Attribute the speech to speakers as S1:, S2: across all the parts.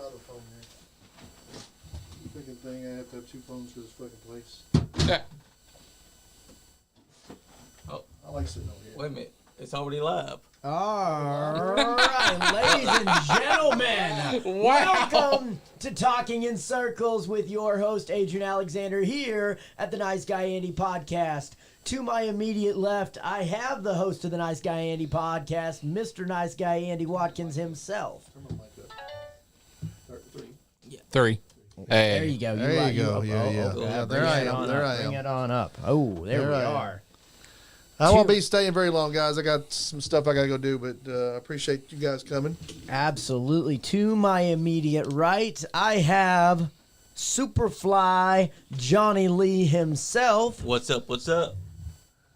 S1: my other phone here. Freaking thing, I have to have two phones for this fucking place.
S2: Yeah.
S1: Oh. I like sitting over here.
S2: Wait a minute. It's already live.
S3: All right, ladies and gentlemen, welcome to Talking in Circles with your host, Adrian Alexander, here at the Nice Guy Andy podcast. To my immediate left, I have the host of the Nice Guy Andy podcast, Mr. Nice Guy Andy Watkins himself.
S2: Three. Hey.
S3: There you go.
S1: There you go. Yeah, there I am.
S3: Bring it on up. Oh, there we are.
S1: I won't be staying very long, guys. I got some stuff I got to go do, but I appreciate you guys coming.
S3: Absolutely. To my immediate right, I have Superfly Johnny Lee himself.
S2: What's up? What's up?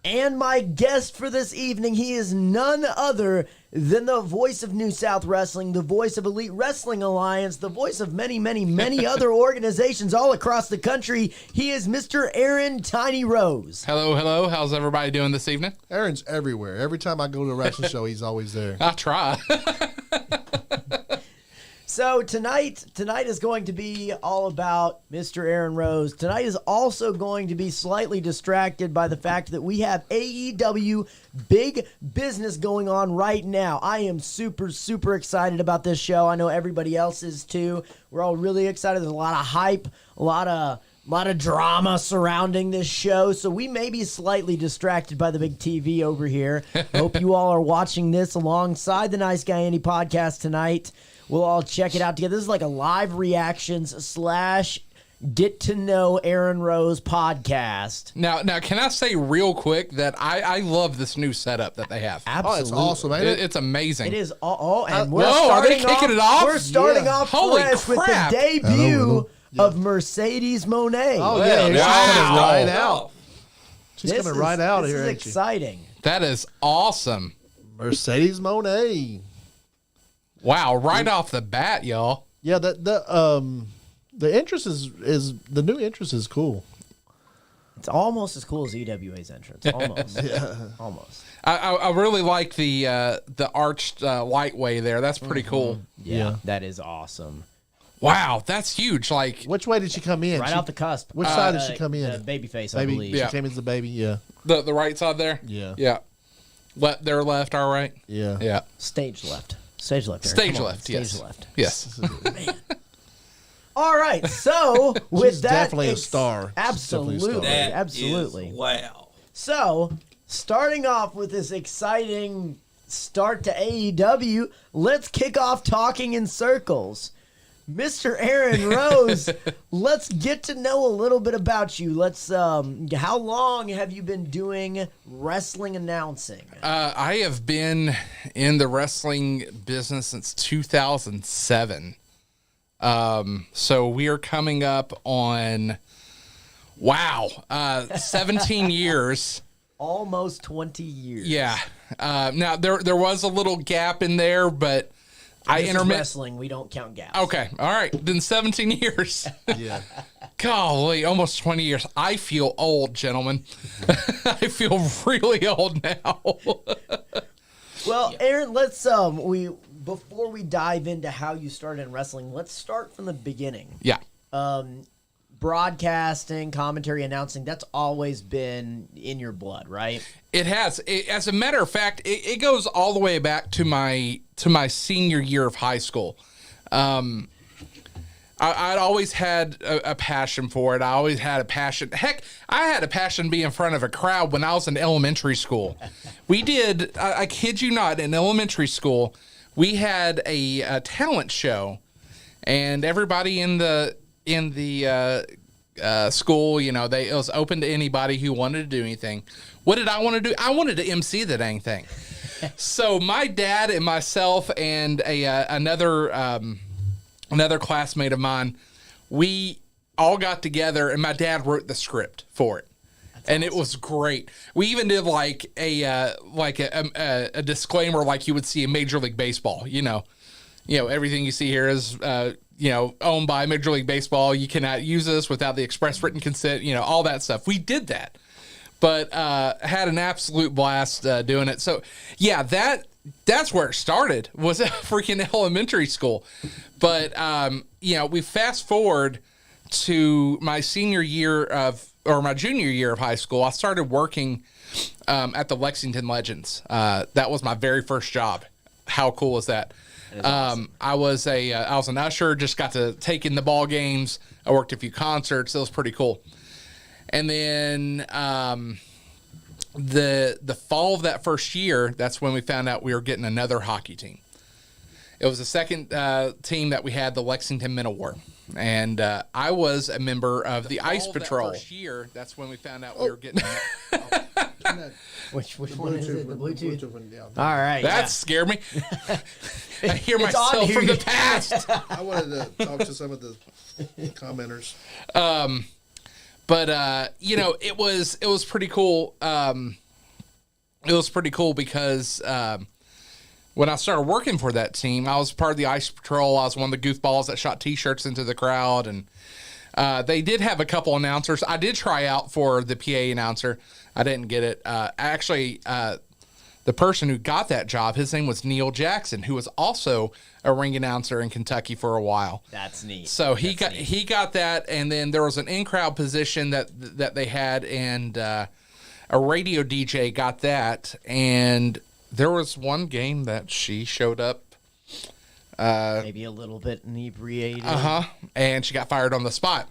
S3: And my guest for this evening, he is none other than the voice of New South Wrestling, the voice of Elite Wrestling Alliance, the voice of many, many, many other organizations all across the country. He is Mr. Aaron Tiny Rose.
S4: Hello, hello. How's everybody doing this evening?
S1: Aaron's everywhere. Every time I go to a wrestling show, he's always there.
S4: I try.
S3: So tonight is going to be all about Mr. Aaron Rose. Tonight is also going to be slightly distracted by the fact that we have AEW big business going on right now. I am super, super excited about this show. I know everybody else is too. We're all really excited. There's a lot of hype, a lot of drama surrounding this show, so we may be slightly distracted by the big TV over here. I hope you all are watching this alongside the Nice Guy Andy podcast tonight. We'll all check it out together. This is like a live reactions / get to know Aaron Rose podcast.
S4: Now, can I say real quick that I love this new setup that they have.
S3: Absolutely.
S1: Oh, it's awesome, ain't it?
S4: It's amazing.
S3: It is all, and
S4: are they kicking it off?
S3: We're starting off
S4: Holy
S3: fresh with the
S4: crap.
S3: debut of Mercedes Moné.
S1: Oh,
S4: Well,
S1: yeah, she's coming
S4: wow.
S1: right out. She's coming right out
S3: this
S1: here,
S3: is
S1: ain't she?
S3: exciting.
S4: That is awesome.
S1: Mercedes Moné.
S4: Wow, right off the bat, y'all.
S1: Yeah, the entrance is the new entrance is cool.
S3: It's almost as cool as EWA's entrance. Almost. Almost.
S4: I really like the arched lightway there. That's pretty cool.
S3: Yeah, that is awesome.
S4: Wow, that's huge. Like
S1: Which way did she come in?
S3: Right off the cusp.
S1: Which side did she come in?
S3: The babyface, I
S1: Baby,
S3: believe.
S4: Yeah.
S1: she came in as the baby. Yeah,
S4: the right side there.
S1: Yeah.
S4: Yeah. Their left, our right.
S1: yeah.
S4: Yeah.
S3: Stage left. Stage left. Eric.
S4: Stage
S3: Come on.
S4: left.
S3: Stage
S4: Yes.
S3: left.
S4: Yes.
S3: Man. All right. So with
S1: She's
S3: that,
S1: definitely a star. She's definitely a star.
S3: Absolutely. Absolutely.
S2: Wow.
S3: So starting off with this exciting start to AEW, let's kick off Talking in Circles. Mr. Aaron Rose, let's get to know a little bit about you. Let's how long have you been doing wrestling announcing?
S4: I have been in the wrestling business since 2007. So we are coming up on 17 years.
S3: Almost 20 years.
S4: Yeah. Now there was a little gap in there, but
S3: This is wrestling. We don't count gaps.
S4: Okay. All right. Then 17 years.
S1: Yeah.
S4: Golly, almost 20 years. I feel old, gentlemen. I feel really old now.
S3: Well, Aaron, let's before we dive into how you started in wrestling, let's start from the beginning.
S4: Yeah.
S3: Broadcasting, commentary, announcing, that's always been in your blood, right?
S4: It has. As a matter of fact, it goes all the way back to my senior year of high school. I'd always had a passion for it. I always had a passion. Heck, I had a passion to be in front of a crowd when I was in elementary school. We did, I kid you not, in elementary school, we had a talent show, and everybody in the school, it was open to anybody who wanted to do anything. What did I want to do? I wanted to MC the dang thing. So my dad and myself and another classmate of mine, we all got together, and my dad wrote the script for it. And awesome. It was great. We even did like a disclaimer like you would see in Major League Baseball. Everything you see here is owned by Major League Baseball. You cannot use this without the express written consent. All that stuff. We did that. but had an absolute blast doing it. So, yeah, that's where it started, was at freaking elementary school. But, we fast forward to my junior year of high school. I started working at the Lexington Legends. That was my very first job. How cool is that? Awesome. I was an usher, just got to take in the ball games. I worked a few concerts. It was pretty cool. And then the fall of that first year, that's when we found out we were getting another hockey team. It was the second team that we had, the Lexington Men of War. And I was a member of the Ice Patrol. That first year, that's when we found out we were getting
S3: Which one is it? The Bluetooth?
S1: one, yeah.
S3: All right.
S4: That scared me. I hear myself from the past.
S1: I wanted to talk to some of the commenters.
S4: But it was pretty cool. It was pretty cool because when I started working for that team, I was part of the Ice Patrol. I was one of the goofballs that shot T-shirts into the crowd, and they did have a couple announcers. I did try out for the PA announcer. I didn't get it. Actually, the person who got that job, his name was Neil Jackson, who was also a ring announcer in Kentucky for a while.
S3: That's neat.
S4: So he got that, and then there was an in-crowd position that they had, and a radio DJ got that, and there was one game that she showed up.
S3: Maybe a little bit inebriated.
S4: And she got fired on the spot.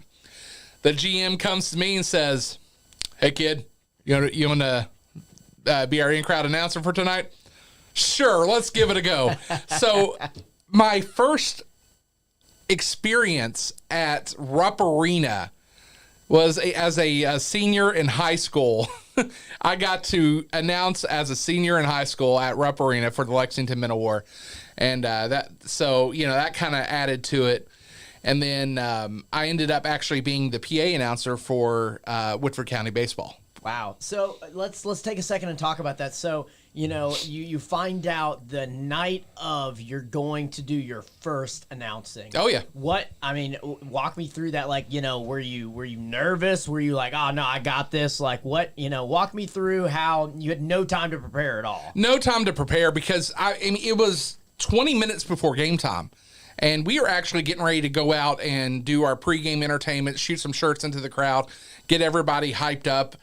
S4: The GM comes to me and says, "Hey kid, you want to be our in-crowd announcer for tonight?" Sure, let's give it a go. So my first experience at Rupp Arena was as a senior in high school. I got to announce as a senior in high school at Rupp Arena for the Lexington Men of War. And that kind of added to it. And then I ended up actually being the PA announcer for Woodford County Baseball.
S3: Wow. So let's take a second and talk about that. So, you find out the night of you're going to do your first announcing.
S4: Oh yeah.
S3: Walk me through that. Like, were you nervous? Were you like, oh no, I got this? Like what, walk me through how you had no time to prepare at all.
S4: No time to prepare because it was 20 minutes before game time. And we were actually getting ready to go out and do our pregame entertainment, shoot some shirts into the crowd, get everybody hyped up.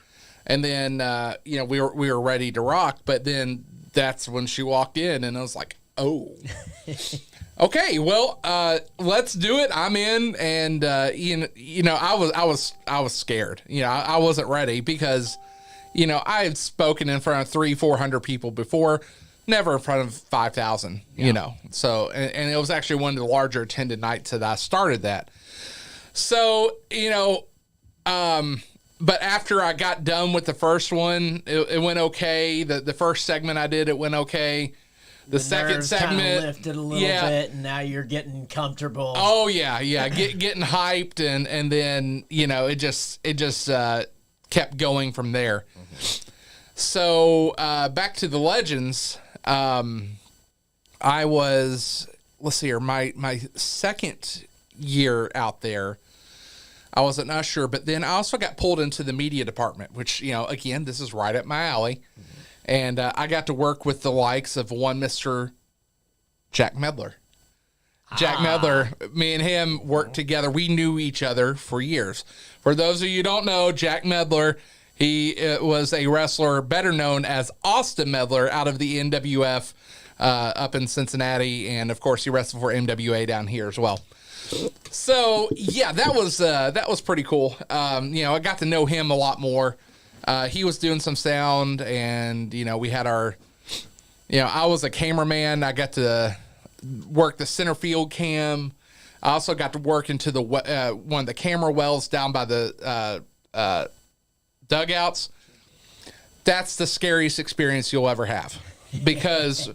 S4: And then, we were ready to rock. But then that's when she walked in, and I was like, okay, well, let's do it. I'm in, and I was scared. I wasn't ready because, I had spoken in front of 300-400 people before, never in front of 5,000. So and it was actually one of the larger attended nights that I started that. So but after I got done with the first one, it went okay. The first segment I did, it went okay. The second segment
S3: lifted a little bit, and now you're getting comfortable.
S4: Oh yeah, getting hyped, and then it just kept going from there. Mm-hmm. So back to the Legends. I was, let's see here, my second year out there. I was an usher, but then I also got pulled into the media department, which, again, this is right up my alley. Mm-hmm. And I got to work with the likes of one Mr. Jack Medler. Jack Medler, me and him worked together. We knew each other for years. For those of you who don't know, Jack Medler, he was a wrestler better known as Austin Medler out of the NWF up in Cincinnati. And, of course, he wrestled for MWA down here as well. So yeah, that was pretty cool. I got to know him a lot more. He was doing some sound, and we had our, I was a cameraman. I got to work the center field cam. I also got to work into the one of the camera wells down by the dugouts. That's the scariest experience you'll ever have, because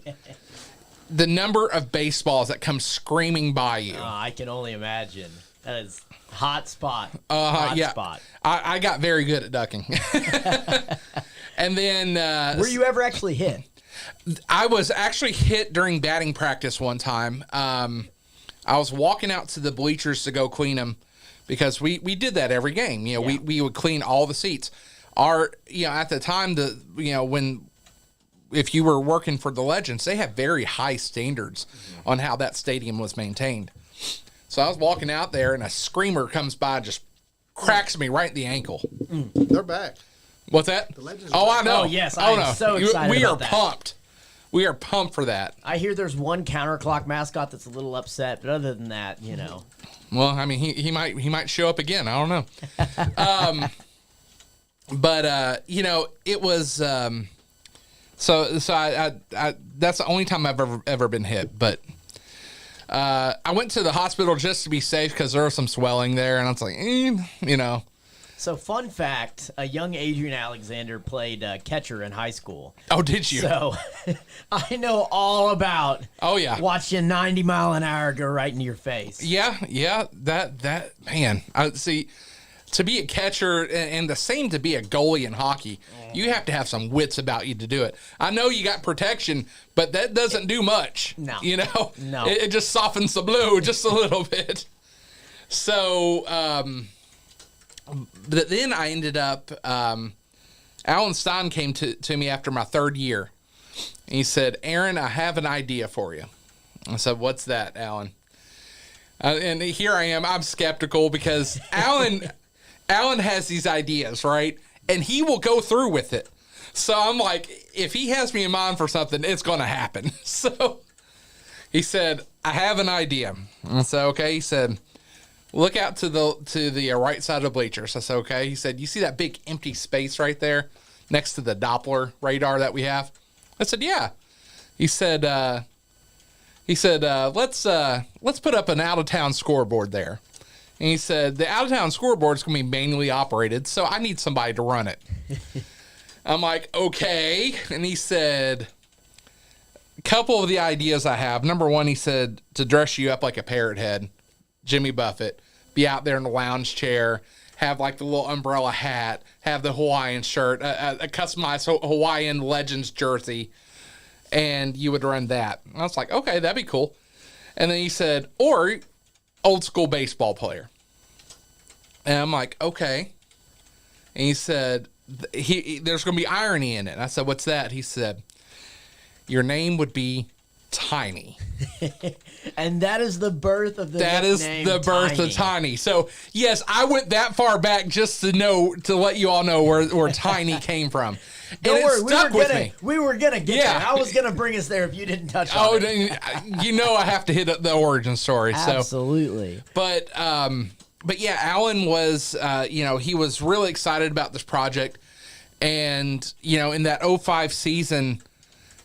S4: the number of baseballs that come screaming by you.
S3: I can only imagine. That is hot spot. Spot.
S4: I got very good at ducking. And then...
S3: were you ever actually hit?
S4: I was actually hit during batting practice one time. I was walking out to the bleachers to go clean them, because we did that every game. We would clean all the seats. at the time, if you were working for the Legends, they have very high standards on how that stadium was maintained. So I was walking out there, and a screamer comes by, just cracks me right in the ankle.
S1: They're back.
S4: What's that?
S1: The Legends.
S4: Oh, I know.
S3: Oh, yes, I'm so excited
S4: We are
S3: about that.
S4: pumped. We are pumped for that.
S3: I hear there's one counterclock mascot that's a little upset, but other than that,
S4: Well, I mean, he might show up again. I don't know. But it was so I that's the only time I've ever been hit. But I went to the hospital just to be safe because there was some swelling there, and I was like,
S3: So, fun fact, a young Adrian Alexander played catcher in high school.
S4: Oh, did you?
S3: So, I know all about watching 90 mile an hour go right into your face.
S4: Yeah, that man. I see. To be a catcher and the same to be a goalie in hockey, you have to have some wits about you to do it. I know you got protection, but that doesn't do much.
S3: No.
S4: No. It just softens the blow just a little bit. So, but then I ended up, Alan Stein came to me after my third year. And he said, Aaron, I have an idea for you. I said, what's that, Alan? And here I am. I'm skeptical because Alan has these ideas, right? And he will go through with it. So I'm like, if he has me in mind for something, it's going to happen. So he said, I have an idea. I said, okay. He said, look out to the right side of the bleachers. I said, okay. He said, you see that big empty space right there next to the Doppler radar that we have? I said, yeah. He said, let's put up an out-of-town scoreboard there. And he said, the out-of-town scoreboard is going to be manually operated, so I need somebody to run it. I'm like, okay. And he said, a couple of the ideas I have. Number one, he said, to dress you up like a parrot head, Jimmy Buffett, be out there in the lounge chair, have like the little umbrella hat, have the Hawaiian shirt, a customized Hawaiian Legends jersey, and you would run that. And I was like, okay, that'd be cool. And then he said, or old school baseball player. And I'm like, okay. And he said, there's going to be irony in it. And I said, what's that? He said, your name would be Tiny.
S3: And that is the birth of the
S4: That is the birth of Tiny. So, yes, I went that far back just to let you all know where Tiny came from.
S3: Don't worry,
S4: we
S3: were gonna get there. I was gonna bring us there if you didn't touch on it.
S4: I have to hit the origin story.
S3: Absolutely.
S4: So, but yeah, Alan was, he was really excited about this project, and in that 05 season,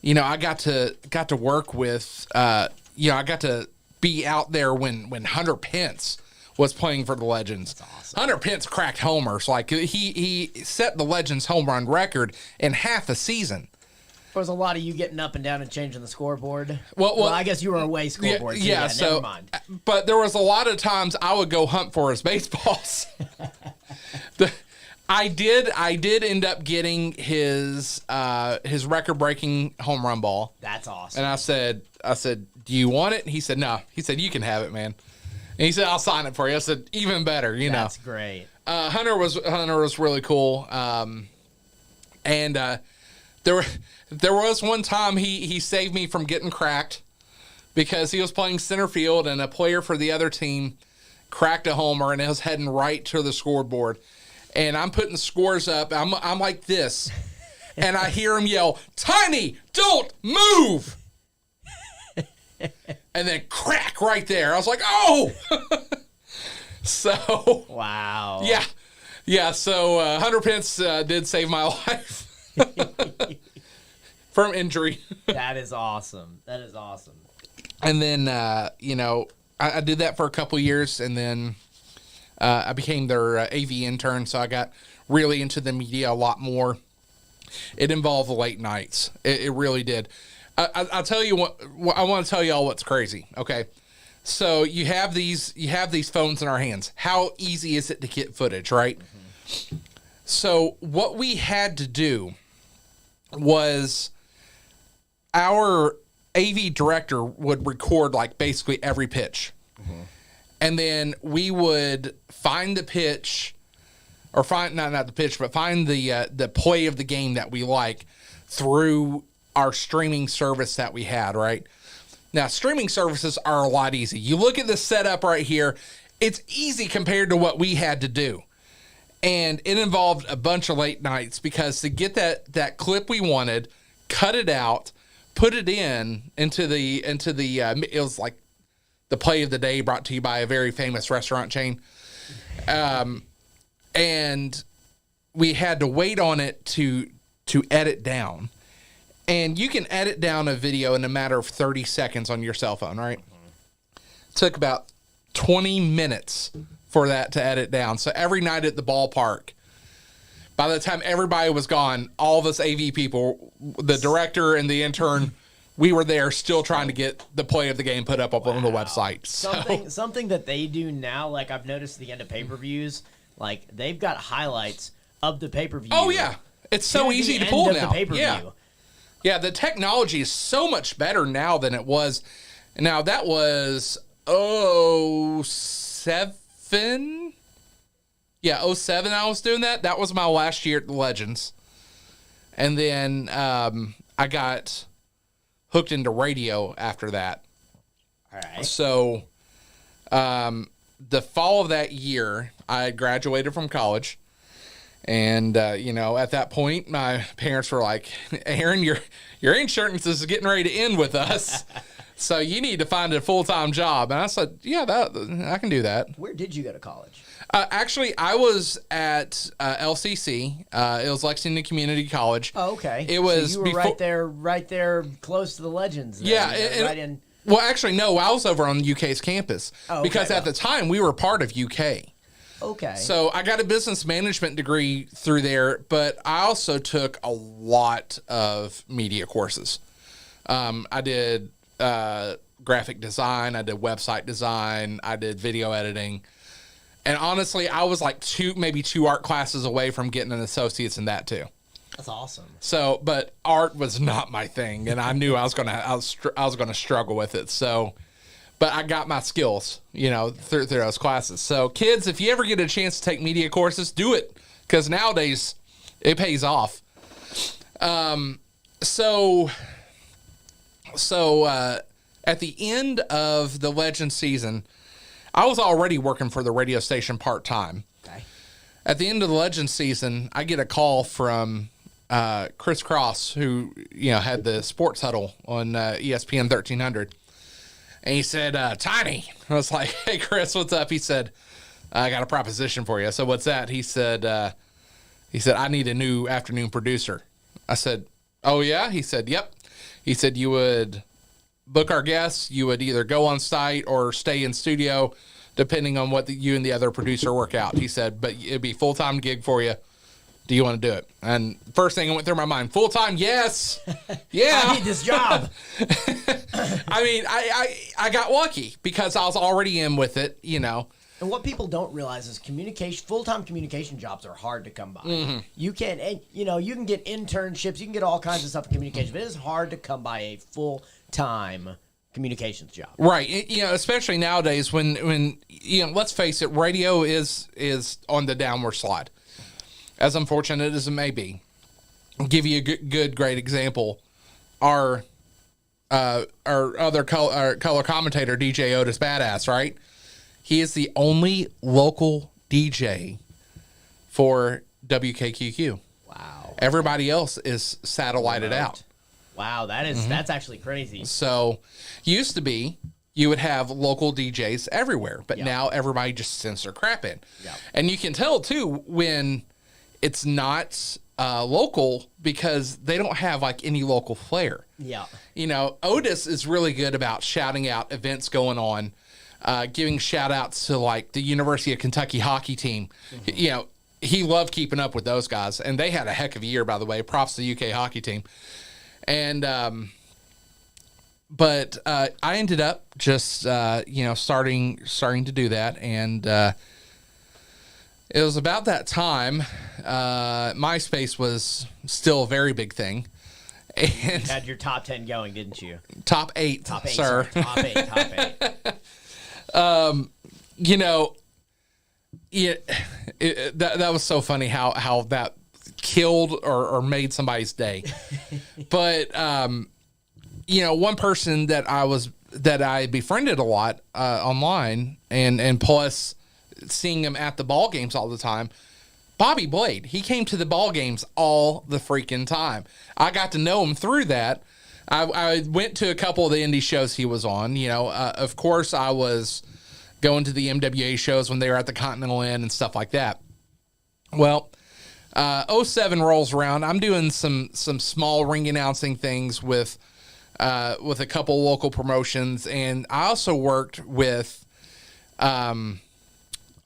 S4: I got to work with, I got to be out there when Hunter Pence was playing for the Legends. That's awesome. Hunter Pence cracked homers. Like, he set the Legends home run record in half a season.
S3: There was a lot of you getting up and down and changing the scoreboard.
S4: Well,
S3: I guess you were away scoreboard.
S4: Yeah,
S3: so never mind.
S4: But there was a lot of times I would go hunt for his baseballs. I did end up getting his record-breaking home run ball.
S3: That's awesome.
S4: And I said, do you want it? He said, no. He said, you can have it, man. And he said, I'll sign it for you. I said, even better,
S3: That's great.
S4: Hunter was really cool. And there was one time he saved me from getting cracked because he was playing center field and a player for the other team cracked a homer and it was heading right to the scoreboard. And I'm putting scores up. I'm like this. And I hear him yell, Tiny, don't move. And then crack right there. I was like, oh. So.
S3: Wow.
S4: Yeah. Yeah. So Hunter Pence did save my life from injury.
S3: That is awesome.
S4: And then, I did that for a couple years, and then I became their AV intern, so I got really into the media a lot more. It involved the late nights. It really did. I'll tell you what. I want to tell y'all what's crazy. Okay, so you have these phones in our hands. How easy is it to get footage, right? Mm-hmm. So what we had to do was our AV director would record like basically every pitch. Mm-hmm. And then we would find the pitch, or find not the pitch, but find the play of the game that we like through our streaming service that we had, right? Now, streaming services are a lot easy. You look at the setup right here, it's easy compared to what we had to do. And it involved a bunch of late nights because to get that clip we wanted, cut it out, put it into the it was like the play of the day brought to you by a very famous restaurant chain. And we had to wait on it to edit down. And you can edit down a video in a matter of 30 seconds on your cell phone, right? Took about 20 minutes for that to edit down. So every night at the ballpark, by the time everybody was gone, all of us AV people, the director and the intern, we were there still trying to get the play of the game put up on the website.
S3: Something that they do now, like I've noticed at the end of pay-per-views, like they've got highlights of the pay-per-view.
S4: Oh, yeah. It's so easy to pull now. Yeah, the technology is so much better now than it was. Now, that was 07? Yeah, 07 I was doing that. That was my last year at the Legends. And then I got hooked into radio after that.
S3: All right.
S4: So the fall of that year, I graduated from college. And, at that point, my parents were like, Aaron, your insurance is getting ready to end with us. So you need to find a full-time job. And I said, yeah, I can do that.
S3: Where did you go to college?
S4: Actually, I was at LCC. It was Lexington Community College.
S3: Oh, okay.
S4: It was
S3: so you were right there, close to the Legends. Then.
S4: Yeah.
S3: Right in.
S4: Well, actually, no. I was over on UK's campus.
S3: Oh, okay,
S4: because at the time, we were part of UK.
S3: Okay.
S4: So I got a business management degree through there, but I also took a lot of media courses. I did graphic design, I did website design, I did video editing. And honestly, I was like maybe two art classes away from getting an associate's in that too.
S3: That's awesome.
S4: So, but art was not my thing, and I knew I was gonna struggle with it. So, but I got my skills, through those classes. So, kids, if you ever get a chance to take media courses, do it, because nowadays it pays off. So at the end of the Legend season, I was already working for the radio station part-time.
S3: Okay.
S4: At the end of the Legend season, I get a call from Chris Cross, who had the Sports Huddle on ESPN 1300. And he said, Tiny. I was like, hey, Chris, what's up? He said, I got a proposition for you. So what's that? He said, I need a new afternoon producer. I said, oh, yeah? He said, yep. He said, you would book our guests. You would either go on site or stay in studio, depending on what you and the other producer work out. He said, but it'd be a full-time gig for you. Do you want to do it? And first thing that went through my mind, full-time, yes. Yeah.
S3: I need this job.
S4: I mean, I got lucky because I was already in with it,
S3: And what people don't realize is full-time communication jobs are hard to come by. Mm-hmm. You can get internships, you can get all kinds of stuff in communication, but it is hard to come by a full-time communications job.
S4: Right. Especially nowadays when let's face it, radio is on the downward slide. As unfortunate as it may be. I'll give you a great example. Our other color commentator, DJ Otis Badass, right? He is the only local DJ for WKQQ.
S3: Wow.
S4: Everybody else is satellited out.
S3: Wow, that's actually crazy.
S4: So, used to be you would have local DJs everywhere, but now everybody just sends their crap in.
S3: Yep.
S4: And you can tell too when it's not local because they don't have like any local flair.
S3: Yeah.
S4: Otis is really good about shouting out events going on, giving shout outs to like the University of Kentucky hockey team. Mm-hmm. He loved keeping up with those guys, and they had a heck of a year, by the way. Props to the UK hockey team. And, but I ended up just, starting to do that. And it was about that time, MySpace was still a very big thing. And
S3: you had your top 10 going, didn't you?
S4: Top 8,
S3: top 8
S4: sir.
S3: Sorry. Top 8.
S4: that was so funny how that killed or made somebody's day. But one person that I befriended a lot online and plus seeing him at the ball games all the time, Bobby Blade. He came to the ball games all the freaking time. I got to know him through that. I went to a couple of the indie shows he was on. Of course, I was going to the MWA shows when they were at the Continental Inn and stuff like that. Well, 07 rolls around. I'm doing some small ring announcing things with a couple local promotions, and I also worked with, oh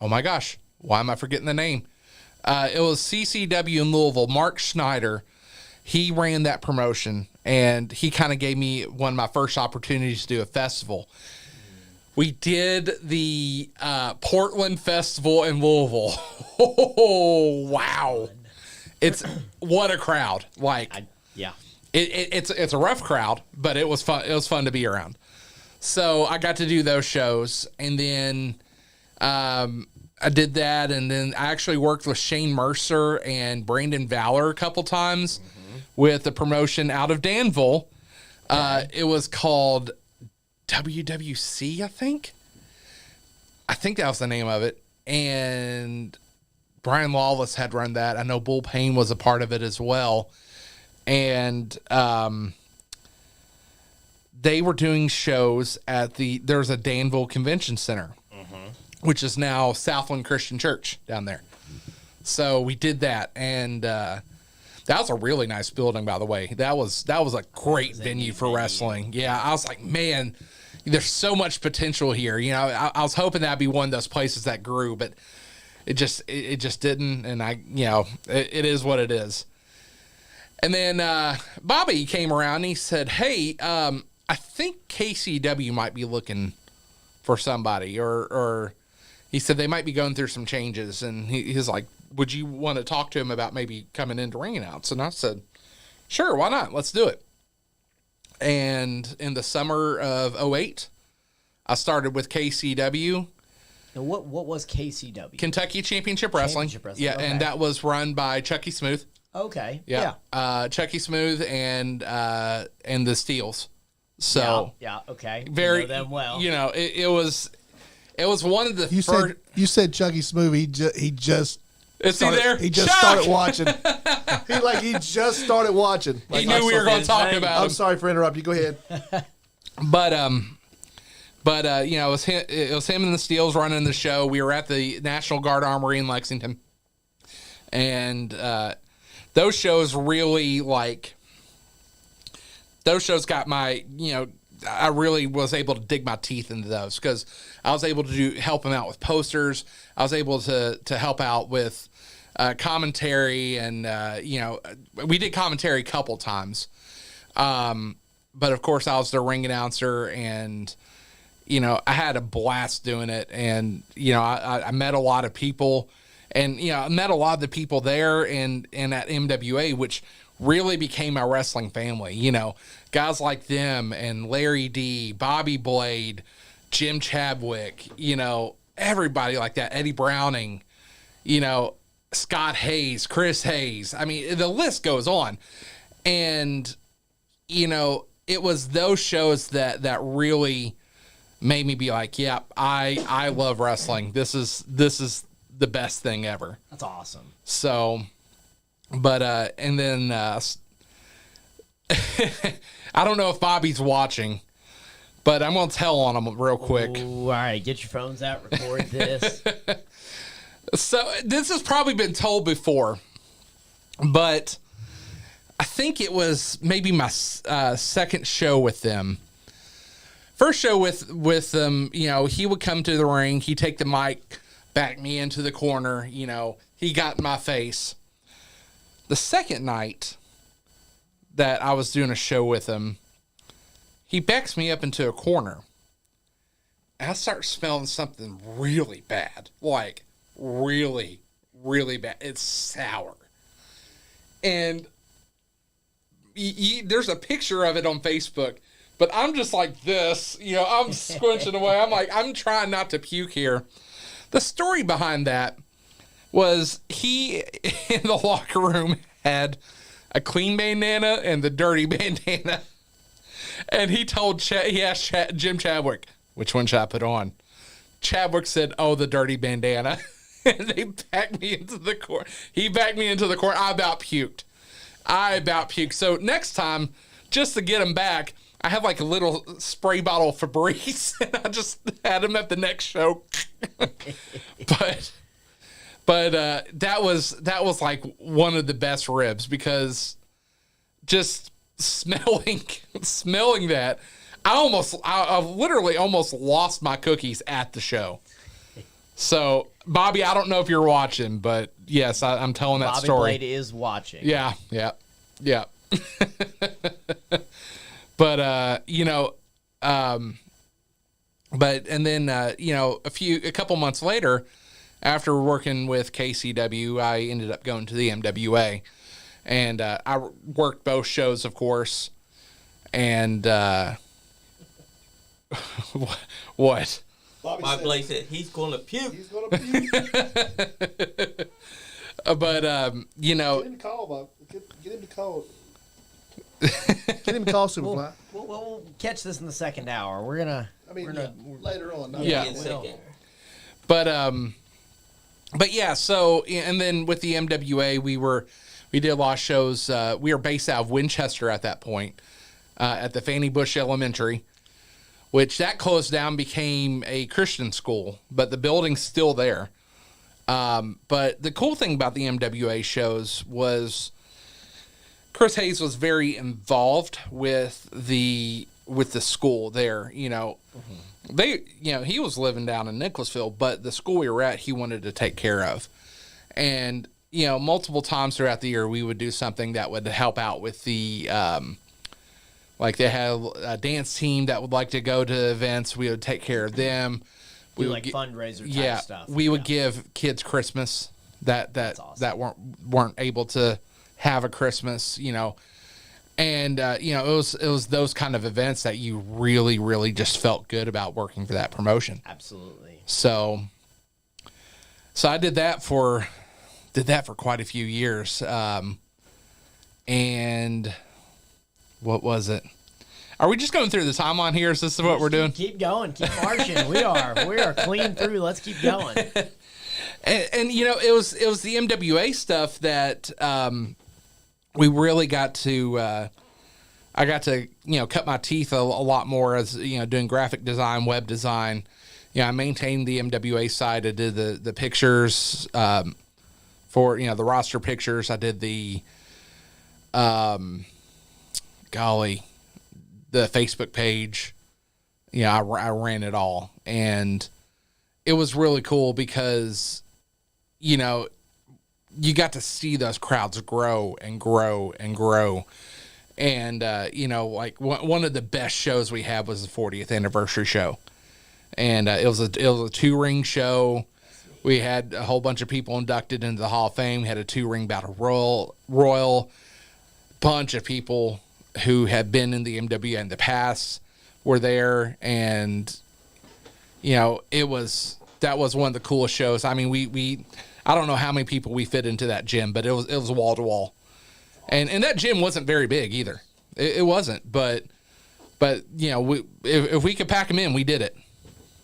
S4: my gosh, why am I forgetting the name? It was CCW in Louisville. Mark Schneider, he ran that promotion, and he kind of gave me one of my first opportunities to do a festival. We did the Portland Festival in Louisville. Oh, wow. It's what a crowd.
S3: Yeah.
S4: It's a rough crowd, but it was fun. It was fun to be around. So I got to do those shows, and then I did that, and then I actually worked with Shane Mercer and Brandon Valor a couple times with a promotion out of Danville. It was called WWC, I think. I think that was the name of it. And Brian Lawless had run that. I know Bull Payne was a part of it as well. And they were doing shows at there's a Danville Convention Center, which is now Southland Christian Church down there. So we did that, and that was a really nice building, by the way. That was a great venue for wrestling. Yeah, I was like, man, there's so much potential here. I was hoping that'd be one of those places that grew, but it just didn't. And it is what it is. And then Bobby came around and he said, hey, I think KCW might be looking for somebody, or he said they might be going through some changes. And he's like, would you want to talk to him about maybe coming into ring announce? And I said, sure, why not? Let's do it. And in the summer of 2008, I started with KCW.
S3: Now, what was KCW?
S4: Kentucky Championship Wrestling. Yeah, okay. And that was run by Chucky Smooth.
S3: Okay.
S4: Yeah. Chucky Smooth and the Steels. So
S3: yeah. Okay.
S4: Very
S3: you know them well.
S4: It was one of the first.
S1: You said Chucky Smooth. He just.
S4: Is he there?
S1: He just started watching. He just started watching.
S4: He knew we were going to talk about him.
S1: I'm sorry for interrupting you. Go ahead.
S4: But it was him and the Steels running the show. We were at the National Guard Armory in Lexington, and those shows really those shows got my I really was able to dig my teeth into those because I was able to help him out with posters. I was able to help out with commentary, and we did commentary a couple times. But of course, I was the ring announcer, and I had a blast doing it. And I met a lot of people, and I met a lot of the people there and at MWA, which really became my wrestling family. Guys like them and Larry D, Bobby Blade, Jim Chadwick, everybody like that, Eddie Browning, Scott Hayes, Chris Hayes. I mean, the list goes on. And, it was those shows that really made me be like, yeah, I love wrestling. This is the best thing ever.
S3: That's awesome.
S4: So, but, and then, I don't know if Bobby's watching, but I'm going to tell on him real quick.
S3: Ooh, all right, get your phones out, record this.
S4: So this has probably been told before, but I think it was maybe my second show with them. First show with them, he would come to the ring, he'd take the mic, back me into the corner, he got in my face. The second night that I was doing a show with him, he backs me up into a corner. And I start smelling something really bad. Like, really, really bad. It's sour. And there's a picture of it on Facebook. But I'm just like this. I'm squinching away. I'm trying not to puke here. The story behind that, was he in the locker room had a clean bandana and the dirty bandana. And he asked Jim Chadwick, which one should I put on? Chadwick said, "Oh, the dirty bandana." And they backed me into the court. He backed me into the court. I about puked. So next time, just to get him back, I have like a little spray bottle of Febreze, and I just had him at the next show. but that was like one of the best ribs, because just smelling that, I literally almost lost my cookies at the show. So Bobby, I don't know if you're watching, but yes, I'm telling that story.
S3: Bobby Blade is watching.
S4: Yeah. But a couple months later, after working with KCW, I ended up going to the MWA, and I worked both shows, of course. And what?
S2: My Blake said he's going to puke.
S1: He's going to puke.
S4: But
S1: Get him to call, Bob. Get him to call. Get him to call Superfly.
S3: We'll catch this in the second hour. We're gonna.
S1: Later on.
S4: Yeah. But yeah. So, and then with the MWA, we did a lot of shows. We were based out of Winchester at that point, at the Fannie Bush Elementary, which that closed down, became a Christian school, but the building's still there. But the cool thing about the MWA shows was Chris Hayes was very involved with the school there. He was living down in Nicholasville, but the school we were at, he wanted to take care of. And, multiple times throughout the year, we would do something that would help out with the, like they had a dance team that would like to go to events. We would take care of them.
S3: We would fundraiser type stuff.
S4: We would give kids Christmas that
S3: awesome.
S4: that weren't able to have a Christmas, and it was those kind of events that you really, really just felt good about working for that promotion.
S3: Absolutely.
S4: So I did that for quite a few years. And what was it? Are we just going through the timeline here? Is this what we're doing?
S3: Keep going. Keep marching. We are clean through. Let's keep going.
S4: And it was the MWA stuff that we really got to. I got to cut my teeth a lot more as doing graphic design, web design. I maintained the MWA side. I did the pictures for the roster pictures. I did the the Facebook page. I ran it all, and it was really cool because you got to see those crowds grow and grow and grow. And, like one of the best shows we had was the 40th anniversary show. And it was a 2-ring show. We had a whole bunch of people inducted into the Hall of Fame. We had a 2-ring battle royal. Bunch of people who had been in the MWA in the past were there. And, that was one of the coolest shows. I mean, I don't know how many people we fit into that gym, but it was wall to wall. And that gym wasn't very big either. It wasn't, but if we could pack them in, we did it.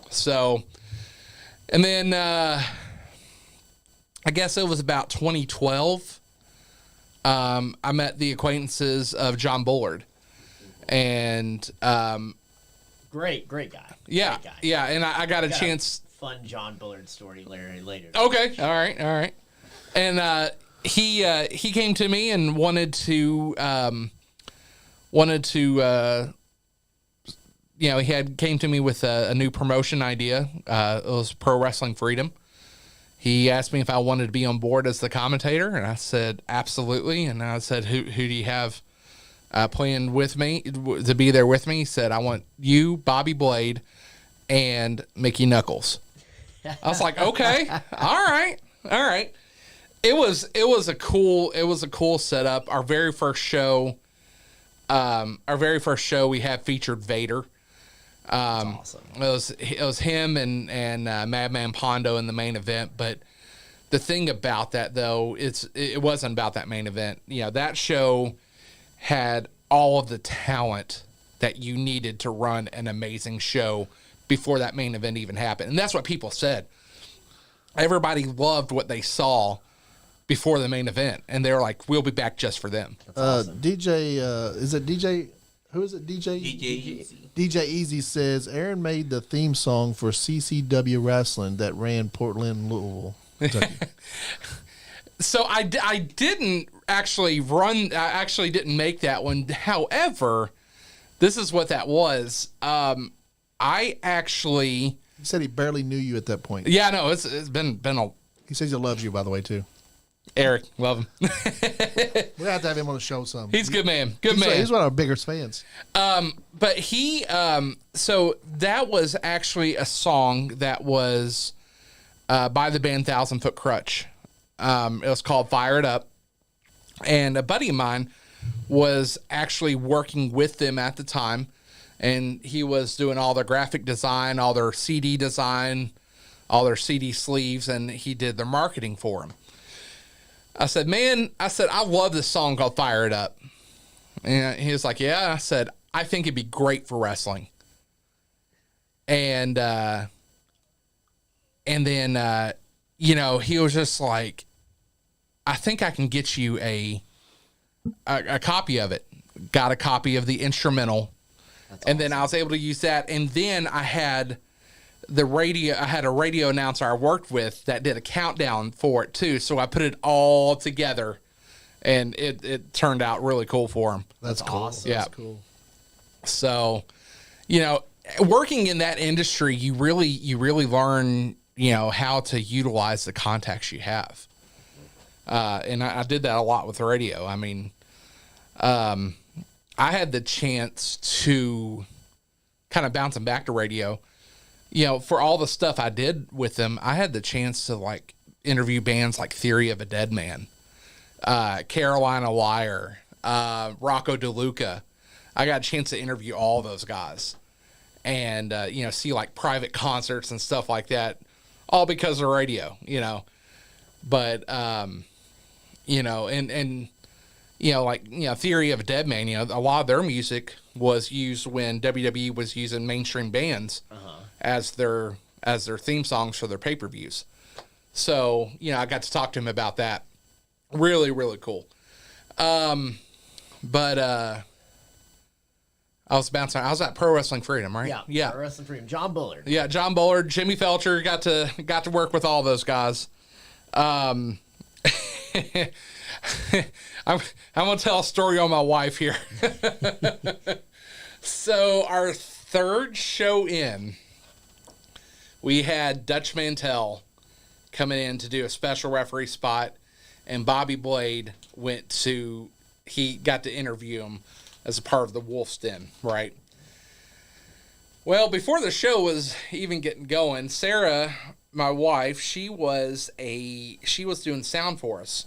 S4: So, and then I guess it was about 2012. I met the acquaintances of John Bullard, and
S3: great guy.
S4: Yeah,
S3: great guy.
S4: Yeah, and I got a chance.
S3: Fun John Bullard story later.
S4: Okay, all right. And he came to me and wanted to he came to me with a new promotion idea. It was Pro Wrestling Freedom. He asked me if I wanted to be on board as the commentator, and I said absolutely. And I said, who do you have planned with me to be there with me? He said, I want you, Bobby Blade, and Mickey Knuckles. I was like, okay, all right. It was a cool setup. Our very first show, we had featured Vader.
S3: That's awesome.
S4: It was him and Madman Pondo in the main event, but the thing about that, though, it wasn't about that main event. That show had all of the talent that you needed to run an amazing show before that main event even happened. And that's what people said. Everybody loved what they saw before the main event. And they were like, we'll be back just for them.
S3: Awesome.
S1: DJ, is it DJ? Who is it? DJ?
S2: DJ Easy.
S1: DJ Easy says, Aaron made the theme song for CCW Wrestling that ran Portland, Louisville, Kentucky.
S4: So I didn't actually didn't make that one. However, this is what that was. I actually...
S1: He said he barely knew you at that point.
S4: Yeah, no, it's been a...
S1: He says he loves you, by the way, too.
S4: Eric, love him.
S1: We have to have him on the show some.
S4: He's a good man. Good man.
S1: He's one of our biggest fans.
S4: But he... so that was actually a song that was by the band 1,000 Foot Crutch. It was called Fire It Up. And a buddy of mine was actually working with them at the time. And he was doing all their graphic design, all their CD design, all their CD sleeves, and he did their marketing for them. I said, I love this song called Fire It Up. And he was like, yeah. I said, I think it'd be great for wrestling. And then, he was just like, I think I can get you a copy of it. Got a copy of the instrumental. That's and awesome. Then I was able to use that. And then I had a radio announcer I worked with that did a countdown for it too. So I put it all together and it turned out really cool for him.
S1: That's cool.
S3: Awesome.
S1: That's cool.
S4: So, working in that industry, you really learn, how to utilize the contacts you have. And I did that a lot with the radio. I mean, I had the chance to kind of bouncing back to radio, for all the stuff I did with them. I had the chance to interview bands like Theory of a Dead Man, Carolina Wire, Rocco DeLuca. I got a chance to interview all those guys and, see private concerts and stuff like that, all because of radio, but, Theory of a Dead Man, a lot of their music was used when WWE was using mainstream bands as their theme songs for their pay-per-views. So, I got to talk to him about that. Really, really cool. I was at Pro Wrestling Freedom, right?
S3: Yeah. Pro Wrestling Freedom. John Bullard.
S4: Yeah, John Bullard, Jimmy Felcher, got to work with all those guys. I'm going to tell a story on my wife here. So our third show in, we had Dutch Mantel coming in to do a special referee spot, and Bobby Blade he got to interview him as a part of the Wolf's Den, right? Well, before the show was even getting going, Sarah, my wife, she was doing sound for us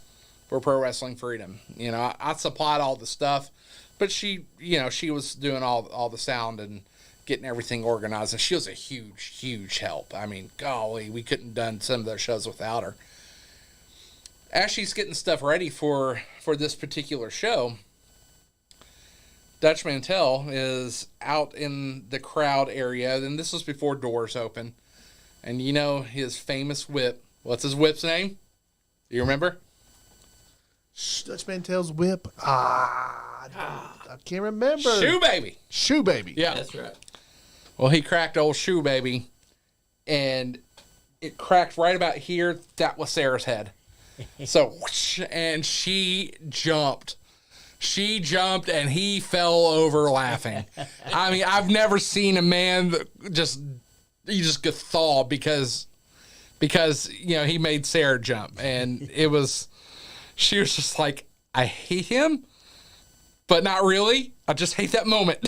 S4: for Pro Wrestling Freedom. I supplied all the stuff, but she was doing all the sound and getting everything organized, and she was a huge, huge help. I mean, golly, we couldn't have done some of their shows without her. As she's getting stuff ready for this particular show, Dutch Mantel is out in the crowd area, and this was before doors open, and his famous whip. What's his whip's name? Do you remember?
S1: Dutch Mantel's whip. I can't remember.
S4: Shoe Baby.
S1: Shoe Baby.
S4: Yeah.
S2: That's right.
S4: Well, he cracked old Shoe Baby, and it cracked right about here. That was Sarah's head. So, whoosh, and she jumped. She jumped, and he fell over laughing. I mean, I've never seen a man that just guffaw because he made Sarah jump, and she was just like, I hate him, but not really. I just hate that moment.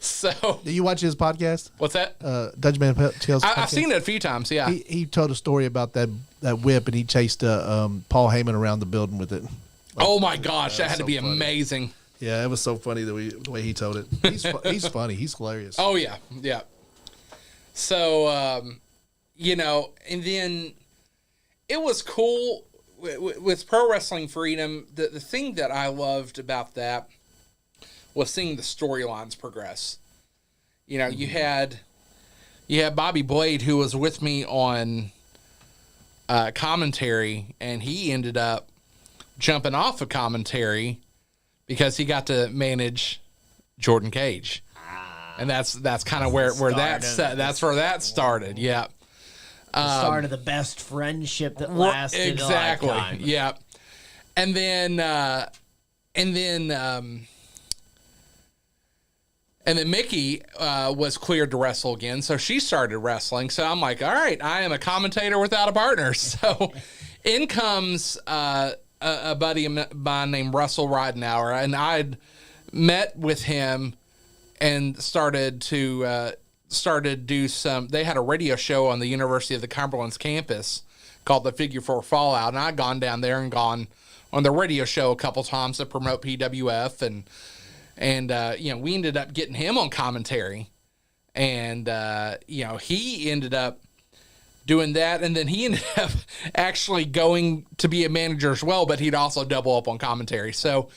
S4: So,
S1: do you watch his podcast?
S4: What's that?
S1: Dutch Mantel's podcast?
S4: I've seen it a few times. Yeah,
S1: he told a story about that whip, and he chased Paul Heyman around the building with it.
S4: Oh my gosh, that had to be
S1: funny.
S4: amazing.
S1: Yeah, it was so funny the way he told it. He's funny. He's hilarious.
S4: Oh yeah, yeah. So and then it was cool with Pro Wrestling Freedom. The thing that I loved about that was seeing the storylines progress. You know, you had Bobby Blade, who was with me on commentary, and he ended up jumping off of commentary because he got to manage Jordan Cage. And that's kind of where that started. Yeah.
S3: The start of the best friendship that lasted
S4: exactly.
S3: a lifetime.
S4: Yeah. And then Mickey was cleared to wrestle again, so she started wrestling. So I'm like, all right, I am a commentator without a partner. So in comes a buddy of mine named Russell Ridenauer, and I'd met with him and started to do some. They had a radio show on the University of the Cumberland's campus called the Figure 4 Fallout, and I'd gone down there and gone on the radio show a couple times to promote PWF, and we ended up getting him on commentary, and he ended up doing that, and then he ended up actually going to be a manager as well, but he'd also double up on commentary. So,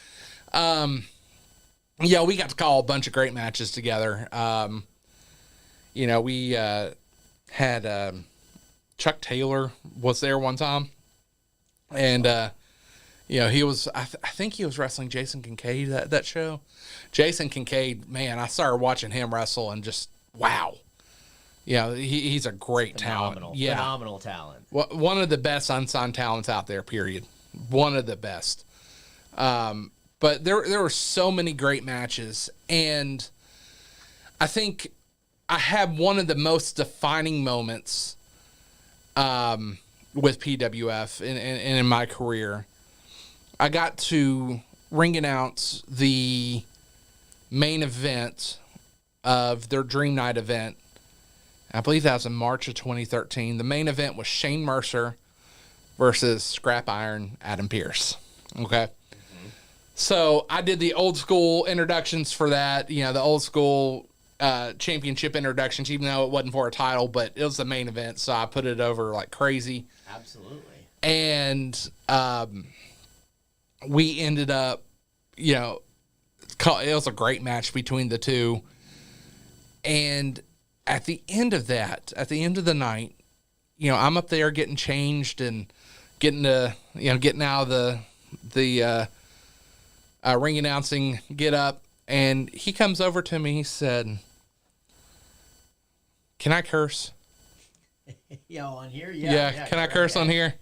S4: we got to call a bunch of great matches together. We had Chuck Taylor was there one time, and he was. I think he was wrestling Jason Kincaid that show. Jason Kincaid, man, I started watching him wrestle and just wow. He's a great talent. Yeah,
S3: phenomenal talent.
S4: One of the best unsigned talents out there. Period. One of the best. But there were so many great matches, and I think I had one of the most defining moments with PWF in my career. I got to ring announce the main event of their Dream Night event. I believe that was in March of 2013. The main event was Shane Mercer versus Scrap Iron Adam Pearce. Okay. So I did the old school introductions for that, the old school championship introductions, even though it wasn't for a title, but it was the main event. So I put it over like crazy.
S3: Absolutely.
S4: And we ended up, it was a great match between the two. And at the end of the night, I'm up there getting changed and getting out of the ring announcing get up, and he comes over to me. He said, "Can I curse?"
S3: On here,
S4: yeah. Can I curse on here?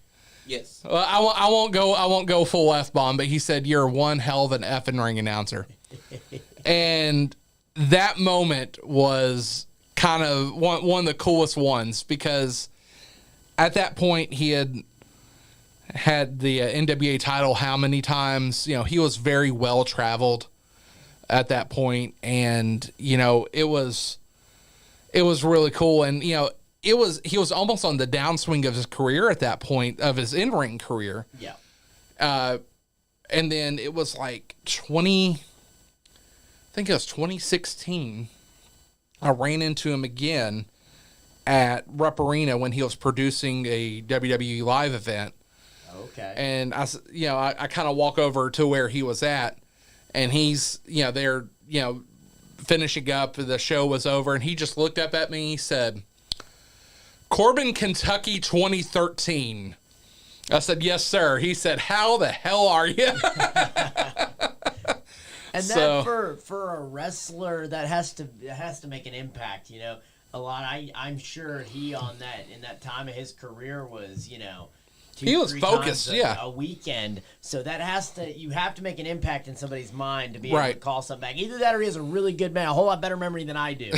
S2: Yes.
S4: Well, I won't go full F-bomb, but he said, "You're one hell of an effing ring announcer," and that moment was kind of one of the coolest ones, because at that point he had the NWA title how many times? He was very well traveled at that point, and it was really cool, and he was almost on the downswing of his career at that point, of his in-ring career.
S3: Yeah.
S4: And then it was like 2016. I ran into him again at Rupp Arena when he was producing a WWE Live event.
S3: Okay.
S4: And I kind of walk over to where he was at, and he's, they're, finishing up. The show was over, and he just looked up at me. He said, "Corbin, Kentucky 2013. I said, "Yes, sir." He said, "How the hell are you?"
S3: And that for a wrestler that has to make an impact, a lot. I'm sure he in that time of his career was,
S4: he was focused,
S3: a weekend. So you have to make an impact in somebody's mind to be able to call something back. Either that or he has a really good man, a whole lot better memory than I do.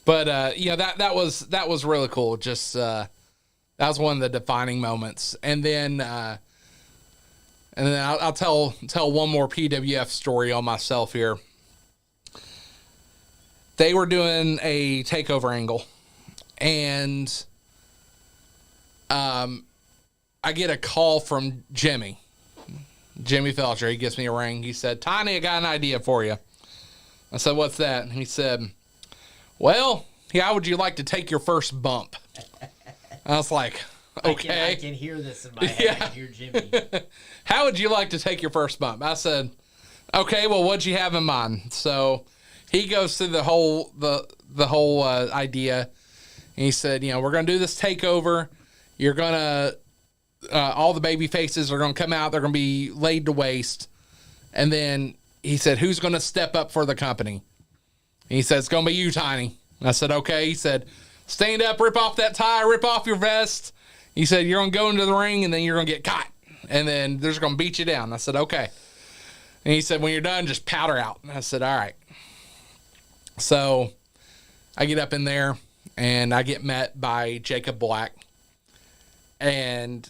S4: But that was really cool. Just that was one of the defining moments. And then I'll tell one more PWF story on myself here. They were doing a takeover angle, and I get a call from Jimmy Felcher. He gives me a ring. He said, "Tiny, I got an idea for you." I said, "What's that?" And he said, "Well, how would you like to take your first bump?" I was like, Okay.
S3: I can hear this in my head.
S4: Yeah.
S3: I can hear Jimmy.
S4: How would you like to take your first bump? I said, okay, well, what'd you have in mind? So he goes through the whole idea. And he said, we're going to do this takeover. You're going to, all the baby faces are going to come out. They're going to be laid to waste. And then he said, who's going to step up for the company? And he said, it's going to be you, Tiny. And I said, okay. He said, stand up, rip off that tie, rip off your vest. He said, you're going to go into the ring and then you're going to get caught. And then they're just going to beat you down. I said, okay. And he said, when you're done, just powder out. And I said, all right. So I get up in there and I get met by Jacob Black. And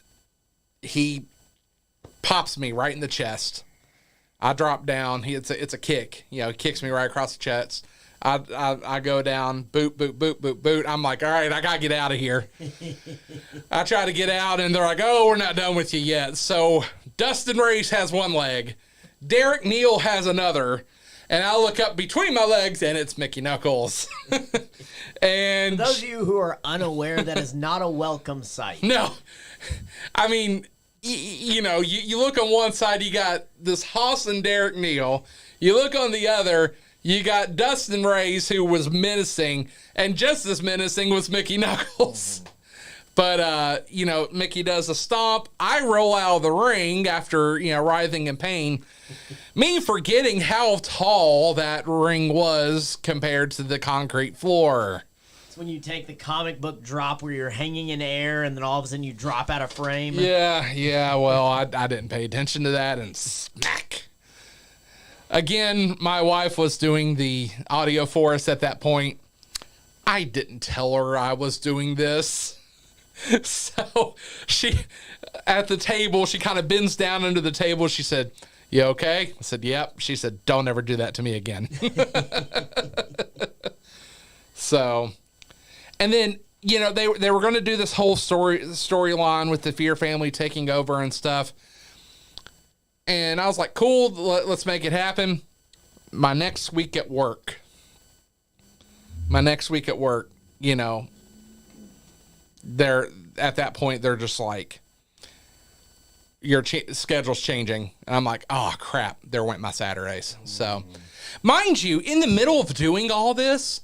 S4: he pops me right in the chest. I drop down. It's a kick. He kicks me right across the chest. I go down, boot, boot, boot, boot, boot. I'm like, all right, I got to get out of here. I try to get out, and they're like, oh, we're not done with you yet. So Dustin Reyes has one leg. Derek Neal has another. And I look up between my legs, and it's Mickey Knuckles. And
S3: for those of you who are unaware, that is not a welcome sight.
S4: No. I mean, you look on one side, you got this Hoss and Derek Neal. You look on the other, you got Dustin Reyes, who was menacing, and just as menacing was Mickey Knuckles. But, Mickey does a stomp. I roll out of the ring after, writhing in pain. Me forgetting how tall that ring was compared to the concrete floor.
S3: It's when you take the comic book drop where you're hanging in air and then all of a sudden you drop out of frame.
S4: Yeah. Well, I didn't pay attention to that, and smack. Again, my wife was doing the audio for us at that point. I didn't tell her I was doing this. So she, at the table, she kind of bends down under the table. She said, you okay? I said, yep. She said, don't ever do that to me again. So, and then, they were going to do this whole storyline with the Fear family taking over and stuff. And I was like, cool, let's make it happen. My next week at work, they're at that point, they're just like, your schedule's changing. And I'm like, oh, crap, there went my Saturdays. So, mind you, in the middle of doing all this,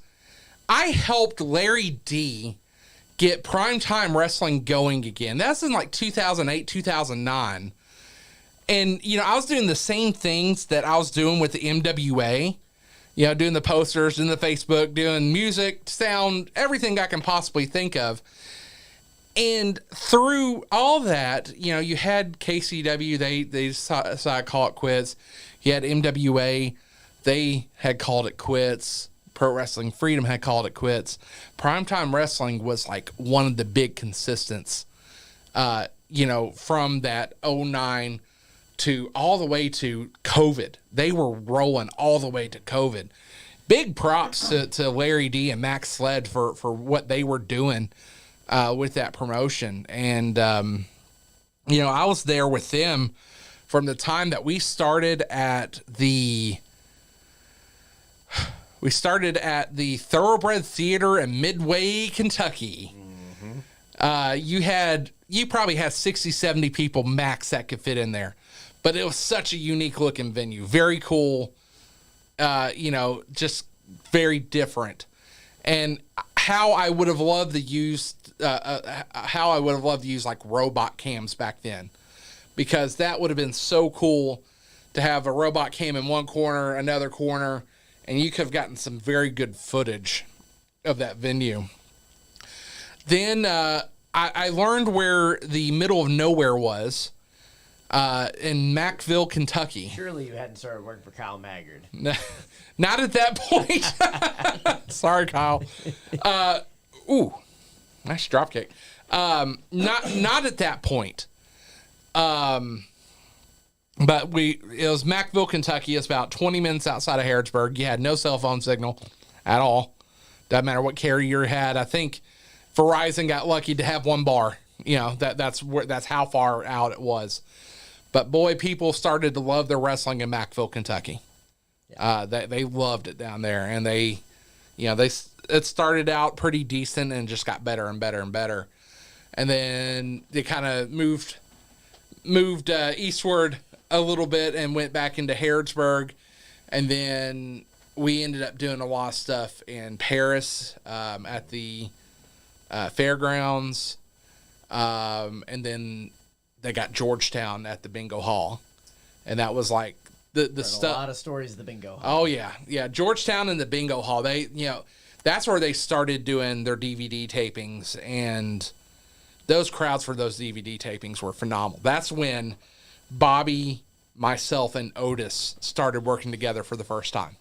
S4: I helped Larry D get primetime wrestling going again. That's in like 2008, 2009. And, I was doing the same things that I was doing with the MWA, doing the posters, doing the Facebook, doing music, sound, everything I can possibly think of. And through all that, you had KCW, they decided to call it quits. You had MWA, they had called it quits. Pro Wrestling Freedom had called it quits. Primetime Wrestling was like one of the big consistents, from that 09 to all the way to COVID. They were rolling all the way to COVID. Big props to Larry D and Max Sled for what they were doing with that promotion. And, I was there with them from the time that we started at the Thoroughbred Theater in Midway, Kentucky. Mm-hmm. You probably had 60, 70 people max that could fit in there. But it was such a unique looking venue. Very cool. Just very different. And how I would have loved to use like robot cams back then, because that would have been so cool to have a robot cam in one corner, another corner, and you could have gotten some very good footage of that venue. Then I learned where the middle of nowhere was. In Mackville, Kentucky.
S3: Surely you hadn't started working for Kyle Maggard.
S4: Not at that point. Sorry, Kyle. Nice dropkick. Not at that point. But it was Mackville, Kentucky. It's about 20 minutes outside of Harrodsburg. You had no cell phone signal at all. Doesn't matter what carrier you had. I think Verizon got lucky to have one bar. That's how far out it was. But boy, people started to love their wrestling in Mackville, Kentucky. Yeah. They loved it down there, and it started out pretty decent and just got better and better and better. and then they kind of moved eastward a little bit and went back into Harrodsburg, and then we ended up doing a lot of stuff in Paris at the fairgrounds, and then they got Georgetown at the bingo hall, and that was like the stuff.
S3: A lot of stories of the bingo hall.
S4: Oh yeah, Georgetown and the bingo hall. They that's where they started doing their DVD tapings, and those crowds for those DVD tapings were phenomenal. That's when Bobby, myself, and Otis started working together for the first time.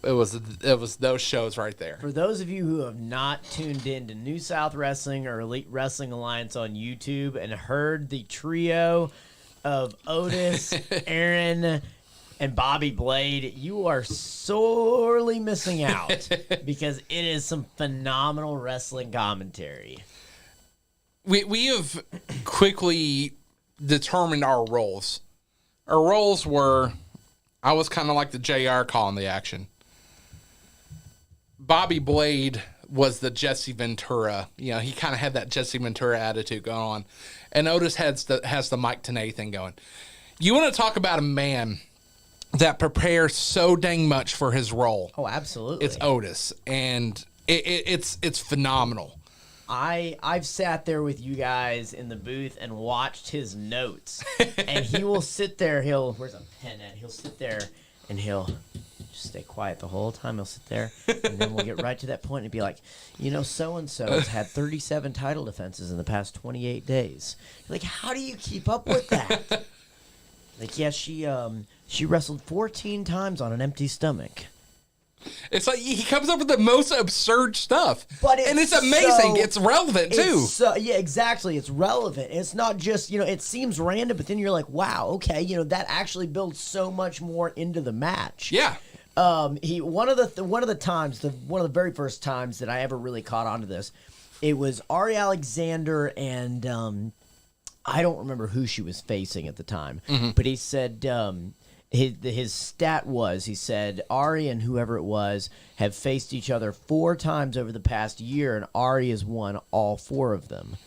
S4: It was those shows right there.
S3: For those of you who have not tuned in to New South Wrestling or Elite Wrestling Alliance on YouTube and heard the trio of Otis, Aaron, and Bobby Blade, you are sorely missing out because it is some phenomenal wrestling commentary.
S4: We have quickly determined our roles. Our roles were, I was kind of like the JR calling the action. Bobby Blade was the Jesse Ventura. He kind of had that Jesse Ventura attitude going on. And Otis has the Mike Tenay thing going. You want to talk about a man that prepares so dang much for his role.
S3: Oh, absolutely.
S4: It's Otis. And it's phenomenal.
S3: I've sat there with you guys in the booth and watched his notes. And he will sit there, where's a pen at? He'll sit there and he'll just stay quiet the whole time. He'll sit there, and then we'll get right to that point and be like, so-and-so has had 37 title defenses in the past 28 days. You're like, how do you keep up with that? Like, yeah, she wrestled 14 times on an empty stomach.
S4: It's like he comes up with the most absurd stuff. And it's amazing. It's relevant, too.
S3: Yeah, exactly. It's relevant. It's not just, it seems random, but then you're like, wow, okay, that actually builds so much more into the match.
S4: Yeah.
S3: One of the very first times that I ever really caught on to this, it was Ari Alexander and I don't remember who she was facing at the time, but he said his stat was, he said Ari and whoever it was have faced each other 4 times over the past year, and Ari has won all 4 of them.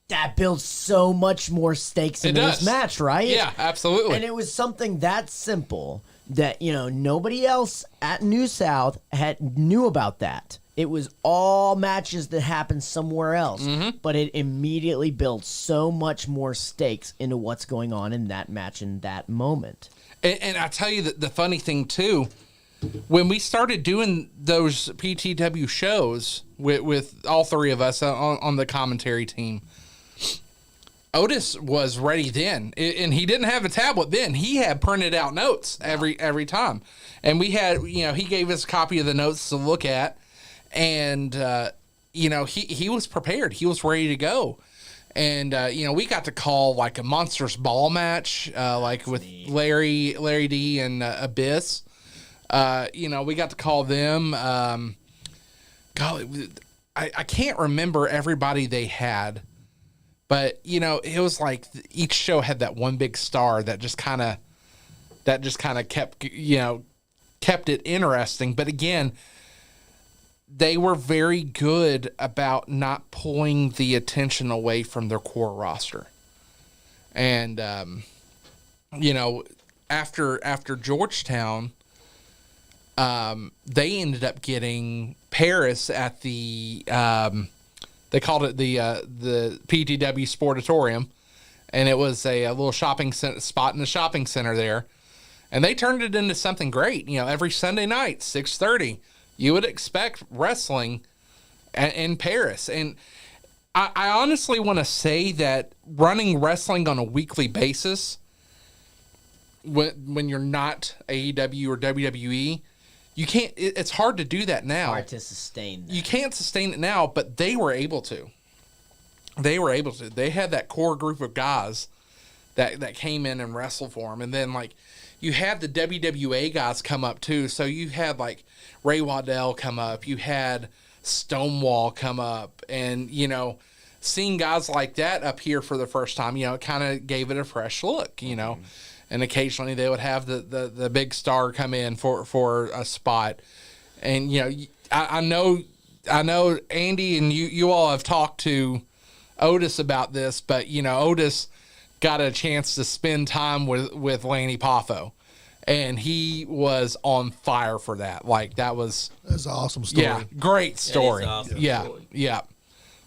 S3: That builds so much more stakes into this match, right?
S4: Yeah, absolutely.
S3: And it was something that simple that, nobody else at New South knew about that. It was all matches that happened somewhere else, but it immediately built so much more stakes into what's going on in that match in that moment.
S4: And I tell you that the funny thing too, when we started doing those PTW shows with all 3 of us on the commentary team, Otis was ready then, and he didn't have a tablet then. He had printed out notes every time, and we had, he gave us a copy of the notes to look at. And, he was prepared. He was ready to go. And, we got to call like a Monsters Ball match, like with Larry D and Abyss. We got to call them. Golly, I can't remember everybody they had. But, it was like each show had that one big star that just kind of kept, kept it interesting. But again, they were very good about not pulling the attention away from their core roster. And, after Georgetown, they ended up getting Paris at the, they called it the PTW Sportatorium. And it was a little shopping spot in the shopping center there. And they turned it into something great. Every Sunday night, 6:30. You would expect wrestling in Paris. And I honestly want to say that running wrestling on a weekly basis, when you're not AEW or WWE, you can't. It's hard to do that now.
S3: Hard to sustain that.
S4: You can't sustain it now, but they were able to. They had that core group of guys that came in and wrestled for them. And then, like, you had the WWA guys come up, too. So you had, like, Ray Waddell come up. You had Stonewall come up. And, seeing guys like that up here for the first time, it kind of gave it a fresh look, And occasionally they would have the big star come in for a spot. And, I know Andy and you all have talked to Otis about this, but Otis got a chance to spend time with Lanny Poffo, and he was on fire for that. Like that's
S1: an awesome story.
S4: Yeah, great story.
S2: Awesome story.
S4: Yeah.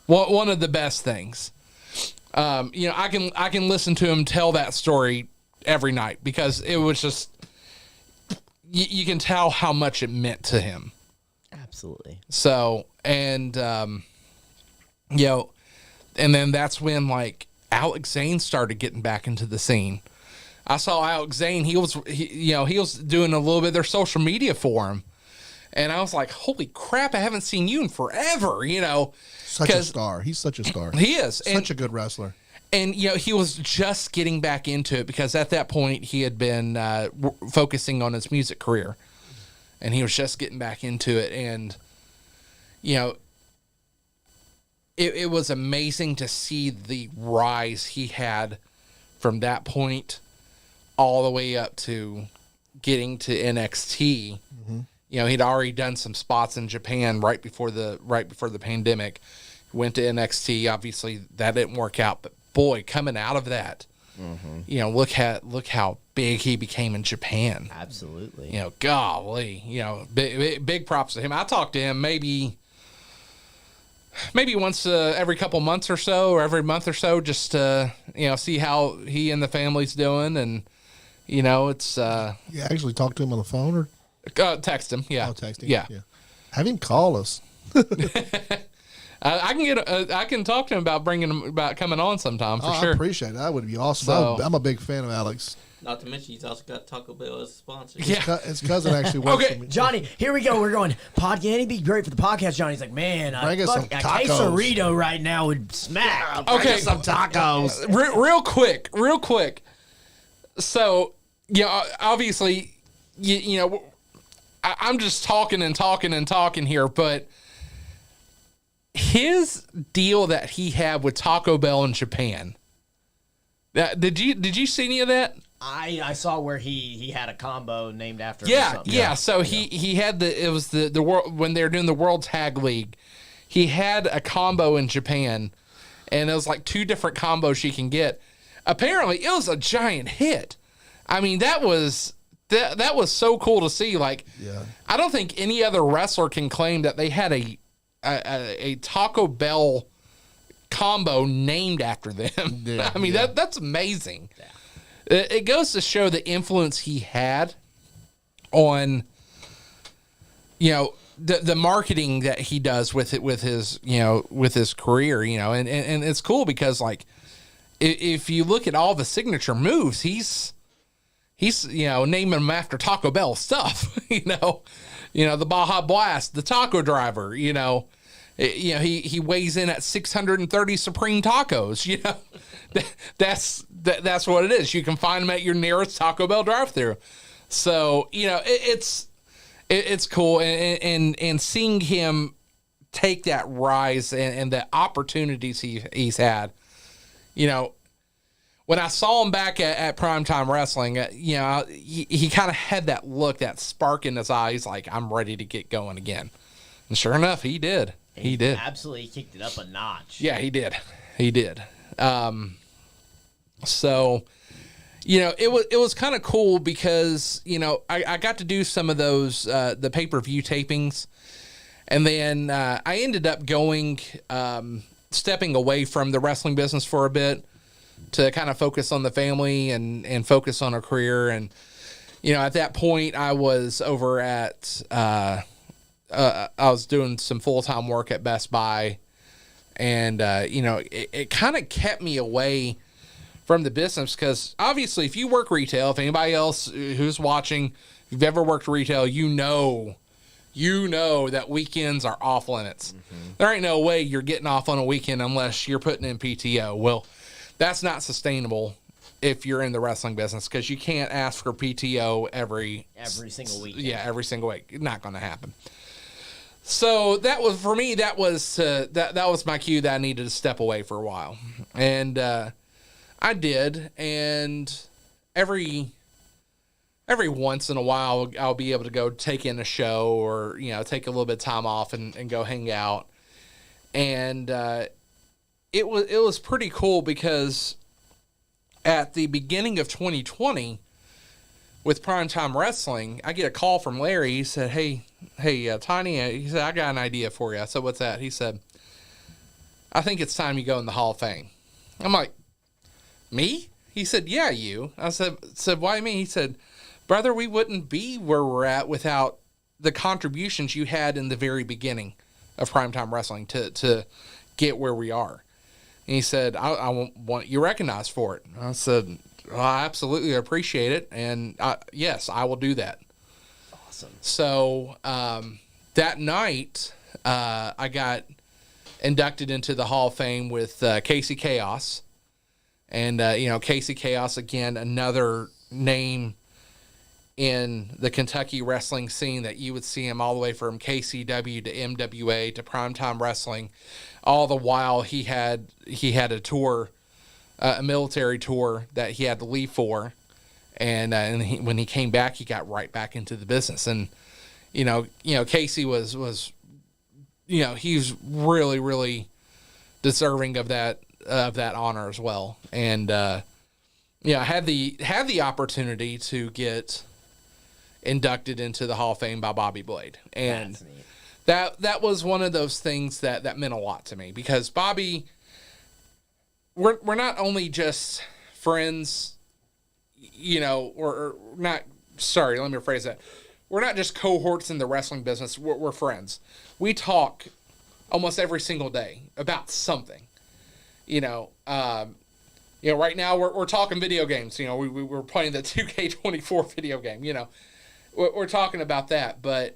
S4: One of the best things. I can listen to him tell that story every night because it was just you can tell how much it meant to him.
S3: Absolutely.
S4: So, and and then that's when like Alex Zane started getting back into the scene. I saw Alex Zane. He was doing a little bit of their social media for him, and I was like, "Holy crap! I haven't seen you in forever."
S1: Such a star. He's such a star.
S4: He is
S1: Such a good wrestler.
S4: And he was just getting back into it because at that point he had been focusing on his music career, and he was just getting back into it. And it was amazing to see the rise he had from that point all the way up to getting to NXT. Mm-hmm. He'd already done some spots in Japan right before the pandemic. Went to NXT. Obviously, that didn't work out, but boy, coming out of that, look how big he became in Japan.
S3: Absolutely.
S4: Golly, big props to him. I talked to him maybe once every couple months or so, or every month or so, just to see how he and the family's doing, and it's.
S1: You actually talked to him on the phone or?
S4: Text him. Yeah.
S1: Oh, text him.
S4: Yeah.
S1: Have him call us.
S4: I can talk to him about about coming on sometime for sure.
S1: I appreciate it. That would be awesome.
S4: So,
S1: I'm a big fan of Alex.
S2: Not to mention he's also got Taco Bell as a sponsor.
S4: Yeah.
S1: His cousin actually works
S4: Okay.
S1: for me.
S3: Johnny, here we go. We're going podcast. It'd be great for the podcast. Johnny's like, man,
S1: Bring us some
S3: a
S1: tacos.
S3: quesarito right now would smack.
S4: Okay.
S1: Some tacos.
S4: Real quick. So, obviously, I'm just talking here, but his deal that he had with Taco Bell in Japan. Did you see any of that?
S3: I saw where he had a combo named after him or
S4: Yeah,
S3: something.
S4: yeah. So he had the world when they were doing the World Tag League. He had a combo in Japan, and it was like 2 different combos you can get. Apparently, it was a giant hit. I mean, that was so cool to see. Like, I don't think any other wrestler can claim that they had a Taco Bell combo named after them.
S1: Yeah,
S4: I mean, that's amazing. Yeah. It goes to show the influence he had on, the marketing that he does with his career, and it's cool because like, if you look at all the signature moves, he's naming them after Taco Bell stuff, the Baja Blast, the Taco Driver, he weighs in at 630 Supreme Tacos, that's what it is. You can find them at your nearest Taco Bell drive-thru. So, it's cool. And seeing him take that rise and the opportunities he's had, when I saw him back at Primetime Wrestling, he kind of had that look, that spark in his eyes, like, I'm ready to get going again. And sure enough, he did. He did.
S3: Absolutely kicked it up a notch.
S4: Yeah, he did. He did. So, it was kind of cool because, I got to do some of those, the pay-per-view tapings. And then I ended up going, stepping away from the wrestling business for a bit to kind of focus on the family and focus on a career. And, at that point I was over at, I was doing some full-time work at Best Buy, and, it kind of kept me away from the business because obviously if you work retail, if anybody else who's watching, if you've ever worked retail, you know that weekends are off limits. Mm-hmm. There ain't no way you're getting off on a weekend unless you're putting in PTO. Well, that's not sustainable if you're in the wrestling business because you can't ask for PTO every
S3: single week.
S4: Yeah, every single week. Not going to happen. So that was, for me, that was my cue that I needed to step away for a while. And I did. And every once in a while, I'll be able to go take in a show or, take a little bit of time off and go hang out. And it was pretty cool because at the beginning of 2020 with Primetime Wrestling, I get a call from Larry. He said, hey, Tiny, he said, I got an idea for you. I said, what's that? He said, I think it's time you go in the Hall of Fame. I'm like, me? He said, yeah, you. I said, why me? He said, brother, we wouldn't be where we're at without the contributions you had in the very beginning of Primetime Wrestling to get where we are. And he said, I want you recognized for it. I said, well, I absolutely appreciate it. And yes, I will do that.
S3: Awesome. So
S4: that night, I got inducted into the Hall of Fame with Casey Chaos. And, Casey Chaos, again, another name in the Kentucky wrestling scene that you would see him all the way from KCW to MWA to Primetime Wrestling. All the while he had a tour, a military tour that he had to leave for. And when he came back, he got right back into the business. And, Casey was he's really, really deserving of that honor as well. And, I had the opportunity to get inducted into the Hall of Fame by Bobby Blade. And that was one of those things that meant a lot to me, because Bobby, we're not only just friends, or not, sorry, let me rephrase that. We're not just cohorts in the wrestling business. We're friends. We talk almost every single day about something, right now we're talking video games. We're playing the 2K24 video game. We're talking about that, but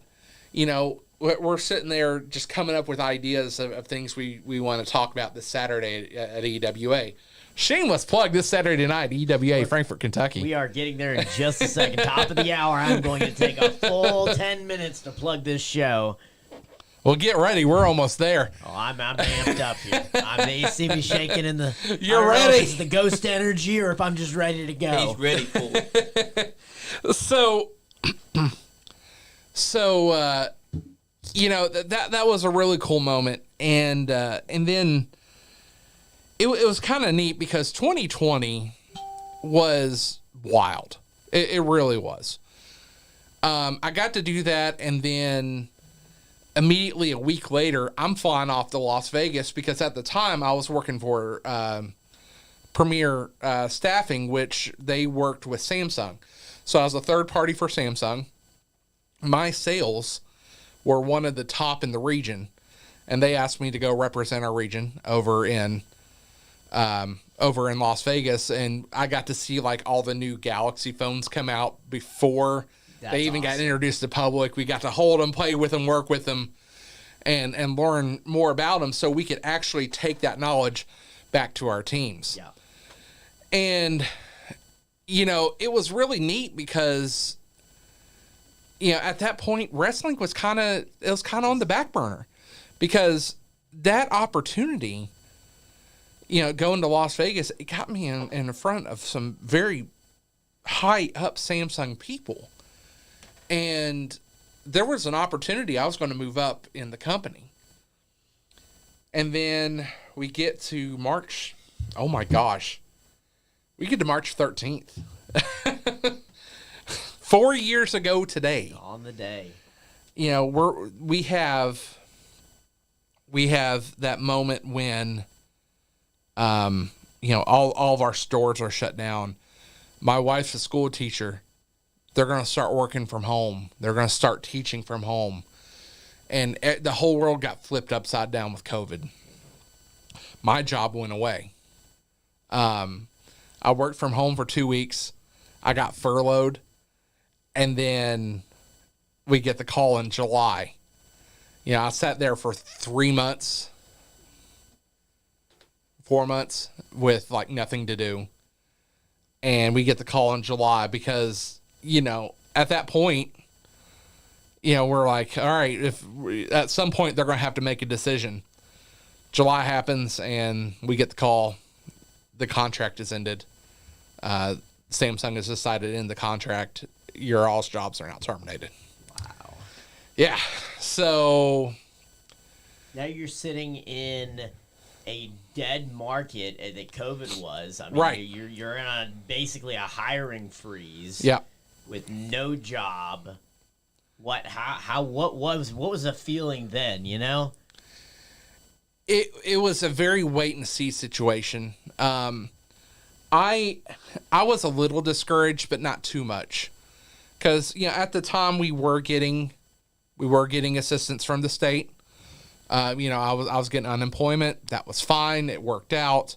S4: we're sitting there just coming up with ideas of things we want to talk about this Saturday at EWA. Shameless plug this Saturday night, EWA, Frankfort, Kentucky.
S3: We are getting there in just a second. Top of the hour, I'm going to take a full 10 minutes to plug this show.
S4: Well, get ready. We're almost there.
S3: Oh, I'm amped up here. You see me shaking in the...
S4: You're ready.
S3: If it's the ghost energy or if I'm just ready to go.
S2: He's ready for it.
S4: So, that was a really cool moment. And then it was kind of neat because 2020 was wild. It really was. I got to do that, and then immediately a week later, I'm flying off to Las Vegas because at the time I was working for Premier Staffing, which they worked with Samsung. So I was a third party for Samsung. My sales were one of the top in the region, and they asked me to go represent our region over in Las Vegas, and I got to see like all the new Galaxy phones come out before they even got introduced to the public. We got to hold them, play with them, work with them, and learn more about them so we could actually take that knowledge back to our teams.
S3: Yeah.
S4: And, it was really neat because, at that point, wrestling was kind of on the back burner, because that opportunity, going to Las Vegas, it got me in front of some very high up Samsung people. And there was an opportunity. I was going to move up in the company. And then we get to March. Oh my gosh. We get to March 13th. 4 years ago today.
S3: On the day.
S4: We have that moment when all of our stores are shut down. My wife's a school teacher. They're going to start working from home. They're going to start teaching from home. And the whole world got flipped upside down with COVID. My job went away. I worked from home for 2 weeks. I got furloughed. And then we get the call in July. I sat there for 3 months, 4 months with like nothing to do. And we get the call in July because, at that point, we're like, all right, if at some point they're going to have to make a decision. July happens and we get the call. The contract is ended. Samsung has decided in the contract, your all's jobs are now terminated.
S3: Wow.
S4: Yeah. So
S3: now you're sitting in a dead market that COVID was. I mean,
S4: Right.
S3: you're in basically a hiring freeze.
S4: Yeah.
S3: With no job. What was the feeling then, you know?
S4: It was a very wait and see situation. I was a little discouraged, but not too much, because at the time we were getting assistance from the state. I was getting unemployment. That was fine. It worked out,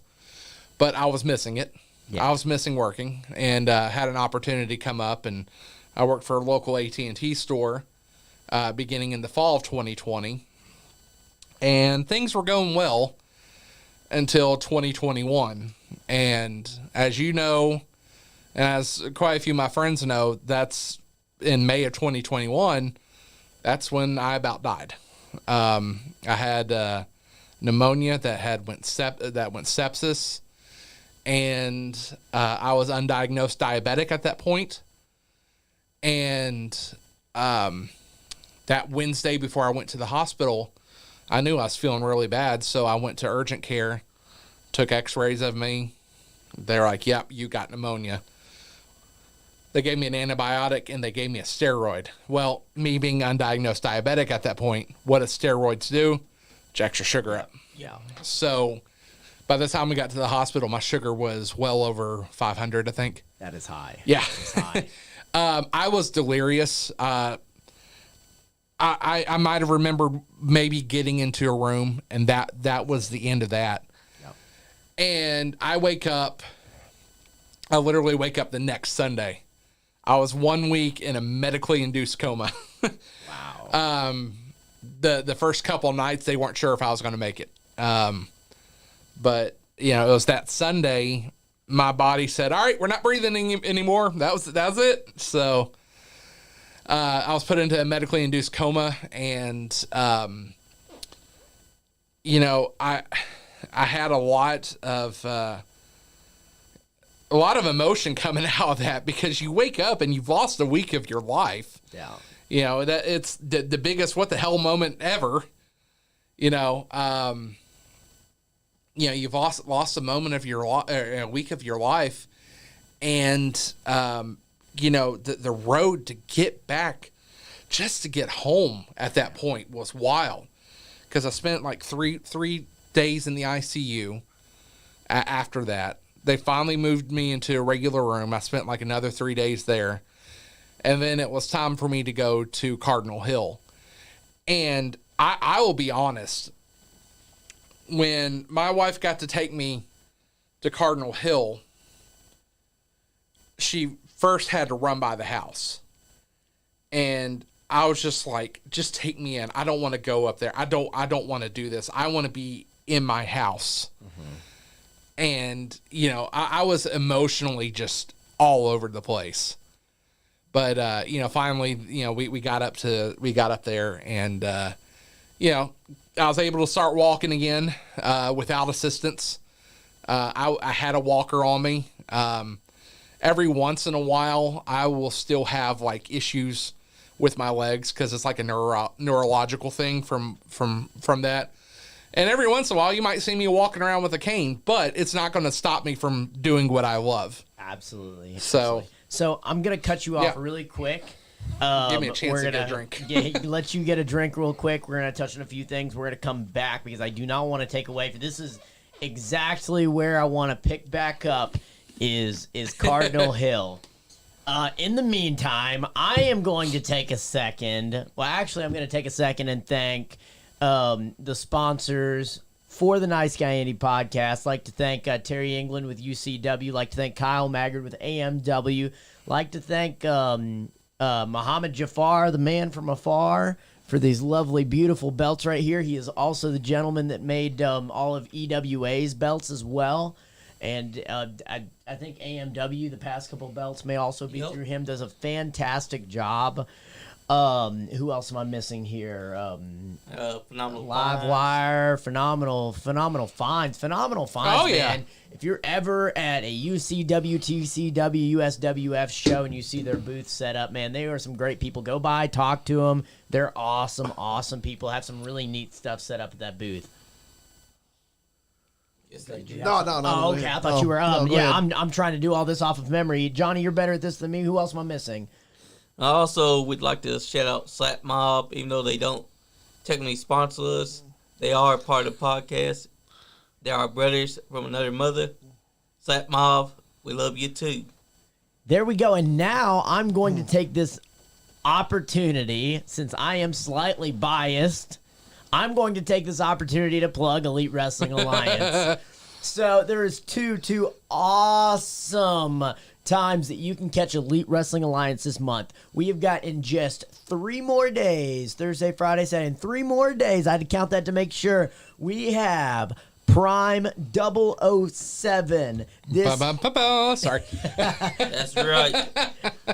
S4: but I was missing it. Yeah. I was missing working, and had an opportunity come up, and I worked for a local AT&T store beginning in the fall of 2020, and things were going well until 2021. And as you know, and as quite a few of my friends know, that's in May of 2021. That's when I about died. I had pneumonia that went sepsis, and I was undiagnosed diabetic at that point. And that Wednesday before I went to the hospital, I knew I was feeling really bad, so I went to urgent care, took x-rays of me. They're like, yep, you got pneumonia. They gave me an antibiotic, and they gave me a steroid. Well, me being undiagnosed diabetic at that point, what do steroids do? Jack your sugar up.
S3: Yeah.
S4: So by the time we got to the hospital, my sugar was well over 500, I think.
S3: That is high.
S4: Yeah.
S3: That is high.
S4: I was delirious. I might have remembered maybe getting into a room, and that was the end of that. Yep. And I literally wake up the next Sunday. I was 1 week in a medically induced coma.
S3: Wow.
S4: The first couple nights, they weren't sure if I was going to make it. But it was that Sunday, my body said, all right, we're not breathing anymore. That was it. So I was put into a medically induced coma, and I had a lot of emotion coming out of that, because you wake up and you've lost a week of your life.
S3: Yeah.
S4: That it's the biggest what the hell moment ever. You've lost a moment of a week of your life, and the road to get back, just to get home at that point, was wild, because I spent like three days in the ICU. After that, they finally moved me into a regular room. I spent like another 3 days there, and then it was time for me to go to Cardinal Hill. And I will be honest, when my wife got to take me to Cardinal Hill, she first had to run by the house. And I was just like, just take me in. I don't want to go up there. I don't want to do this. I want to be in my house. Mm-hmm. And, I was emotionally just all over the place. But, finally, we got up there, and, I was able to start walking again without assistance. I had a walker on me. Every once in a while, I will still have like issues with my legs, because it's like a neurological thing from that. And every once in a while, you might see me walking around with a cane, but it's not going to stop me from doing what I love.
S3: Absolutely.
S4: So
S3: I'm going to cut you off really quick.
S4: Give me a chance to get a drink.
S3: Let you get a drink real quick. We're going to touch on a few things. We're going to come back, because I do not want to take away. This is exactly where I want to pick back up is Cardinal Hill. In the meantime, I am going to take a second. Well, actually, I'm going to take a second and thank the sponsors for the Nice Guy Andy podcast. Like to thank Terry England with UCW. Like to thank Kyle Maggard with AMW. Like to thank Muhammad Jafar, the man from afar, for these lovely, beautiful belts right here. He is also the gentleman that made all of EWA's belts as well. And I think AMW, the past couple belts, may also be through him. Does a fantastic job. Who else am I missing here?
S2: Phenomenal
S3: Livewire, phenomenal finds.
S4: Oh, yeah.
S3: Man. If you're ever at a UCW, TCW, USWF show and you see their booth set up, man, they are some great people. Go by, talk to them. They're awesome people. Have some really neat stuff set up at that booth.
S1: No.
S3: Oh, okay. I thought you were
S1: No, go
S3: yeah,
S1: ahead.
S3: I'm trying to do all this off of memory. Johnny, you're better at this than me. Who else am I missing?
S2: I also would like to shout out Slap Mob, even though they don't technically sponsor us. They are a part of the podcast. They are brothers from another mother. Slap Mob, we love you too.
S3: There we go. And now I'm going to take this opportunity, since I am slightly biased, I'm going to take this opportunity to plug Elite Wrestling Alliance. So there is two awesome times that you can catch Elite Wrestling Alliance this month. We have got in just 3 more days, Thursday, Friday, Saturday, in 3 more days, I had to count that to make sure, we have Prime 007.
S4: Sorry.
S2: That's right.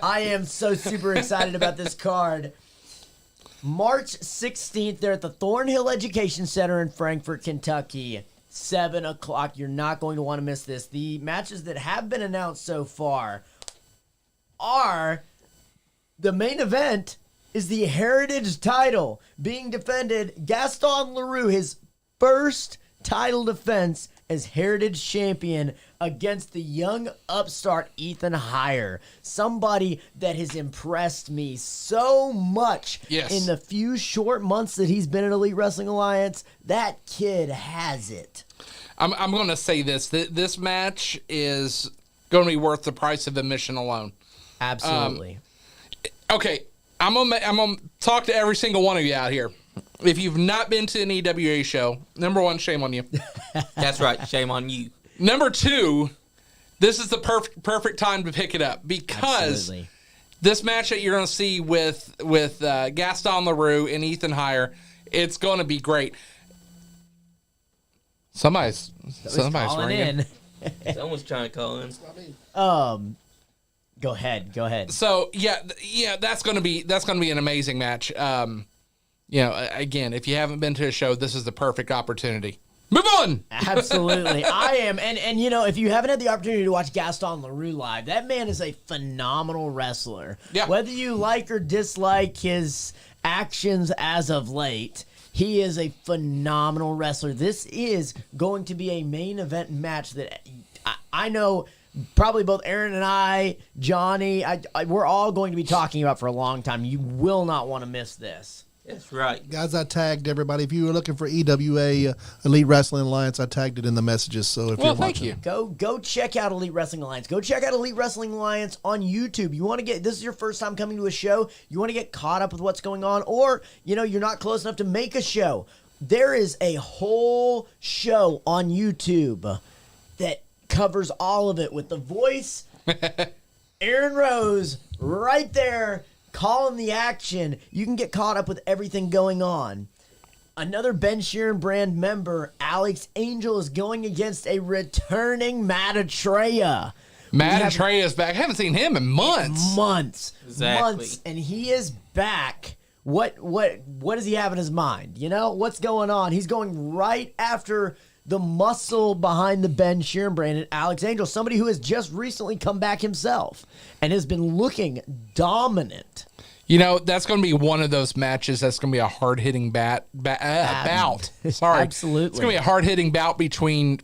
S3: I am so super excited about this card. March 16th, they're at the Thornhill Education Center in Frankfort, Kentucky. 7 o'clock. You're not going to want to miss this. The matches that have been announced so far are the main event is the Heritage title being defended. Gaston Leroux, his first title defense as Heritage Champion against the young upstart Ethan Heyer. Somebody that has impressed me so much in the few short months that he's been at Elite Wrestling Alliance. That kid has it.
S4: I'm going to say this. This match is going to be worth the price of admission alone.
S3: Absolutely.
S4: Okay, I'm gonna talk to every single one of you out here. If you've not been to an EWA show, number 1, shame on you.
S2: That's right. Shame on you.
S4: Number 2, this is the perfect time to pick it up because
S3: Absolutely.
S4: this match that you're going to see with Gaston Leroux and Ethan Heyer, it's going to be great. Somebody's
S3: calling
S4: ringing.
S3: in.
S2: Someone's trying to call in.
S3: Go ahead.
S4: So yeah, that's going to be an amazing match. Again, if you haven't been to a show, this is the perfect opportunity. Move on.
S3: Absolutely. I am. And if you haven't had the opportunity to watch Gaston Leroux live, that man is a phenomenal wrestler.
S4: Yeah.
S3: Whether you like or dislike his actions as of late, he is a phenomenal wrestler. This is going to be a main event match that I know probably both Aaron and I, Johnny, we're all going to be talking about for a long time. You will not want to miss this.
S2: That's right.
S1: Guys, I tagged everybody. If you were looking for EWA Elite Wrestling Alliance, I tagged it in the messages. So if you're
S4: thank
S1: watching,
S4: you.
S3: Go check out Elite Wrestling Alliance. Go check out Elite Wrestling Alliance on YouTube. You want to this is your first time coming to a show. You want to get caught up with what's going on, or you're not close enough to make a show. There is a whole show on YouTube that covers all of it with the voice, Aaron Rose, right there. Calling the action. You can get caught up with everything going on. Another Ben Sheeran brand member, Alex Angel, is going against a returning Matt Atreya.
S4: Matt Atreya is back. I haven't seen him in months.
S2: Exactly.
S3: And he is back. What does he have in his mind? What's going on? He's going right after the muscle behind the Ben Sheeran brand and Alex Angel, somebody who has just recently come back himself and has been looking dominant.
S4: That's going to be one of those matches that's going to be a hard-hitting bout. Sorry.
S3: Absolutely.
S4: It's going to be a hard-hitting bout between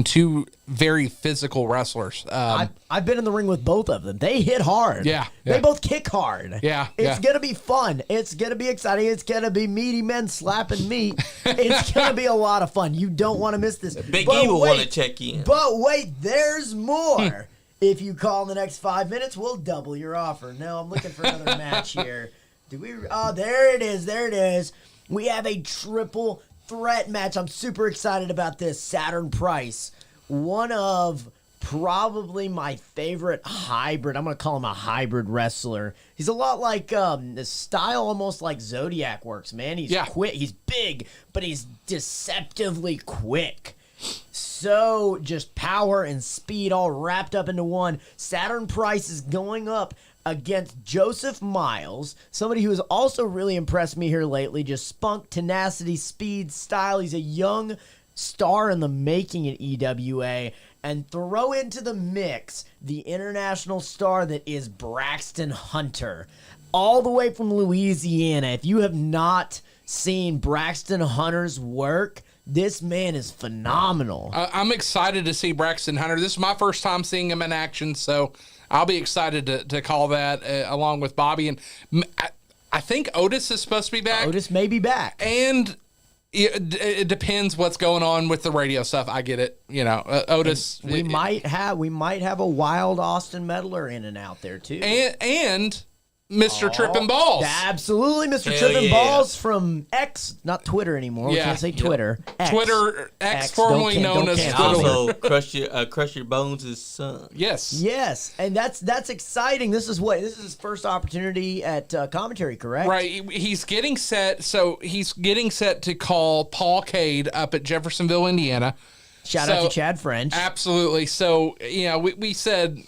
S4: two very physical wrestlers.
S3: I've been in the ring with both of them. They hit hard.
S4: Yeah.
S3: They both kick hard.
S4: Yeah.
S3: It's going to be fun. It's going to be exciting. It's going to be meaty men slapping meat. It's going to be a lot of fun. You don't want to miss this.
S2: Big E will want to check in.
S3: But wait, there's more. If you call in the next 5 minutes, we'll double your offer. No, I'm looking for another match here. Oh, there it is. We have a triple threat match. I'm super excited about this. Saturn Price, one of probably my favorite hybrid. I'm going to call him a hybrid wrestler. He's a lot like the style almost like Zodiac works, man. He's quick. He's big, but he's deceptively quick. So just power and speed all wrapped up into one. Saturn Price is going up against Joseph Miles, somebody who has also really impressed me here lately. Just spunk, tenacity, speed, style. He's a young star in the making at EWA. And throw into the mix the international star that is Braxton Hunter, all the way from Louisiana. If you have not seen Braxton Hunter's work, This man is phenomenal.
S4: I'm excited to see Braxton Hunter. This is my first time seeing him in action, so I'll be excited to call that along with Bobby. And I think Otis is supposed to be back.
S3: Otis may be back.
S4: And it depends what's going on with the radio stuff. I get it. Otis.
S3: We might have a wild Austin Meddler in and out there too.
S4: And Mr. Trippin' Balls.
S3: Absolutely, Mr.
S2: Hell
S3: Trippin'
S2: yeah.
S3: Balls from X, not Twitter anymore. We
S4: Yeah.
S3: can't say Twitter. X.
S4: Twitter, X formerly known as
S3: cancel
S4: Twitter.
S3: me.
S2: Also, Crush Your Bones' son.
S4: Yes.
S3: Yes, and that's exciting. This is his first opportunity at commentary, correct?
S4: Right. He's getting set. So he's getting set to call Paul Cade up at Jeffersonville, Indiana.
S3: Shout out to Chad French.
S4: Absolutely. So, we said,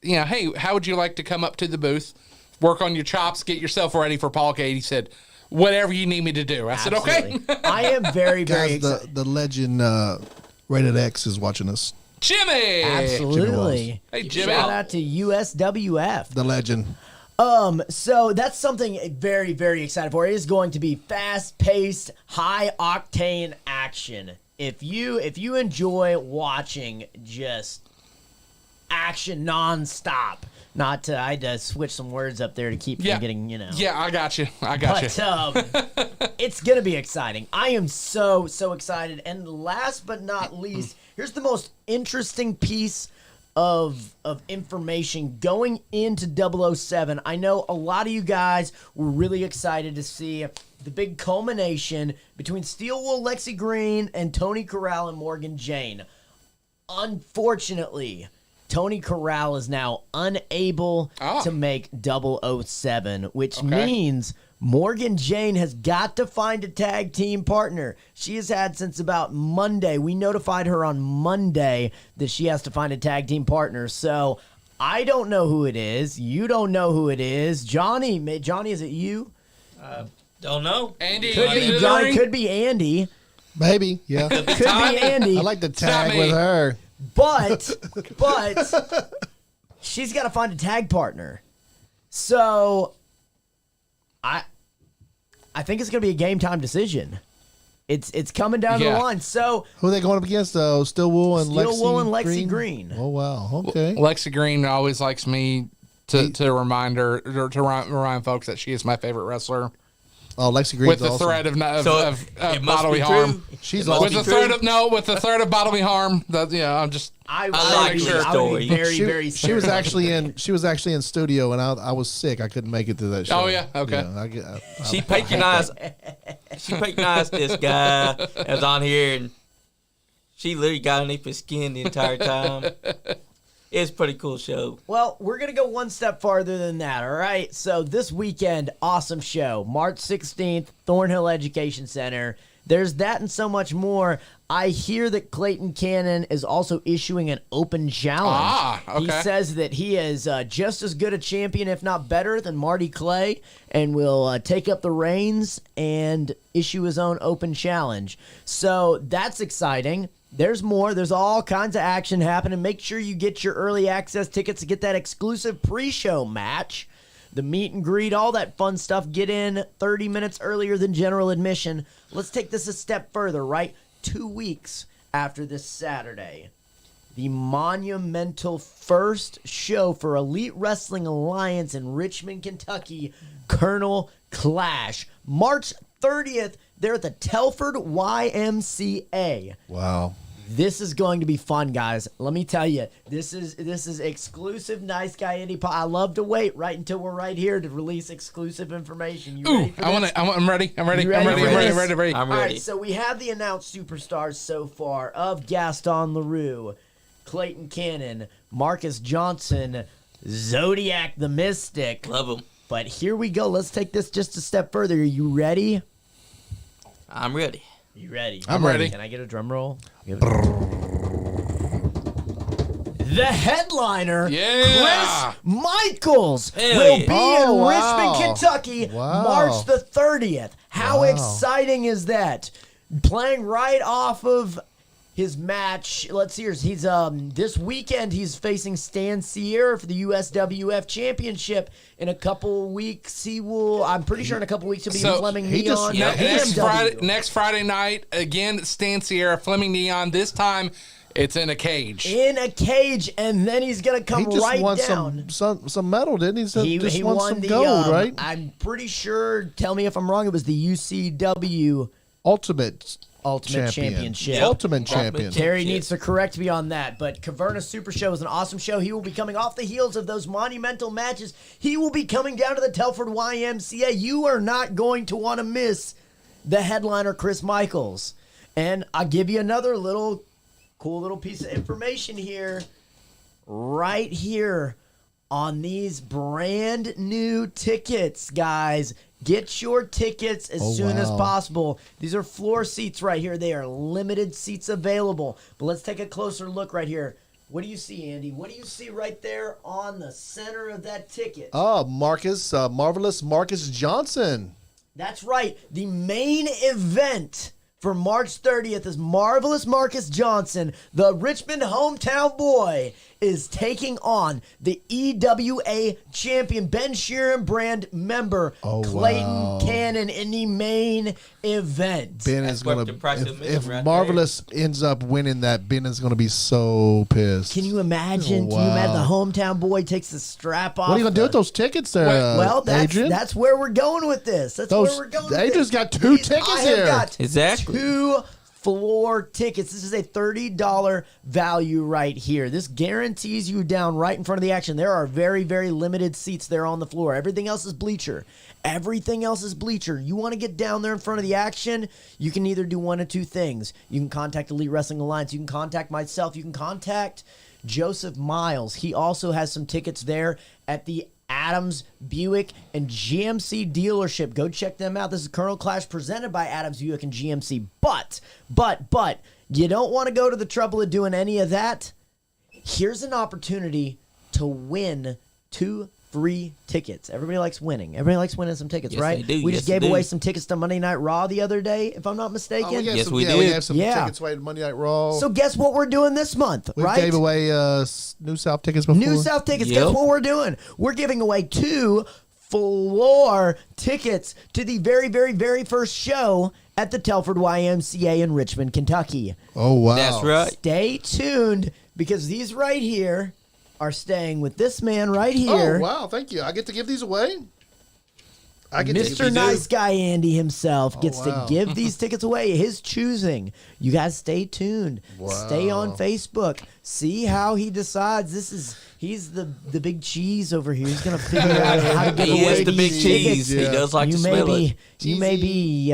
S4: hey, how would you like to come up to the booth, work on your chops, get yourself ready for Paul Cade? He said, whatever you need me to do. I said, okay.
S3: Absolutely. I am very, very
S1: Guys,
S3: excited.
S1: the legend Rated X is watching us.
S4: Jimmy.
S3: Absolutely.
S4: Hey, Jimmy.
S3: Shout out to USWF.
S1: The legend.
S3: So that's something very, very excited for. It is going to be fast-paced, high-octane action. If you enjoy watching just action nonstop, I had to switch some words up there to keep from getting,
S4: Yeah, I got you.
S3: But it's gonna be exciting. I am so excited. And last but not least, here's the most interesting piece of information going into 007. I know a lot of you guys were really excited to see the big culmination between Steel Wool Lexi Green and Tony Corral and Morgan Jane. Unfortunately, Tony Corral is now unable to make 007, which means Morgan Jane has got to find a tag team partner. She has had since about Monday. We notified her on Monday that she has to find a tag team partner. So I don't know who it is. You don't know who it is. Johnny, is it you?
S2: Don't know.
S4: Andy.
S3: Could be Johnny. Could be Andy.
S1: Maybe, yeah.
S3: Could be Andy.
S1: I like to tag
S4: me.
S1: with her.
S3: But she's got to find a tag partner. So I think it's going to be a game time decision. It's coming down the line. So
S1: Who are they going up against, though? Steel Wool and
S3: Lexi Green.
S1: Oh, wow. Okay.
S4: Lexi Green always likes me to remind her, or to remind folks that she is my favorite wrestler.
S1: Oh, Lexi Green's
S4: With the
S1: awesome.
S4: threat of
S2: it must
S4: bodily
S2: be
S4: harm.
S2: true.
S1: She's
S2: It must
S1: awesome.
S2: be
S4: With the
S2: true.
S4: threat of bodily harm. I'm just.
S3: I
S2: like
S3: would
S2: your
S3: be
S2: story.
S3: very,
S1: She,
S3: very
S1: she was
S3: serious.
S1: actually in studio, and I was sick. I couldn't make it to that show.
S4: Oh, yeah? Okay.
S1: Yeah,
S2: She patronized this guy that was on here, and she literally got underneath his skin the entire time. It's a pretty cool show.
S3: Well, we're going to go one step farther than that, all right? So this weekend, awesome show. March 16th, Thornhill Education Center. There's that and so much more. I hear that Clayton Cannon is also issuing an open challenge.
S4: Okay.
S3: He says that he is just as good a champion, if not better, than Marty Clay, and will take up the reins and issue his own open challenge. So that's exciting. There's more. There's all kinds of action happening. Make sure you get your early access tickets to get that exclusive pre-show match, the meet and greet, all that fun stuff. Get in 30 minutes earlier than general admission. Let's take this a step further, right? 2 weeks after this Saturday, the monumental first show for Elite Wrestling Alliance in Richmond, Kentucky, Colonel Clash. March 30th, they're at the Telford YMCA.
S1: Wow.
S3: This is going to be fun, guys. Let me tell you, this is exclusive Nice Guy Indie Pod. I love to wait right until we're right here to release exclusive information. You ready for this?
S4: I'm ready. I'm ready.
S3: You ready
S4: I'm ready.
S3: for
S4: I'm ready.
S3: this?
S4: I'm ready.
S2: I'm
S3: All
S2: ready.
S3: right, so we have the announced superstars so far of Gaston LaRue, Clayton Cannon, Marcus Johnson, Zodiac the Mystic.
S2: Love him.
S3: But here we go. Let's take this just a step further. Are you ready?
S2: I'm ready.
S3: You ready?
S4: I'm ready.
S3: Can I get a drum roll? The headliner,
S4: Yeah.
S3: Chris Michaels,
S2: Hell
S3: will
S2: yeah.
S3: be
S1: Oh,
S3: in
S1: wow.
S3: Richmond, Kentucky,
S1: Wow.
S3: March the 30th. How
S1: Wow.
S3: exciting is that? Playing right off of his match. Let's see here. He's this weekend he's facing Stan Sierra for the USWF Championship. In a couple weeks, I'm pretty sure in a couple weeks he'll be Fleming Neon.
S4: Next Friday night, again, Stan Sierra, Fleming Neon. This time, it's in a cage.
S3: In a cage, and then he's gonna come right down.
S1: Some medal, didn't he?
S3: He
S1: won some gold, right?
S3: I'm pretty sure. Tell me if I'm wrong. It was the UCW
S1: Ultimate
S3: Championship.
S1: Yep. Ultimate Champion.
S3: Terry needs to correct me on that, but Caverna Super Show is an awesome show. He will be coming off the heels of those monumental matches. He will be coming down to the Telford YMCA. You are not going to want to miss the headliner, Chris Michaels. And I'll give you another cool little piece of information here. Right here on these brand new tickets, guys. Get your tickets as soon as possible. These are floor seats right here. They are limited seats available. But let's take a closer look right here. What do you see, Andy? What do you see right there on the center of that ticket?
S1: Oh, Marvelous Marcus Johnson.
S3: That's right. The main event for March 30th is Marvelous Marcus Johnson, the Richmond hometown boy, is taking on the EWA champion, Ben Sheeran brand member, Clayton Cannon in the main event.
S1: Ben is going to, if Marvelous ends up winning that, Ben is going to be so pissed.
S3: Can you imagine? Can you imagine the hometown boy takes the strap off?
S1: What are you going to do with those tickets there,
S3: well,
S1: Adrian?
S3: That's where we're going with this.
S1: Adrian's got two tickets here.
S2: Exactly.
S3: 2 floor tickets. This is a $30 value right here. This guarantees you down right in front of the action. There are very, very limited seats there on the floor. Everything else is bleacher. You want to get down there in front of the action, you can either do one of two things. You can contact Elite Wrestling Alliance. You can contact myself. You can contact Joseph Miles. He also has some tickets there at the Adams, Buick, and GMC dealership. Go check them out. This is Colonel Clash presented by Adams, Buick, and GMC. But, you don't want to go to the trouble of doing any of that. Here's an opportunity to win 2 free tickets. Everybody likes winning. Everybody likes winning some tickets,
S2: yes,
S3: right?
S2: They do.
S3: We just gave away some tickets to Monday Night Raw the other day, if I'm not mistaken.
S2: Yes, we
S1: did.
S2: did.
S1: We have some tickets away to Monday Night Raw.
S3: So guess what we're doing this month, right?
S1: We gave away New South tickets before.
S3: New South tickets. Yep. Guess what we're doing? We're giving away 2 floor tickets to the very, very, very first show at the Telford YMCA in Richmond, Kentucky.
S1: Oh, wow.
S2: That's right.
S3: Stay tuned because these right here are staying with this man right here.
S1: Oh, wow. Thank you. I get to give these away?
S3: Mr. Nice Guy Andy himself gets to give these tickets away. His choosing. You guys stay tuned.
S1: Wow.
S3: Stay on Facebook. See how he decides. He's the big cheese over here. He's gonna figure out how to give
S2: He
S3: away
S2: is the big
S3: these
S2: cheese.
S3: tickets.
S2: He does like to smell it.
S3: You may be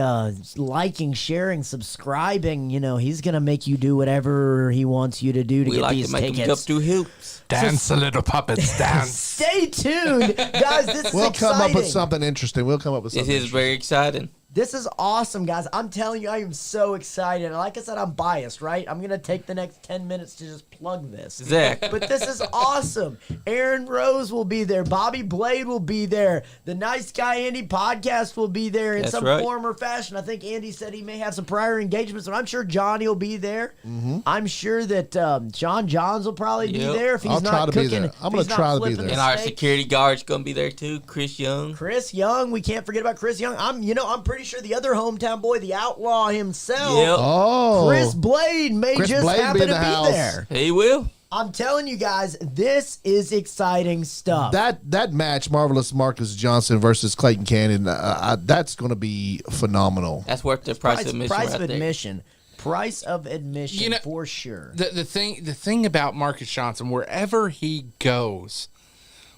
S3: liking, sharing, subscribing. You know, he's gonna make you do whatever he wants you to do to
S2: We
S3: get
S2: like
S3: these
S2: to make
S3: tickets.
S2: them jump through hoops.
S4: Dance, little puppets, dance.
S3: Stay tuned, guys. This is
S1: We'll
S3: exciting.
S1: come up with something interesting.
S2: It is very exciting.
S3: This is awesome, guys. I'm telling you, I am so excited. And like I said, I'm biased, right? I'm going to take the next 10 minutes to just plug this.
S2: Zach.
S3: But this is awesome. Aaron Rose will be there. Bobby Blade will be there. The Nice Guy Andy podcast will be there in some form or fashion. I think Andy said he may have some prior engagements, but I'm sure Johnny will be there. Mm-hmm. I'm sure that Sean Johns will probably be there if he's not cooking.
S1: Be there. I'm going to try to be there.
S2: And our security guard's going to be there too, Chris Young.
S3: Chris Young. We can't forget about Chris Young. I'm pretty sure the other hometown boy, the Outlaw himself, Chris Blade may just happen to be there.
S2: He will.
S3: I'm telling you guys, this is exciting stuff.
S1: That match, Marvelous Marcus Johnson versus Clayton Cannon, that's going to be phenomenal.
S2: That's worth the price of admission.
S3: Price of admission, for sure.
S4: The thing about Marcus Johnson, wherever he goes,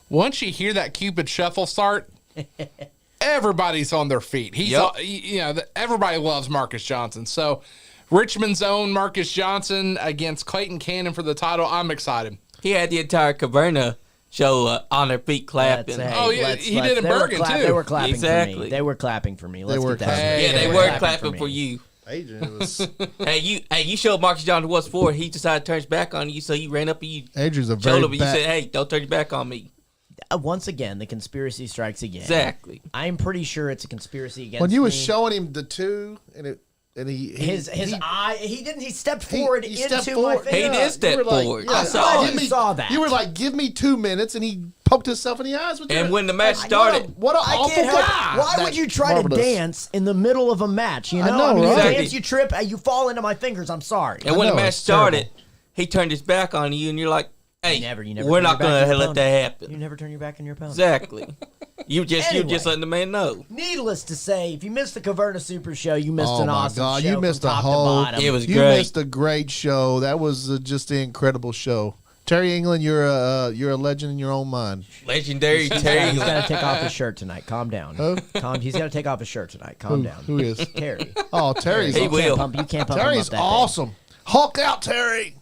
S4: once you hear that Cupid shuffle start, everybody's on their feet. Everybody loves Marcus Johnson. So, Richmond's own Marcus Johnson against Clayton Cannon for the title. I'm excited.
S2: He had the entire Caverna show on their feet clapping.
S4: He did in Bergen too.
S3: They were clapping for me. They were clapping for me.
S2: They were clapping for you.
S1: Adrian was.
S2: you showed Marcus Johnson what's for. He decided to turn his back on you, so you ran up and you
S1: Adrian's a
S2: showed
S1: very
S2: him. You said, "Hey, don't turn your back on me."
S3: Once again, the conspiracy strikes again.
S2: Exactly.
S3: I'm pretty sure it's a conspiracy against
S1: when you
S3: me.
S1: was showing him the two, and and
S3: his eye. He stepped forward
S1: he
S3: into
S1: stepped
S3: my
S1: forward.
S3: face.
S2: He did step forward. I saw
S3: it.
S2: it.
S3: You saw that.
S1: You were like, "Give me 2 minutes," and he poked himself in the eyes with.
S2: And when the match started,
S1: what an
S3: I
S1: awful
S3: can't help
S1: guy!
S3: it. Why
S1: That
S3: would you try
S1: marvelous.
S3: to dance in the middle of a match? You know,
S1: know,
S3: you
S1: right?
S3: dance,
S2: Exactly.
S3: you trip, you fall into my fingers. I'm sorry.
S2: and when the
S1: know,
S2: match
S1: it's terrible.
S2: started, he turned his back on you, and you're like, "Hey,
S3: You never
S2: we're
S3: turn
S2: not
S3: your back
S2: gonna
S3: on your
S2: let
S3: opponent.
S2: that
S3: You
S2: happen."
S3: never turn your back on your opponent.
S2: Exactly. You just
S3: Anyway.
S2: letting the man know.
S3: Needless to say, if you missed the Caverna Super Show, you missed
S1: Oh
S3: an
S1: my
S3: awesome
S1: God,
S3: show
S1: you missed
S3: from
S1: a
S3: top
S1: whole.
S3: to bottom.
S2: It was
S1: You
S2: great.
S1: missed a great show. That was just an incredible show. Terry England, you're a legend in your own mind.
S2: Legendary
S3: He's
S2: Terry.
S3: got to take off his shirt tonight. Calm down. He's got to take off his shirt tonight. Calm down.
S1: Who is?
S3: Terry.
S1: Oh, Terry's.
S2: He
S3: You
S2: will.
S3: can't pump him
S1: Terry's
S3: up that
S1: awesome. Hulk out, Terry.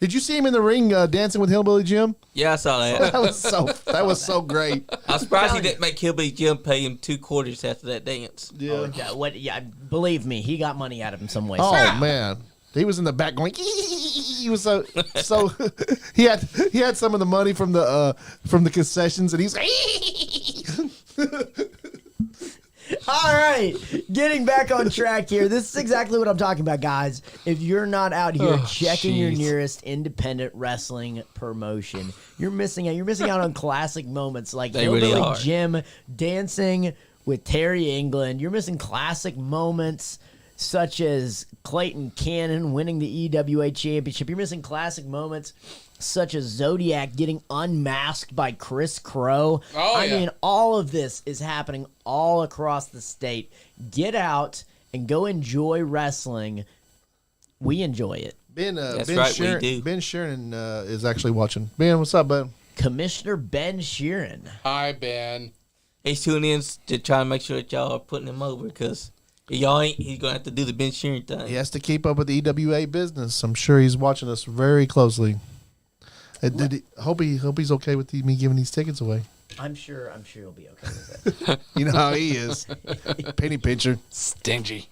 S1: Did you see him in the ring dancing with Hillbilly Jim?
S2: Yeah, I saw that.
S1: That was so great.
S2: I'm surprised he didn't make Hillbilly Jim pay him $2 after that dance.
S1: Yeah.
S3: Big. Yeah, believe me, he got money out of him some way.
S1: Oh
S3: somehow.
S1: man, he was in the back going. He was so. He had some of the money from the concessions, and he's.
S3: All right, getting back on track here. This is exactly what I'm talking about, guys. If you're not out here checking your
S1: jeez.
S3: nearest independent wrestling promotion, you're missing out. You're missing out on classic moments like
S2: They really
S3: Hillbilly
S2: are.
S3: Jim dancing with Terry England. You're missing classic moments such as Clayton Cannon winning the EWA Championship. You're missing classic moments such as Zodiac getting unmasked by Chris Crow.
S4: Oh,
S3: I
S4: yeah.
S3: mean, all of this is happening all across the state. Get out and go enjoy wrestling. We enjoy it.
S1: Ben,
S2: That's
S1: Ben
S2: right, we
S1: Sheeran,
S2: do.
S1: Ben Sheeran is actually watching. Ben, what's up, bud?
S3: Commissioner Ben Sheeran.
S4: Hi, Ben.
S2: He's tuning in to try to make sure that y'all are putting him over because y'all ain't. He's gonna have to do the Ben Sheeran thing.
S1: He has to keep up with the EWA business. I'm sure he's watching us very closely. Hope he's okay with me giving these tickets away.
S3: I'm sure he'll be okay with it.
S1: You know how he is. Penny pincher.
S4: Stingy.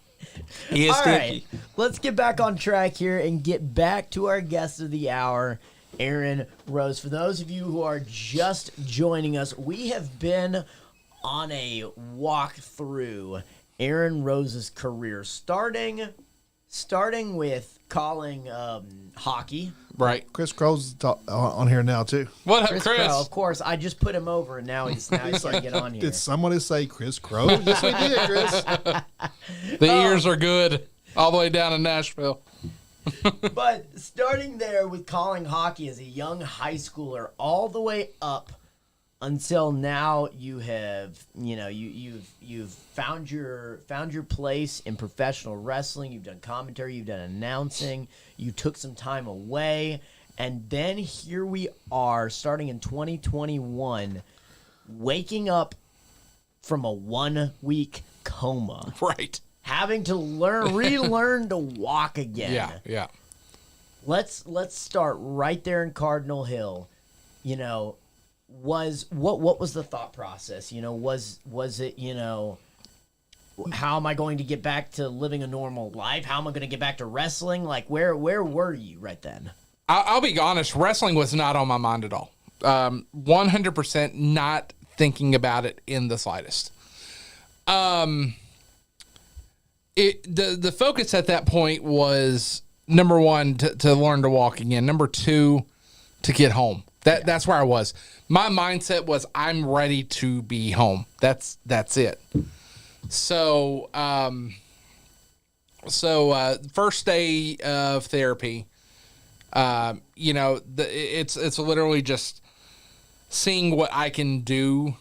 S2: He is
S3: All
S2: stingy.
S3: right, let's get back on track here and get back to our guest of the hour, Aaron Rose. For those of you who are just joining us, we have been on a walk through Aaron Rose's career, starting with calling hockey.
S4: Right.
S1: Chris Crow's on here now too.
S4: What up,
S3: Chris
S4: Chris?
S3: Crow, of course, I just put him over, and now he's trying to get on here.
S1: Did someone say Chris Crow? Yes, we did, Chris.
S4: The ears are good all the way down in Nashville.
S3: But starting there with calling hockey as a young high schooler, all the way up until now, you have you've found your place in professional wrestling. You've done commentary, you've done announcing. You took some time away, and then here we are, starting in 2021, waking up from a 1-week coma,
S4: Right.
S3: having to relearn to walk again.
S4: Yeah.
S3: Let's start right there in Cardinal Hill. You know, what was the thought process? You know, was it, you know, how am I going to get back to living a normal life? How am I going to get back to wrestling? Like, where were you right then?
S4: I'll be honest, wrestling was not on my mind at all. 100% not thinking about it in the slightest. The focus at that point was, number one, to learn to walk again. Number two, to get home. That's where I was. My mindset was, I'm ready to be home. That's it. So, first day of therapy, you know, it's literally just seeing what I can do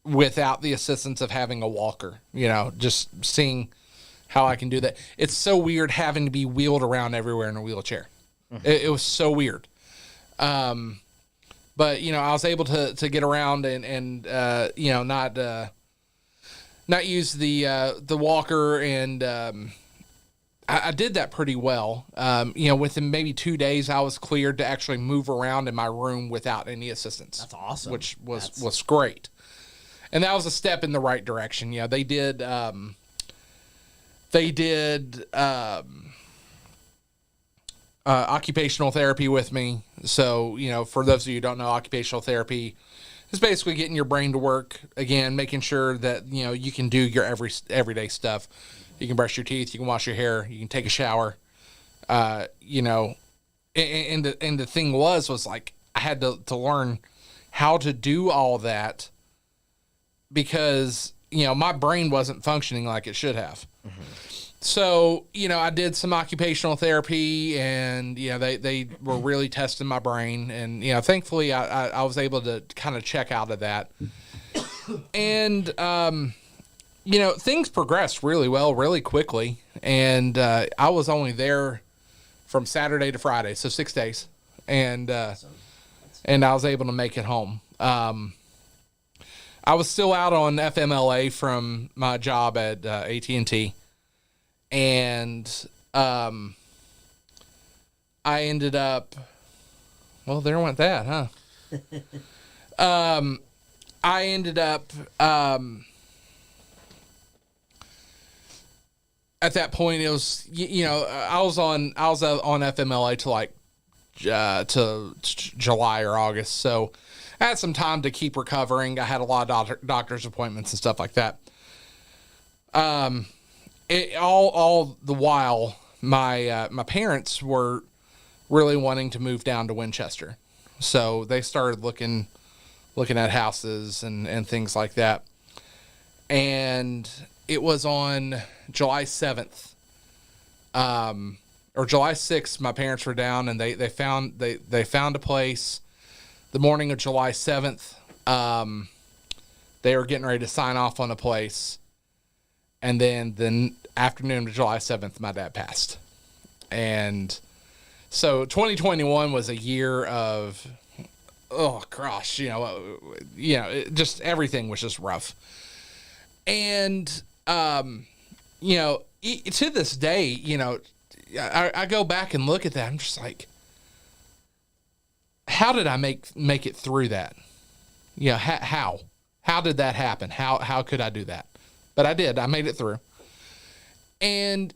S4: without the assistance of having a walker, you know, just seeing how I can do that. It's so weird having to be wheeled around everywhere in a wheelchair. Mm-hmm. It was so weird. But you know, I was able to get around and you know, not use the walker, and I did that pretty well. You know, within maybe 2 days, I was cleared to actually move around in my room without any assistance.
S3: That's awesome.
S4: Which was great, and that was a step in the right direction. You know, they did occupational therapy with me. So, you know, for those of you who don't know, occupational therapy is basically getting your brain to work again, making sure that, you know, you can do your everyday stuff. You can brush your teeth. You can wash your hair. You can take a shower. You know, and the thing was like I had to learn how to do all that because, you know, my brain wasn't functioning like it should have. Mm-hmm. So, you know, I did some occupational therapy and, you know, they were really testing my brain. And, you know, thankfully I was able to kind of check out of that. And, you know, things progressed really well, really quickly. And I was only there from Saturday to Friday, so 6 days. And I was able to make it home. I was still out on FMLA from my job at AT&T. And I ended up, well, there went that, huh? I ended up at that point it was, you know, I was on FMLA till like to July or August, so I had some time to keep recovering. I had a lot of doctor's appointments and stuff like that. All the while, my parents were really wanting to move down to Winchester, so they started looking at houses and things like that. And it was on July 7th, or July 6th. My parents were down, and they found a place. The morning of July 7th, they were getting ready to sign off on a place. And then the afternoon of July 7th, my dad passed. And so 2021 was a year of, oh gosh, just everything was just rough. And, you know, to this day, you know, I go back and look at that. I'm just like, how did I make it through that? You know, how did that happen? How could I do that? But I did. I made it through. And,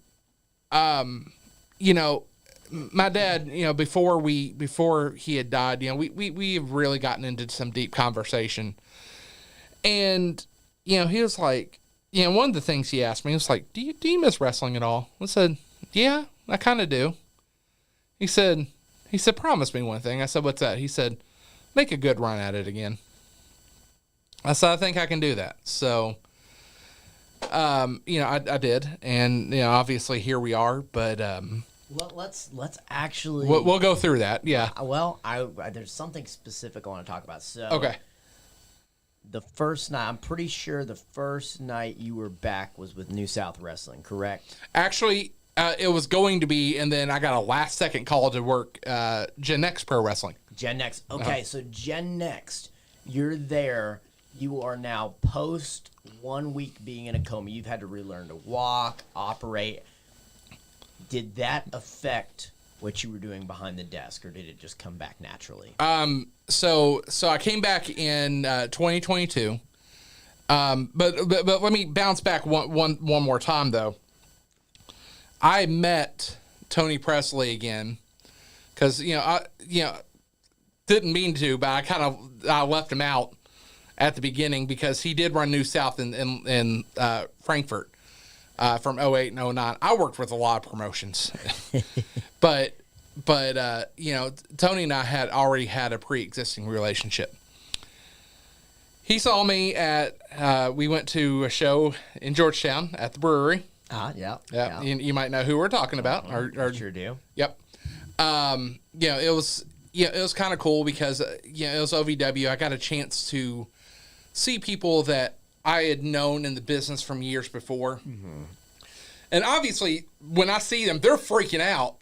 S4: you know, my dad, you know, before he had died, you know, we have really gotten into some deep conversation. And, you know, he was like, you know, one of the things he asked me was like, do you miss wrestling at all? I said, yeah, I kind of do. He said, promise me one thing. I said, what's that? He said, make a good run at it again. I said, I think I can do that. So, you know, I did, and you know, obviously here we are. But
S3: well, let's actually
S4: we'll go through that. Yeah.
S3: Well, there's something specific I want to talk about. So
S4: okay.
S3: The first night, I'm pretty sure the first night you were back was with New South Wrestling, correct?
S4: Actually, it was going to be, and then I got a last second call to work Gen Next Pro Wrestling.
S3: Gen Next. Okay, so Gen Next, you're there. You are now post 1 week being in a coma. You've had to relearn to walk, operate. Did that affect what you were doing behind the desk, or did it just come back naturally?
S4: So I came back in 2022. But let me bounce back one more time though. I met Tony Presley again because I didn't mean to, but I left him out at the beginning because he did run New South in Frankfurt from 08 and 09. I worked with a lot of promotions, but you know, Tony and I had already had a pre-existing relationship. He saw me we went to a show in Georgetown at the brewery.
S3: Yeah.
S4: You might know who we're talking about.
S3: I sure do.
S4: Yep. It was kind of cool because it was OVW. I got a chance to see people that I had known in the business from years before. Mm-hmm. And obviously, when I see them, they're freaking out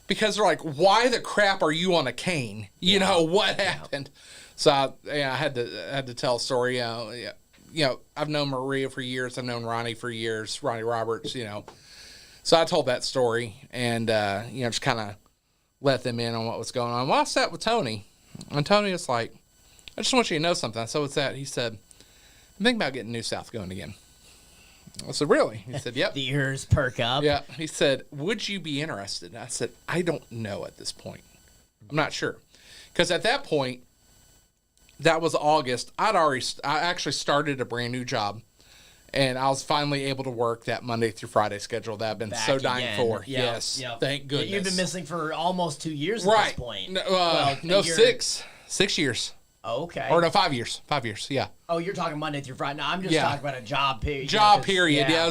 S4: because they're like, why the crap are you on a cane? You know, what happened? So I had to tell a story. I've known Maria for years. I've known Ronnie for years, Ronnie Roberts, you know. So I told that story and, just kind of let them in on what was going on. Well, I sat with Tony, and Tony was like, I just want you to know something. I said, what's that? He said, I'm thinking about getting New South going again. I said, really? He said, yep.
S3: The ears perk up.
S4: Yeah. He said, would you be interested? I said, I don't know at this point. I'm not sure. Because at that point, that was August. I actually started a brand new job, And I was finally able to work that Monday through Friday schedule that I've been
S3: Back
S4: so dying
S3: again.
S4: for.
S3: Yep,
S4: Yes.
S3: yep.
S4: Thank goodness.
S3: You've been missing for almost 2 years at
S4: right.
S3: this point.
S4: No, 6 years.
S3: Oh, okay.
S4: Or no, 5 years. 5 years, yeah.
S3: Oh, you're talking Monday through Friday. No, I'm just
S4: Yeah.
S3: talking about a job period.
S4: Job period. Yeah,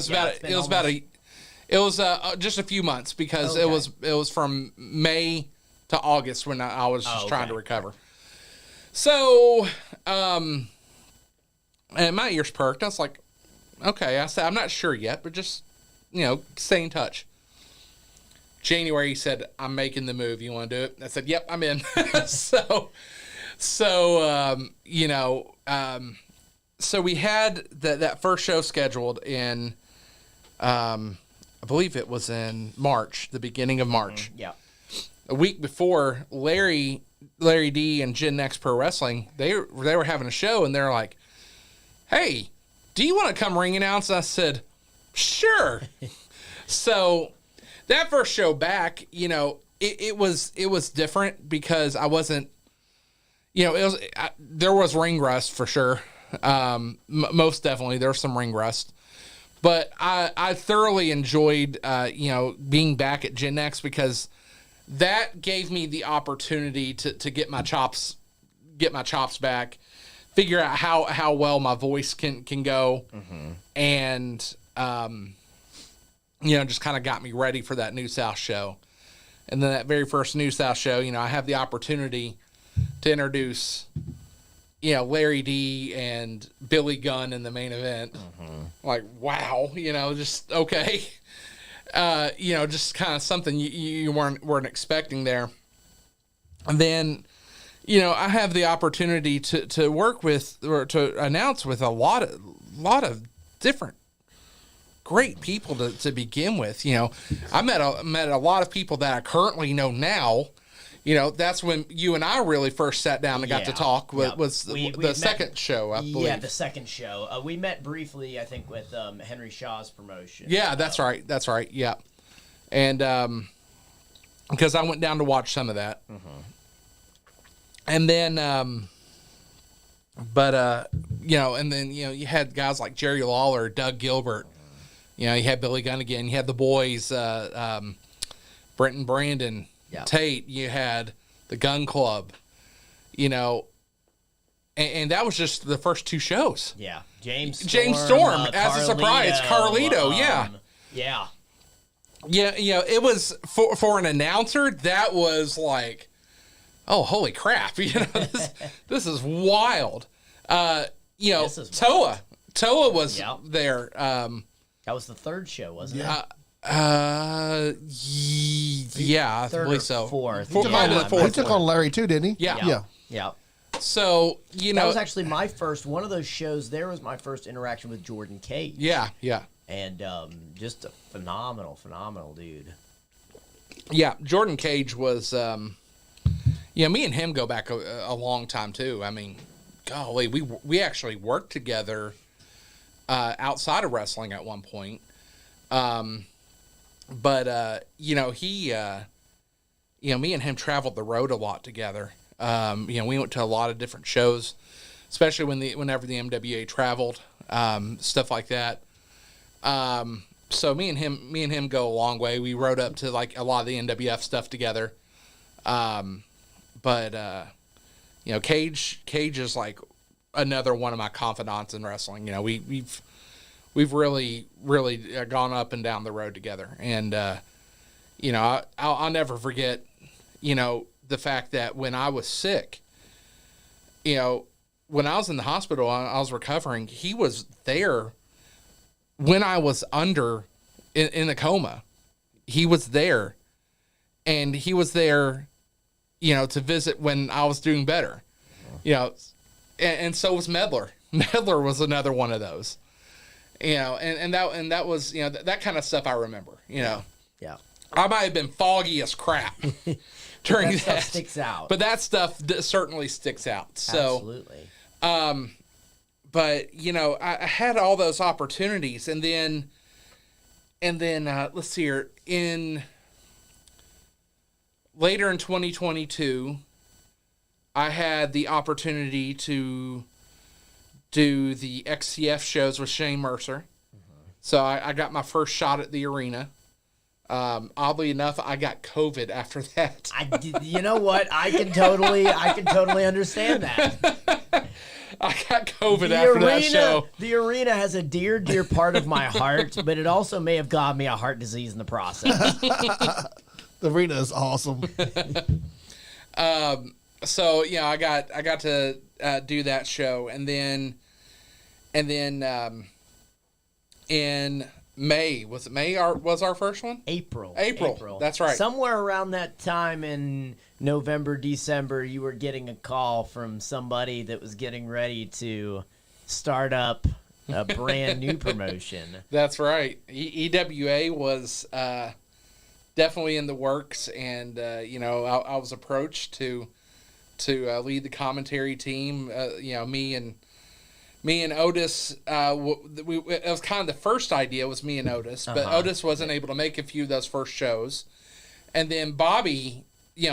S4: it was just a few months because
S3: Okay.
S4: it was from May to August when I was just trying to recover. So, and my ears perked. I was like, okay. I said, I'm not sure yet, but just, stay in touch. January, he said, I'm making the move. You want to do it? I said, yep, I'm in. So we had that first show scheduled in, I believe it was in March, the beginning of March.
S3: Yeah.
S4: A week before, Larry D and Gen Next Pro Wrestling, they were having a show, and they're like, hey, do you want to come ring announce? I said, sure. So that first show back, it was different because I wasn't, there was ring rust for sure. Most definitely there was some ring rust, but I thoroughly enjoyed, being back at Gen Next because that gave me the opportunity to get my chops back, figure out how well my voice can go, and just kind of got me ready for that New South show. And then that very first New South show, I have the opportunity to introduce, Larry D and Billy Gunn in the main event. Like, wow, just okay. Just kind of something you weren't expecting there. And then, I have the opportunity to work with or to announce with a lot of different great people to begin with. I met a lot of people that I currently know now. That's when you and I really first sat down and got to talk. Was the second show, I believe.
S3: Yeah, the second show. We met briefly, I think, with Henry Shaw's promotion.
S4: Yeah, that's right. That's right. Yeah, and because I went down to watch some of that, and then, and then you had guys like Jerry Lawler, Doug Gilbert. You had Billy Gunn again. You had the boys, Brent and Brandon.
S3: Yeah.
S4: Tate, you had the Gun Club, and that was just the first 2 shows.
S3: Yeah. James
S4: Storm, as a surprise. Carlito, yeah.
S3: Yeah.
S4: Yeah, it was, for an announcer, that was like, oh, holy crap. This is wild. Toa. Toa was there.
S3: That was the third show, wasn't it?
S4: Yeah, I believe so.
S3: Fourth.
S1: He took on Larry too, didn't he?
S4: Yeah. So,
S3: that was actually my first, one of those shows there was my first interaction with Jordan Cage.
S4: Yeah.
S3: And just a phenomenal dude.
S4: Yeah, Jordan Cage was, me and him go back a long time too. I mean, golly, we actually worked together outside of wrestling at one point. But he, me and him traveled the road a lot together. We went to a lot of different shows, especially whenever the MWA traveled, stuff like that. So me and him go a long way. We rode up to like a lot of the NWF stuff together. Cage is like another one of my confidants in wrestling. We've really gone up and down the road together. And, I'll never forget, the fact that when I was sick, when I was in the hospital, I was recovering, he was there when I was in a coma. He was there, and he was there, to visit when I was doing better, and so was Medler. Medler was another one of those. And that was, that kind of stuff I remember, Yeah. I might have been foggy as crap during that.
S3: Stuff sticks out.
S4: But that stuff certainly sticks out. So,
S3: absolutely.
S4: But, I had all those opportunities. And then let's see here. Later in 2022, I had the opportunity to do the XCF shows with Shane Mercer. So I got my first shot at the arena. Oddly enough, I got COVID after that.
S3: You know what? I can totally understand that.
S4: I got COVID after that show.
S3: The arena has a dear part of my heart, but it also may have gotten me a heart disease in the process.
S1: The arena is awesome.
S4: So yeah, I got to do that show, and then in May, was it May? Was our first one?
S3: April.
S4: That's right.
S3: Somewhere around that time in November, December, you were getting a call from somebody that was getting ready to start up a brand new promotion.
S4: That's right. EWA was definitely in the works, and I was approached to lead the commentary team. Me and Otis, it was kind of the first idea was me and Otis, but Otis wasn't able to make a few of those first shows. And then Bobby,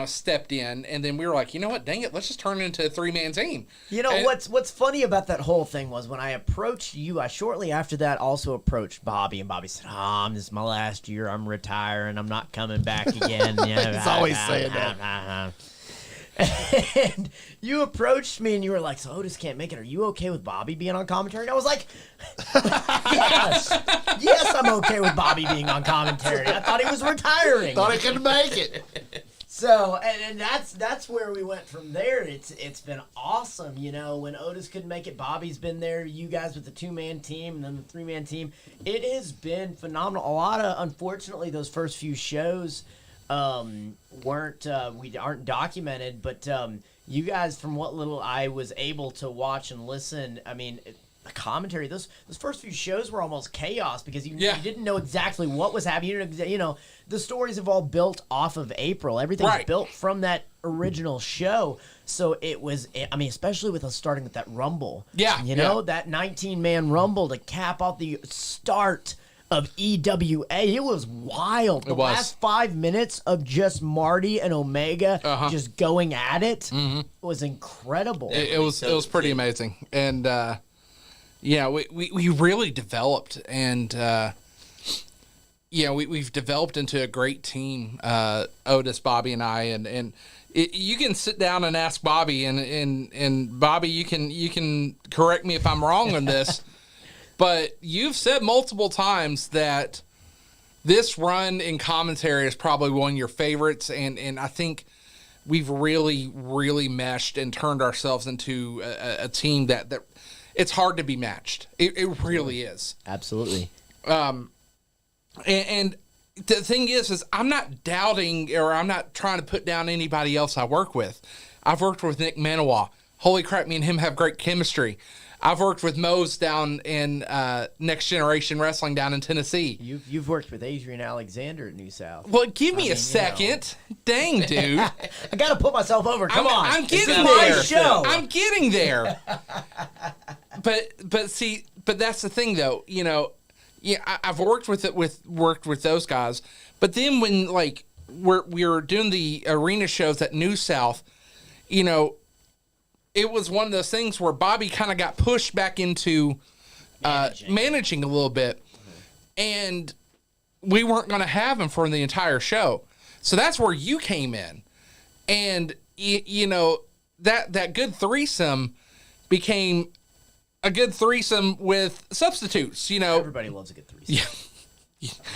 S4: stepped in, and then we were like, you know what, dang it, let's just turn it into a 3-man team.
S3: What's funny about that whole thing was when I approached you, I shortly after that also approached Bobby, and Bobby said, this is my last year, I'm retiring, I'm not coming back again.
S1: He's always saying that.
S3: And you approached me and you were like, so Otis can't make it. Are you okay with Bobby being on commentary? And I was like, yes, I'm okay with Bobby being on commentary. I thought he was retiring.
S1: Thought he couldn't make it.
S3: So, and that's where we went from there. It's been awesome. When Otis couldn't make it, Bobby's been there. You guys with the 2-man team and then the 3-man team. It has been phenomenal. Unfortunately, those first few shows aren't documented, but you guys, from what little I was able to watch and listen, I mean, the commentary, those first few shows were almost chaos because you didn't know exactly what was happening. The stories have all built off of April. Everything's built from that original show. So it was, especially with us starting with that Rumble.
S4: Yeah.
S3: That 19-man Rumble to cap off the start of EWA. It was wild. The last 5 minutes of just Marty and Omega just going at it was incredible.
S4: It was pretty amazing. And we really developed, and we've developed into a great team, Otis, Bobby, and I, and you can sit down and ask Bobby, and Bobby, you can correct me if I'm wrong on this. But you've said multiple times that this run in commentary is probably one of your favorites, and I think we've really, really meshed and turned ourselves into a team that it's hard to be matched. It really is.
S3: Absolutely.
S4: And the thing is I'm not doubting, or I'm not trying to put down anybody else I work with. I've worked with Nick Manawa. Holy crap, me and him have great chemistry. I've worked with Mose down in Next Generation Wrestling down in Tennessee.
S3: You've worked with Adrian Alexander at New South.
S4: Well, give me a second. Dang, dude.
S3: I got to put myself over. Come on.
S4: I'm getting
S3: my
S4: there.
S3: show.
S4: I'm getting there. But that's the thing, though. I've worked with those guys. But then when we were doing the arena shows at New South, it was one of those things where Bobby kind of got pushed back into managing a little bit, and we weren't going to have him for the entire show. So that's where you came in, and that good threesome became a good threesome with substitutes.
S3: Everybody loves a good threesome.
S4: Yeah.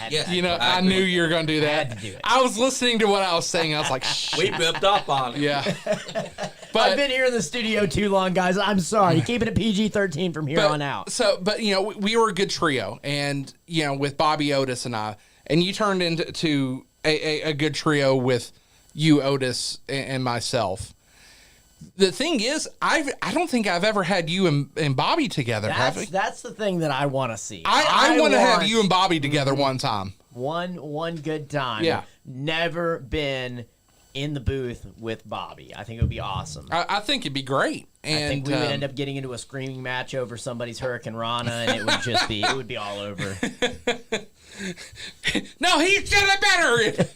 S2: Yeah,
S4: I knew you were going to do that.
S3: I had to do it.
S4: I was listening to what I was saying. I was like,
S2: we ripped up on it.
S4: Yeah.
S3: I've been here in the studio too long, guys. I'm sorry. Keeping it PG-13 from here on out.
S4: So, we were a good trio, and with Bobby, Otis, and I, and you turned into a good trio with you, Otis, and myself. The thing is, I don't think I've ever had you and Bobby together.
S3: That's the thing that I want to see.
S4: I want to have you and Bobby together one time.
S3: One good time.
S4: Yeah.
S3: Never been in the booth with Bobby. I think it would be awesome.
S4: I think it'd be great. And
S3: I think we would end up getting into a screaming match over somebody's Hurricane Rana, and it would be all over.
S4: No, he's getting better.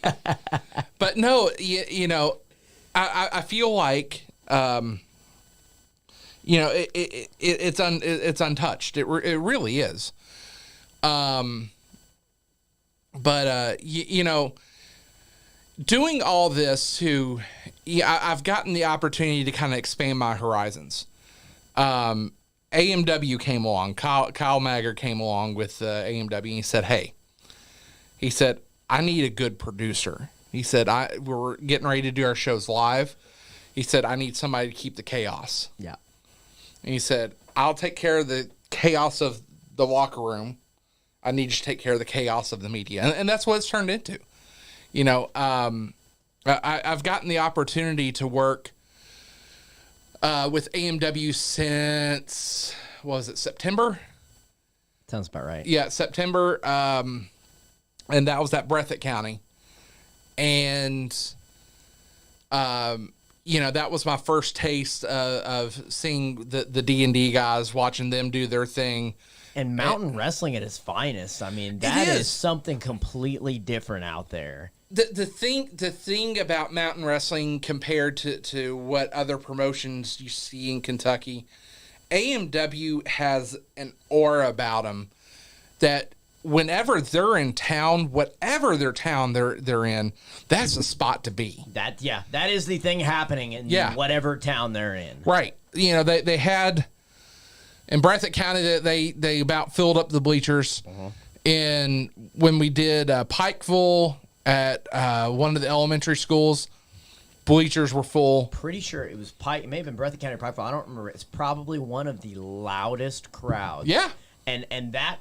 S4: But no, I feel like. It's untouched. It really is. But you know, doing all this I've gotten the opportunity to kind of expand my horizons. AMW came along. Kyle Magger came along with AMW, and he said, "Hey," he said, "I need a good producer." He said, "We're getting ready to do our shows live." He said, "I need somebody to keep the chaos."
S3: Yeah.
S4: And he said, "I'll take care of the chaos of the locker room. I need you to take care of the chaos of the media." And that's what it's turned into. You know, I've gotten the opportunity to work with AMW since, what was it, September?
S3: Sounds about right.
S4: Yeah, September. And that was at Breathitt County. And, you know, that was my first taste of seeing the D&D guys, watching them do their thing.
S3: And mountain wrestling at its finest. I mean, that is something completely different out there.
S4: The thing about mountain wrestling compared to what other promotions you see in Kentucky, AMW has an aura about them that whenever they're in town, whatever their town they're in, that's the spot to be.
S3: That is the thing happening in whatever town they're in.
S4: Right. You know, they had in Breathitt County they about filled up the bleachers. And when we did Pikeville at one of the elementary schools, bleachers were full.
S3: Pretty sure it was it may have been Breathitt County or Pikeville. I don't remember. It's probably one of the loudest crowds.
S4: Yeah.
S3: And that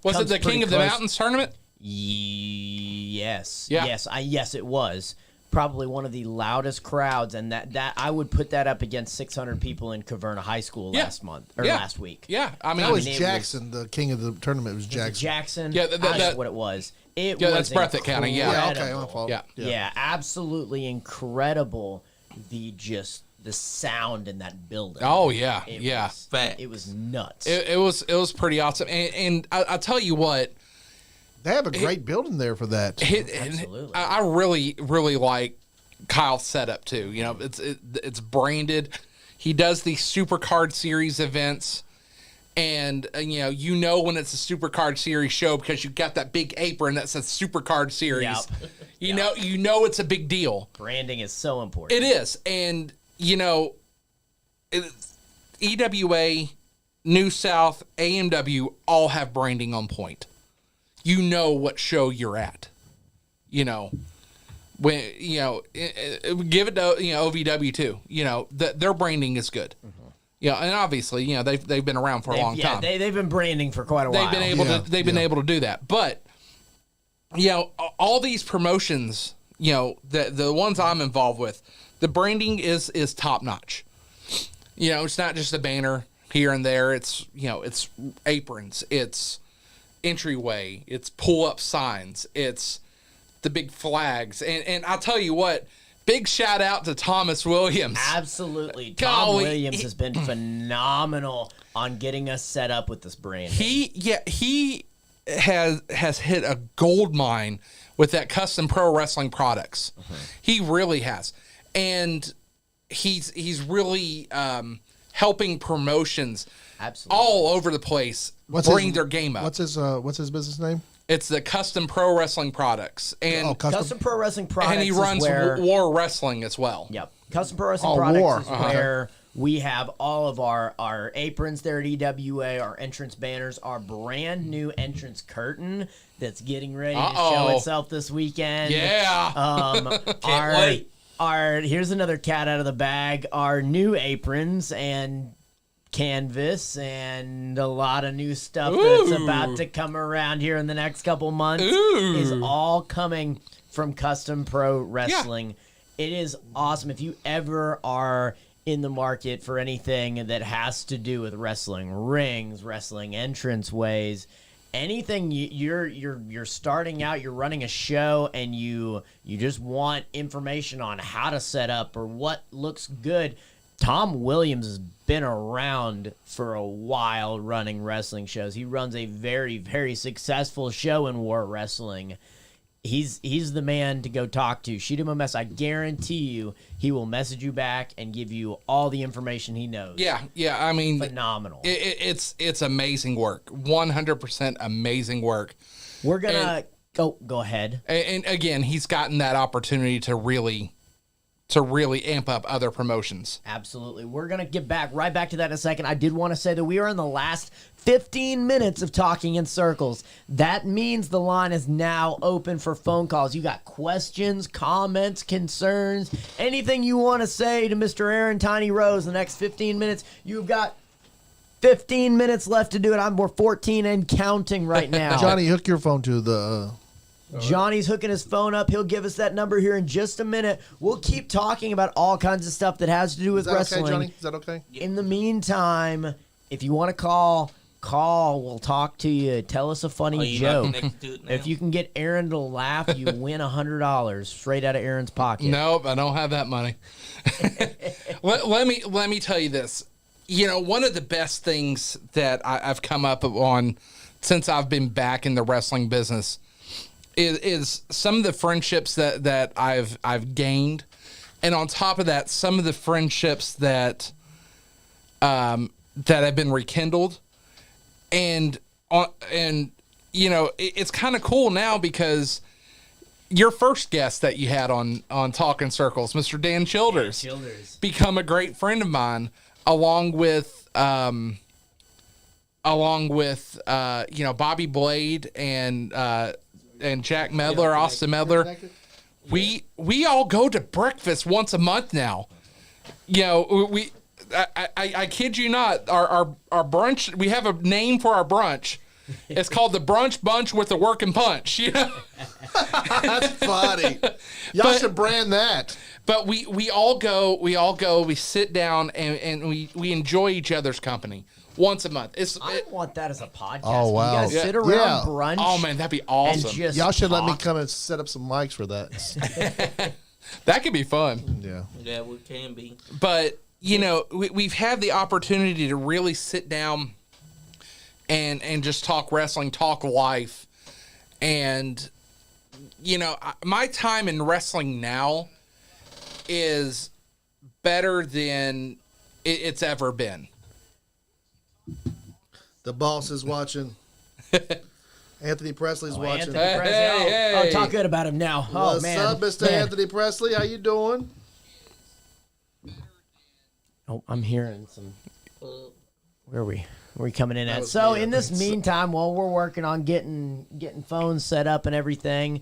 S4: was it the King of the Mountains tournament?
S3: Yes.
S4: Yeah.
S3: Yes, it was. Probably one of the loudest crowds, and that I would put that up against 600 people in Caverna High School last week.
S4: Yeah, I mean,
S1: that was Jackson. The king of the tournament was Jackson.
S3: Jackson.
S4: Yeah,
S3: that's what it was.
S4: That's Breathitt County.
S1: Yeah, okay, my fault.
S3: Yeah, absolutely incredible. The sound in that building.
S4: Oh yeah,
S3: It was nuts.
S4: It was pretty awesome, and I'll tell you what.
S1: They have a great building there for that.
S3: Absolutely.
S4: I really like Kyle's setup too. You know, it's branded. He does these Supercard Series events, and you know when it's a Supercard Series show because you got that big apron that says Supercard Series. Yep. You know it's a big deal.
S3: Branding is so important.
S4: It is, and EWA, New South, AMW all have branding on point. You know what show you're at. You know, when give it to OVW too. You know their branding is good. Mm-hmm. Yeah, and obviously they've been around for a long time.
S3: They've been branding for quite a while.
S4: They've been able to do that. But all these promotions, the ones I'm involved with, the branding is top notch. It's not just a banner here and there. It's it's aprons. It's entryway, it's pull-up signs, it's the big flags, and I'll tell you what, big shout out to Thomas Williams.
S3: Absolutely. Tom Williams has been phenomenal on getting us set up with this brand.
S4: He has hit a gold mine with that custom pro wrestling products. Mm-hmm. He really has, and he's really helping promotions all over the place bring their game up.
S1: What's his business name?
S4: It's the Custom Pro Wrestling Products. And
S3: Custom Pro Wrestling Products.
S4: And he runs War Wrestling as well.
S3: Yep. Custom Pro Wrestling Products is where we have all of our aprons there at EWA, our entrance banners, our brand new entrance curtain that's getting ready to show itself this weekend.
S4: Yeah.
S3: Can't wait. Here's another cat out of the bag. Our new aprons and canvas and a lot of new stuff that's about to come around here in the next couple months is all coming from Custom Pro Wrestling. Yeah. It is awesome. If you ever are in the market for anything that has to do with wrestling rings, wrestling entranceways, anything you're starting out, you're running a show, and you just want information on how to set up or what looks good, Tom Williams has been around for a while running wrestling shows. He runs a very, very successful show in War Wrestling. he's the man to go talk to. Shoot him a message. I guarantee you he will message you back and give you all the information he knows.
S4: Yeah. I mean,
S3: phenomenal.
S4: It's amazing work. 100% amazing work.
S3: We're gonna go ahead.
S4: And again, he's gotten that opportunity to really amp up other promotions.
S3: Absolutely. We're going to get right back to that in a second. I did want to say that we are in the last 15 minutes of Talking in Circles. That means the line is now open for phone calls. You got questions, comments, concerns, anything you want to say to Mr. Aaron Tiny Rose in the next 15 minutes. You've got 15 minutes left to do it. We're 14 and counting right now.
S1: Johnny, hook your phone to the...
S3: Johnny's hooking his phone up. He'll give us that number here in just a minute. We'll keep talking about all kinds of stuff that has to do with wrestling.
S1: Okay, Johnny? Is that okay?
S3: In the meantime, if you want to call. We'll talk to you. Tell us a funny joke. If you can get Aaron to laugh, you win $100 straight out of Aaron's pocket.
S4: Nope, I don't have that money. let me tell you this. One of the best things that I've come up on since I've been back in the wrestling business is some of the friendships that I've gained, and on top of that, some of the friendships that have been rekindled, and it's kind of cool now because your first guest that you had on Talking Circles, Mr. Dan Childers, become a great friend of mine, along with Bobby Blade and Jack Medler, Austin Medler. We all go to breakfast once a month now. I kid you not, our brunch, we have a name for our brunch. It's called the Brunch Bunch with the Working Punch.
S1: That's funny. Y'all should brand that.
S4: But we all go, we sit down and we enjoy each other's company. Once a month.
S3: I want that as a podcast.
S1: Oh, wow.
S3: You guys sit around brunch.
S4: Oh, man, that'd be awesome.
S1: Y'all should let me come and set up some mics for that.
S4: That could be fun.
S1: Yeah.
S2: Yeah, we can be.
S4: But, we've had the opportunity to really sit down and just talk wrestling, talk life. And, my time in wrestling now is better than it's ever been.
S1: The boss is watching. Anthony Presley's watching.
S3: Anthony Presley.
S4: Hey.
S3: Talk good about him now.
S1: What's
S3: man.
S1: up, Mr. Anthony Presley? How you doing?
S3: Oh, I'm hearing some. Where are we? Where are we coming in at?
S1: was
S3: So
S1: me, I
S3: in this
S1: think.
S3: meantime, while we're working on getting phones set up and everything,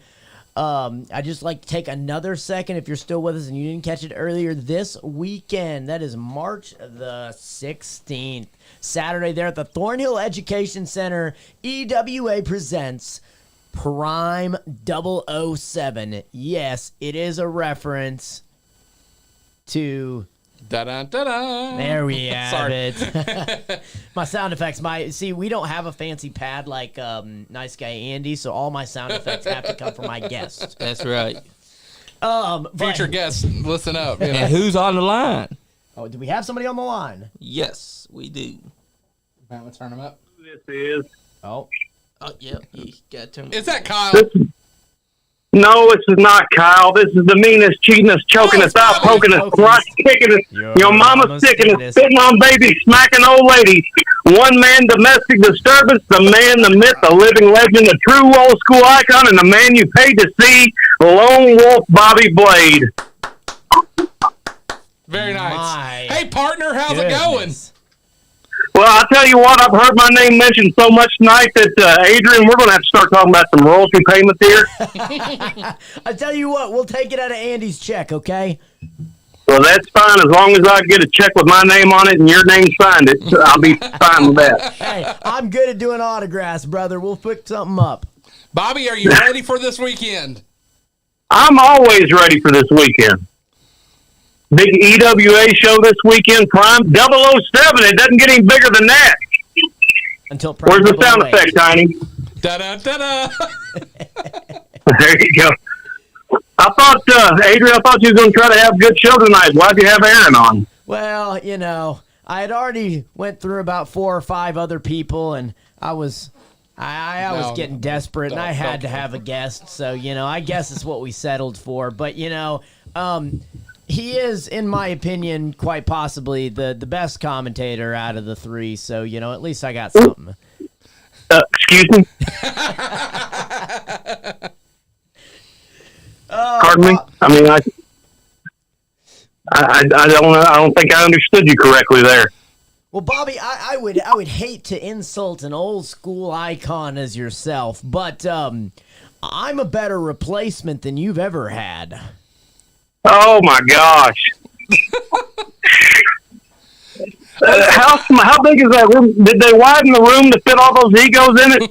S3: I just like to take another second, if you're still with us and you didn't catch it earlier, this weekend, that is March the 16th, Saturday there at the Thornhill Education Center, EWA presents Prime 007. Yes, it is a reference to...
S4: Da-da-da-da.
S3: There we have
S4: Sorry.
S3: it. My sound effects, we don't have a fancy pad like nice guy Andy, so all my sound effects have to come from my guests.
S2: That's right.
S4: Future guests, listen up.
S2: And who's on the line?
S3: Oh, do we have somebody on the line?
S2: Yes, we do.
S4: I'm gonna turn them up.
S5: This is.
S3: Oh,
S2: Oh, yeah, you got to.
S4: Is that Kyle?
S5: No, this is not Kyle. This is the meanest, cheatingest, choking us out, poking us, rock kicking us, your mama sticking us, spitting on babies, smacking old ladies. One man domestic disturbance, the man, the myth, the living legend, the true old school icon, and the man you paid to see, Lone Wolf Bobby Blade.
S4: Very nice.
S3: My
S4: Hey, partner, how's it going?
S3: goodness.
S5: Well, I'll tell you what, I've heard my name mentioned so much tonight that, Adrian, we're going to have to start talking about some royalty payments here.
S3: I tell you what, we'll take it out of Andy's check, okay?
S5: Well, that's fine. As long as I get a check with my name on it and your name signed it, I'll be fine with that.
S3: Hey, I'm good at doing autographs, brother. We'll pick something up.
S4: Bobby, are you ready for this weekend?
S5: I'm always ready for this weekend. Big EWA show this weekend, Prime 007. It doesn't get any bigger than that.
S3: Until
S5: Where's the sound
S3: away.
S5: effect, Tiny?
S4: Da-da-da-da.
S5: There you go. Adrian, I thought you were going to try to have a good show tonight. Why'd you have Aaron on?
S3: Well, I had already went through about 4 or 5 other people, and I was I was
S4: No,
S3: getting desperate, and I had to
S4: don't.
S3: have a guest, so I guess it's what we settled for. But he is, in my opinion, quite possibly the best commentator out of the three. So at least I got something.
S5: Excuse me. Pardon me. I mean, I don't think I understood you correctly there.
S3: Well, Bobby, I would hate to insult an old school icon as yourself, but I'm a better replacement than you've ever had.
S5: Oh my gosh! How big is that room? Did they widen the room to fit all those egos in it?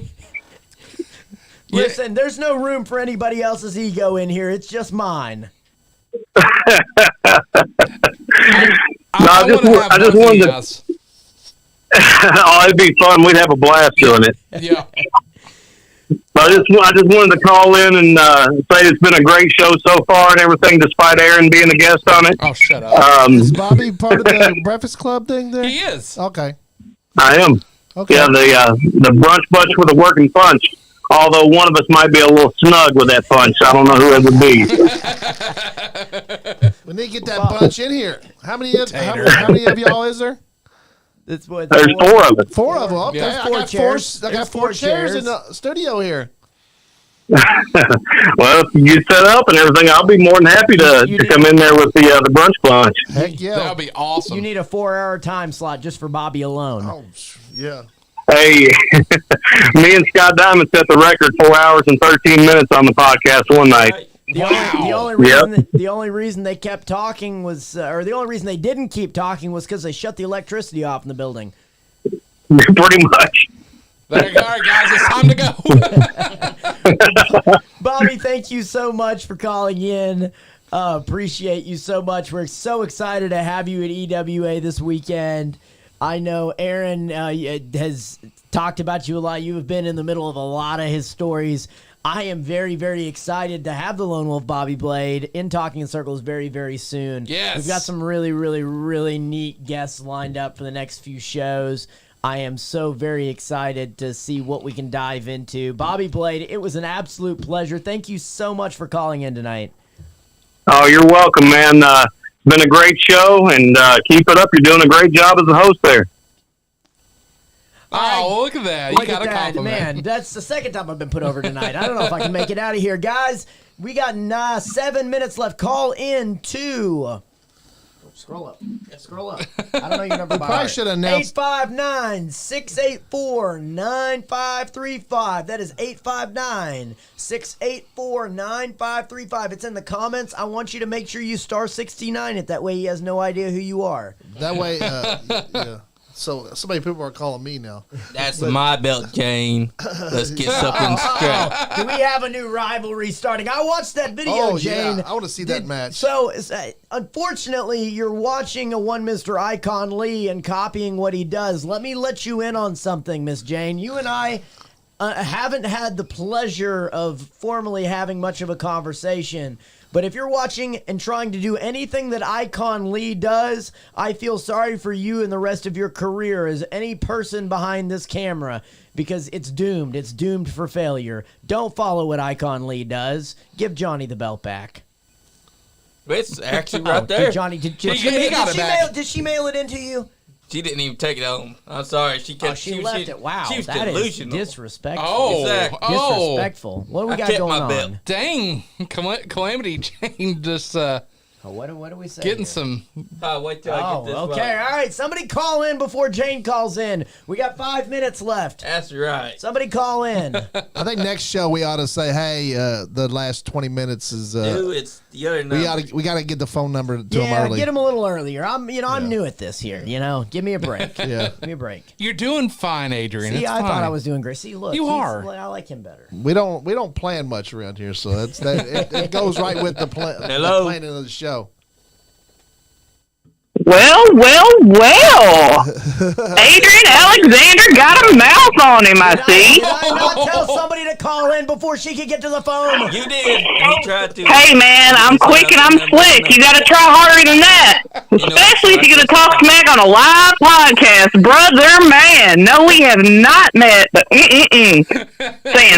S3: Listen, there's no room for anybody else's ego in here. It's just mine.
S5: I just wanted to. Oh, it'd be fun. We'd have a blast doing it.
S4: Yeah.
S5: I just wanted to call in and say it's been a great show so far and everything, despite Aaron being a guest on it.
S4: Oh, shut up.
S1: Is Bobby part of the Breakfast Club thing there?
S4: He is.
S1: Okay.
S5: I am.
S1: Okay.
S5: Yeah, the brunch bunch with a working punch. Although one of us might be a little snug with that punch. I don't know who it would be.
S1: We need to get that bunch in here. How many of y'all is there?
S3: There's 4
S5: of us.
S1: 4 of them. Okay.
S4: Yeah.
S1: I got four chairs in the studio here.
S5: Well, if you set up and everything, I'll be more than happy to come in there with the brunch bunch.
S1: Heck yeah.
S4: That would be awesome.
S3: You need a 4-hour time slot just for Bobby alone.
S1: Oh, yeah.
S5: Hey, me and Scott Diamond set the record 4 hours and 13 minutes on the podcast one night.
S3: The only reason they kept talking was, or the only reason they didn't keep talking was because they shut the electricity off in the building.
S5: Pretty much.
S4: There you go. All right, guys, it's time to go.
S3: Bobby, thank you so much for calling in. Appreciate you so much. We're so excited to have you at EWA this weekend. I know Aaron has talked about you a lot. You have been in the middle of a lot of his stories. I am very, very excited to have the Lone Wolf Bobby Blade in Talking in Circles very, very soon.
S4: Yes.
S3: We've got some really, really, really neat guests lined up for the next few shows. I am so very excited to see what we can dive into. Bobby Blade, it was an absolute pleasure. Thank you so much for calling in tonight.
S5: Oh, you're welcome, man. It's been a great show, and keep it up. You're doing a great job as a host there.
S4: Oh, look at that. You got a compliment.
S3: Man, that's the second time I've been put over tonight. I don't know if I can make it out of here. Guys, we got 7 minutes left. Call in to... Scroll up. Yeah, scroll up. I don't know your number.
S1: Probably should have announced.
S3: 859-684-9535. That is 859-684-9535. It's in the comments. I want you to make sure you star 69 it. That way he has no idea who you are.
S1: That way, yeah. So people are calling me now.
S2: That's my belt chain. Let's get something straight.
S3: Do we have a new rivalry starting? I watched that video, Jane.
S1: Yeah. I want to see that match.
S3: So, unfortunately, you're watching a one Mr. Icon Lee and copying what he does. Let me let you in on something, Miss Jane. You and I haven't had the pleasure of formally having much of a conversation. But if you're watching and trying to do anything that Icon Lee does, I feel sorry for you and the rest of your career as any person behind this camera because it's doomed. It's doomed for failure. Don't follow what Icon Lee does. Give Johnny the belt back.
S2: It's actually right there.
S3: Johnny, did she mail it into you?
S2: She didn't even take it home. I'm sorry. She kept.
S3: She left it. Wow,
S2: she was
S3: that
S2: delusional.
S3: is disrespectful.
S4: Oh,
S2: Exactly.
S3: Disrespectful. What do we got
S2: kept
S3: going
S2: my belt.
S3: on?
S4: Dang, Calamity Jane just
S3: What do we say?
S4: getting
S3: here?
S4: some.
S2: Wait till I get this
S3: okay.
S2: right.
S3: All right. Somebody call in before Jane calls in. We got 5 minutes left.
S2: That's right.
S3: Somebody call in.
S1: I think next show we ought to say, hey, the last 20 minutes is.
S2: Dude, it's the other number.
S1: We got to get the phone number to them early.
S3: Get him a little earlier. I'm new at this here. Give me a break.
S1: Yeah.
S3: Give me a break.
S4: You're doing fine, Adrian.
S3: See,
S4: it's
S3: I
S4: fine.
S3: thought I was doing great. See, look,
S4: You are.
S3: I like him better.
S1: We don't plan much around here, so it goes right with the planning of the show.
S5: Well. Adrian Alexander got a mouth on him, I see.
S3: Did I not tell somebody to call in before she could get to the phone?
S2: You did. He tried to.
S5: Hey, man, I'm quick and I'm slick. You got to try harder than that. Especially if you're going to talk smack on a live podcast. Brother, man. No, we have not met, but saying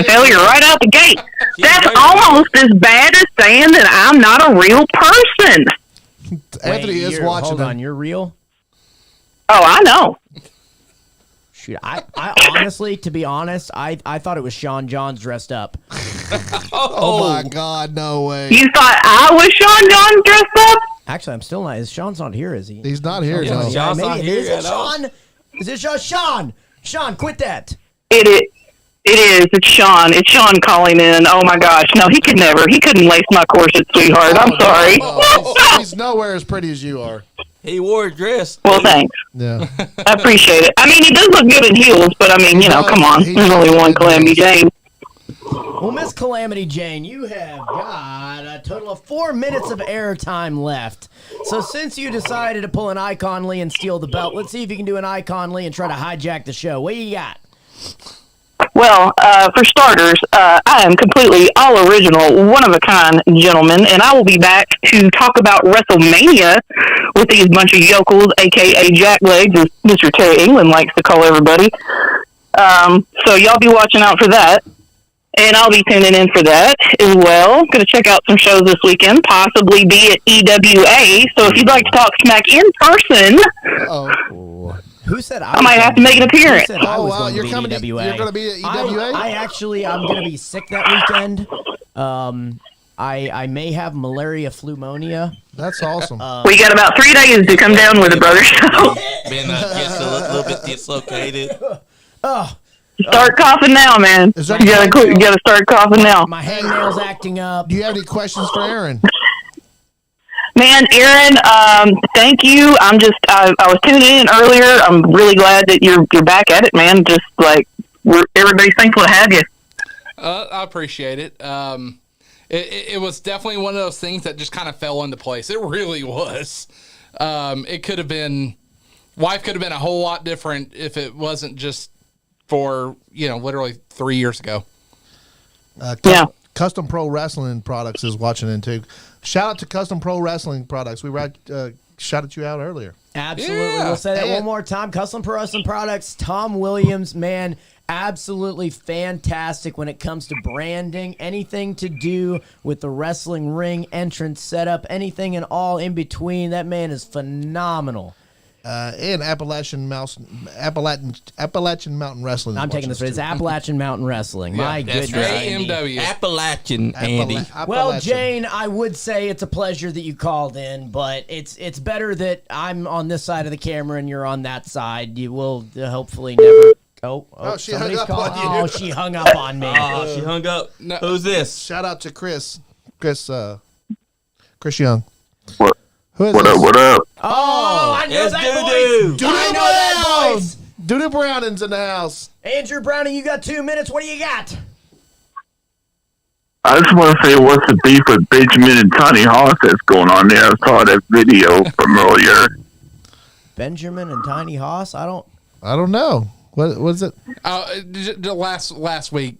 S5: failure right out the gate. That's almost as bad as saying that I'm not a real person.
S1: Anthony is watching.
S3: Hold on, you're real?
S5: Oh, I know.
S3: Shoot, I honestly, to be honest, I thought it was Sean Johns dressed up.
S1: Oh my God, no way.
S5: You thought I was Sean John dressed up?
S3: Actually, I'm still not. Sean's not here, is he?
S1: He's not here.
S2: Yeah,
S1: No.
S2: Sean's not
S3: Maybe
S2: here
S3: is it
S2: at all.
S3: Sean? Is it Sean? Sean, quit that.
S5: It is. It's Sean. It's Sean calling in. Oh my gosh. No, he couldn't lace my corset, sweetheart. I'm sorry.
S1: He's nowhere as pretty as you are.
S2: He wore a dress.
S5: Well, thanks.
S1: Yeah.
S5: I appreciate it. I mean, he does look good in heels, but I mean, come on. There's only one Calamity Jane.
S3: Well, Miss Calamity Jane, you have got a total of 4 minutes of airtime left. So since you decided to pull an Icon Lee and steal the belt, let's see if you can do an Icon Lee and try to hijack the show. What do you got?
S5: Well, for starters, I am completely all original, one-of-a-kind gentleman, and I will be back to talk about WrestleMania with these bunch of yokels, a.k.a. jacklegs, as Mr. Terry England likes to call everybody. So y'all be watching out for that, and I'll be tuning in for that as well. Going to check out some shows this weekend, possibly be at EWA, so if you'd like to talk smack in person...
S3: Who said
S5: I might have to make an appearance?
S3: Who said I was
S1: wow,
S3: going
S1: you're
S3: to
S1: coming.
S3: be EWA?
S1: You're going to be at EWA.
S3: I'm going to be sick that weekend. I may have malaria pneumonia.
S1: That's awesome.
S5: We got about 3 days to come down with it, brother.
S2: Been just a little bit dislocated.
S5: Start coughing now, man.
S1: Is there
S5: You gotta start coughing now.
S3: My hangnail's acting up.
S1: Do you have any questions for Aaron?
S5: Man, Aaron, thank you. I was tuning in earlier. I'm really glad that you're back at it, man. Just like everybody's thankful to have you.
S4: I appreciate it. It was definitely one of those things that just kind of fell into place. It really was. It could have been, life could have been a whole lot different if it wasn't just for, literally 3 years ago.
S5: Yeah.
S1: Custom Pro Wrestling Products is watching in too. Shout out to Custom Pro Wrestling Products. We shouted you out earlier.
S3: Absolutely.
S4: Yeah.
S3: We'll say that one more time. Custom Pro Wrestling Products, Tom Williams, man, absolutely fantastic when it comes to branding. Anything to do with the wrestling ring, entrance setup, anything and all in between. That man is phenomenal.
S1: And Appalachian Mountain Wrestling.
S3: I'm taking this. It's Appalachian Mountain Wrestling. My
S2: That's
S3: goodness.
S2: right.
S4: AMW.
S2: Appalachian, Andy.
S3: Well, Jane, I would say it's a pleasure that you called in, but it's better that I'm on this side of the camera and you're on that side. You will hopefully never. Oh,
S1: she hung
S3: somebody's
S1: up
S3: calling.
S1: on you.
S3: Oh, she hung up on me.
S2: Oh, she hung up.
S4: No.
S2: Who's this?
S1: Shout out to Chris Young.
S5: What?
S1: Who is
S5: What
S1: this?
S5: up? What up?
S3: Oh, I know
S2: It's
S3: that
S2: Doo-Doo.
S3: voice. I know that voice.
S1: Doo-Doo Browning's in the house.
S3: Andrew Browning, you got 2 minutes. What do you got?
S6: I just want to say, what's the beef with Benjamin and Tiny Hoss that's going on there? I saw that video from earlier.
S3: Benjamin and Tiny Hoss? I don't
S1: know. What is it?
S4: Last week,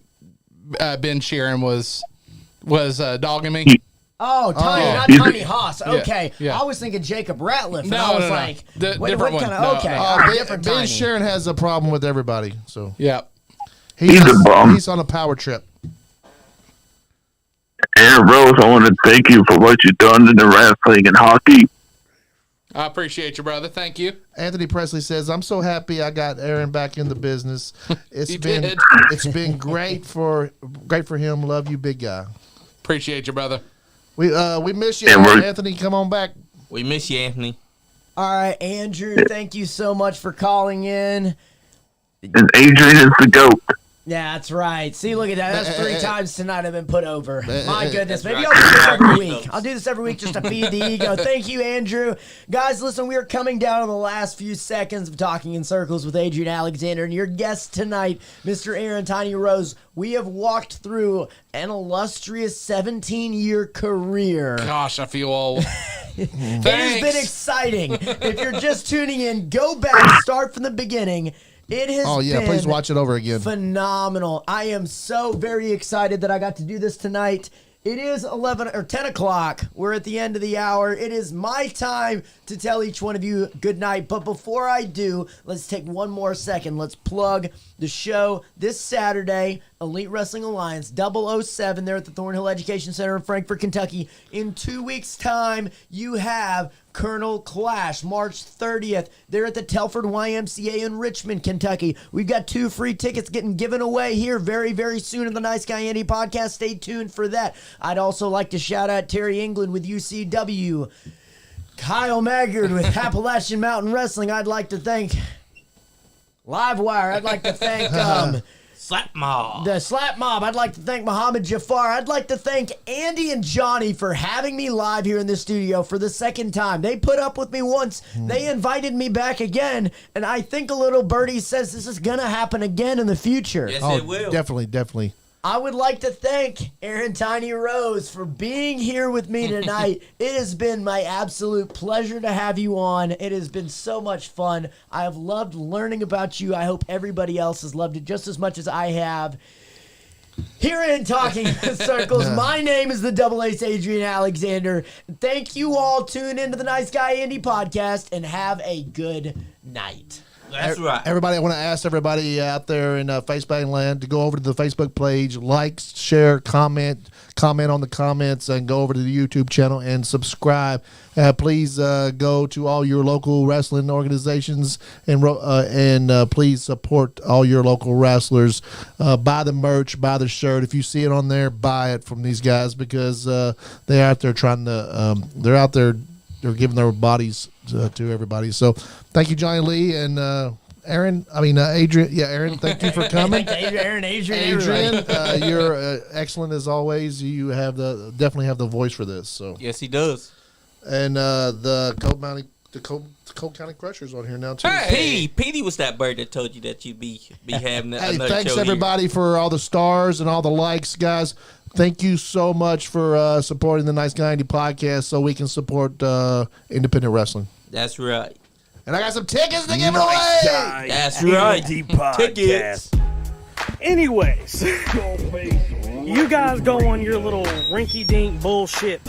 S4: Ben Sheeran was dogging me.
S3: Oh, Tiny,
S1: Oh.
S3: not Tiny Hoss. Okay.
S4: yeah.
S3: I was thinking Jacob Ratliff, and
S4: No,
S3: I was
S4: no, no.
S3: like,
S4: Different
S3: what
S4: one.
S3: kind of,
S4: No,
S3: okay.
S4: no.
S3: all right,
S1: Ben
S3: different Tiny.
S1: Sharon has a problem with everybody, so
S4: Yeah.
S6: He's a bum.
S1: He's on a power trip.
S6: Aaron Rose, I want to thank you for what you've done in the wrestling and hockey.
S4: I appreciate you, brother. Thank you.
S1: Anthony Presley says, "I'm so happy I got Aaron back in the business. It's
S4: He
S1: been
S4: did.
S1: it's been great for him. Love you, big guy.
S4: Appreciate you, brother.
S1: We miss you,
S6: Yeah, we're-
S1: Anthony. Come on back.
S2: We miss you, Anthony.
S3: All right, Andrew, thank you so much for calling in.
S6: And Adrian is the GOAT.
S3: Yeah, that's right. See, look at that. That's 3 times tonight I've been put over. My goodness. Maybe
S2: right.
S3: I'll do this every
S2: Right.
S3: week. I'll do this every week just to feed the ego. Thank you, Andrew. Guys, listen, we are coming down to the last few seconds of Talking in Circles with Adrian Alexander and your guest tonight, Mr. Aaron Tiny Rose. We have walked through an illustrious 17-year career.
S4: Gosh, I feel old.
S3: It has been exciting. If you're just tuning in, go back, start from the beginning. It has been
S1: please watch it over again.
S3: Phenomenal. I am so very excited that I got to do this tonight. It is 11 or 10 o'clock. We're at the end of the hour. It is my time to tell each one of you good night. But before I do, let's take one more second. Let's plug the show this Saturday, Elite Wrestling Alliance 007 there at the Thornhill Education Center in Frankfort, Kentucky. In 2 weeks' time, you have Colonel Clash, March 30th. They're at the Telford YMCA in Richmond, Kentucky. We've got 2 free tickets getting given away here very, very soon in the Nice Guy Andy podcast. Stay tuned for that. I'd also like to shout out Terry England with UCW, Kyle Maggard with Appalachian Mountain Wrestling. I'd like to thank Livewire. I'd like to thank
S2: Slap Mob.
S3: The Slap Mob. I'd like to thank Muhammad Jafar. I'd like to thank Andy and Johnny for having me live here in the studio for the second time. They put up with me once. They invited me back again. And I think a little birdie says this is going to happen again in the future.
S2: Yes, it will.
S1: Definitely.
S3: I would like to thank Aaron Tiny Rose for being here with me tonight. It has been my absolute pleasure to have you on. It has been so much fun. I have loved learning about you. I hope everybody else has loved it just as much as I have. Here in Talking Circles, my name is the Double Ace Adrian Alexander. Thank you all. Tune into the Nice Guy Andy podcast and have a good night.
S2: That's right.
S1: Everybody, I want to ask everybody out there in Facebook land to go over to the Facebook page, like, share, comment on the comments, and go over to the YouTube channel and subscribe. Please go to all your local wrestling organizations and please support all your local wrestlers. Buy the merch, buy the shirt. If you see it on there, buy it from these guys because they're out there trying to. They're giving their bodies to everybody. So thank you, Johnny Lee and Adrian. Yeah, Aaron, thank you for coming. Adrian, you're excellent as always. You have definitely have the voice for this. So
S2: yes, he does.
S1: And the Colt County Crushers on here now too.
S2: Hey, Petey was that bird that told you that you'd be having another
S1: thanks
S2: show
S1: everybody
S2: here.
S1: for all the stars and all the likes, guys. Thank you so much for supporting the Nice Guy Andy podcast so we can support independent wrestling.
S2: That's right.
S1: And I got some tickets to give away.
S2: That's right. Tickets.
S7: Anyways, you guys go on your little rinky-dink bullshit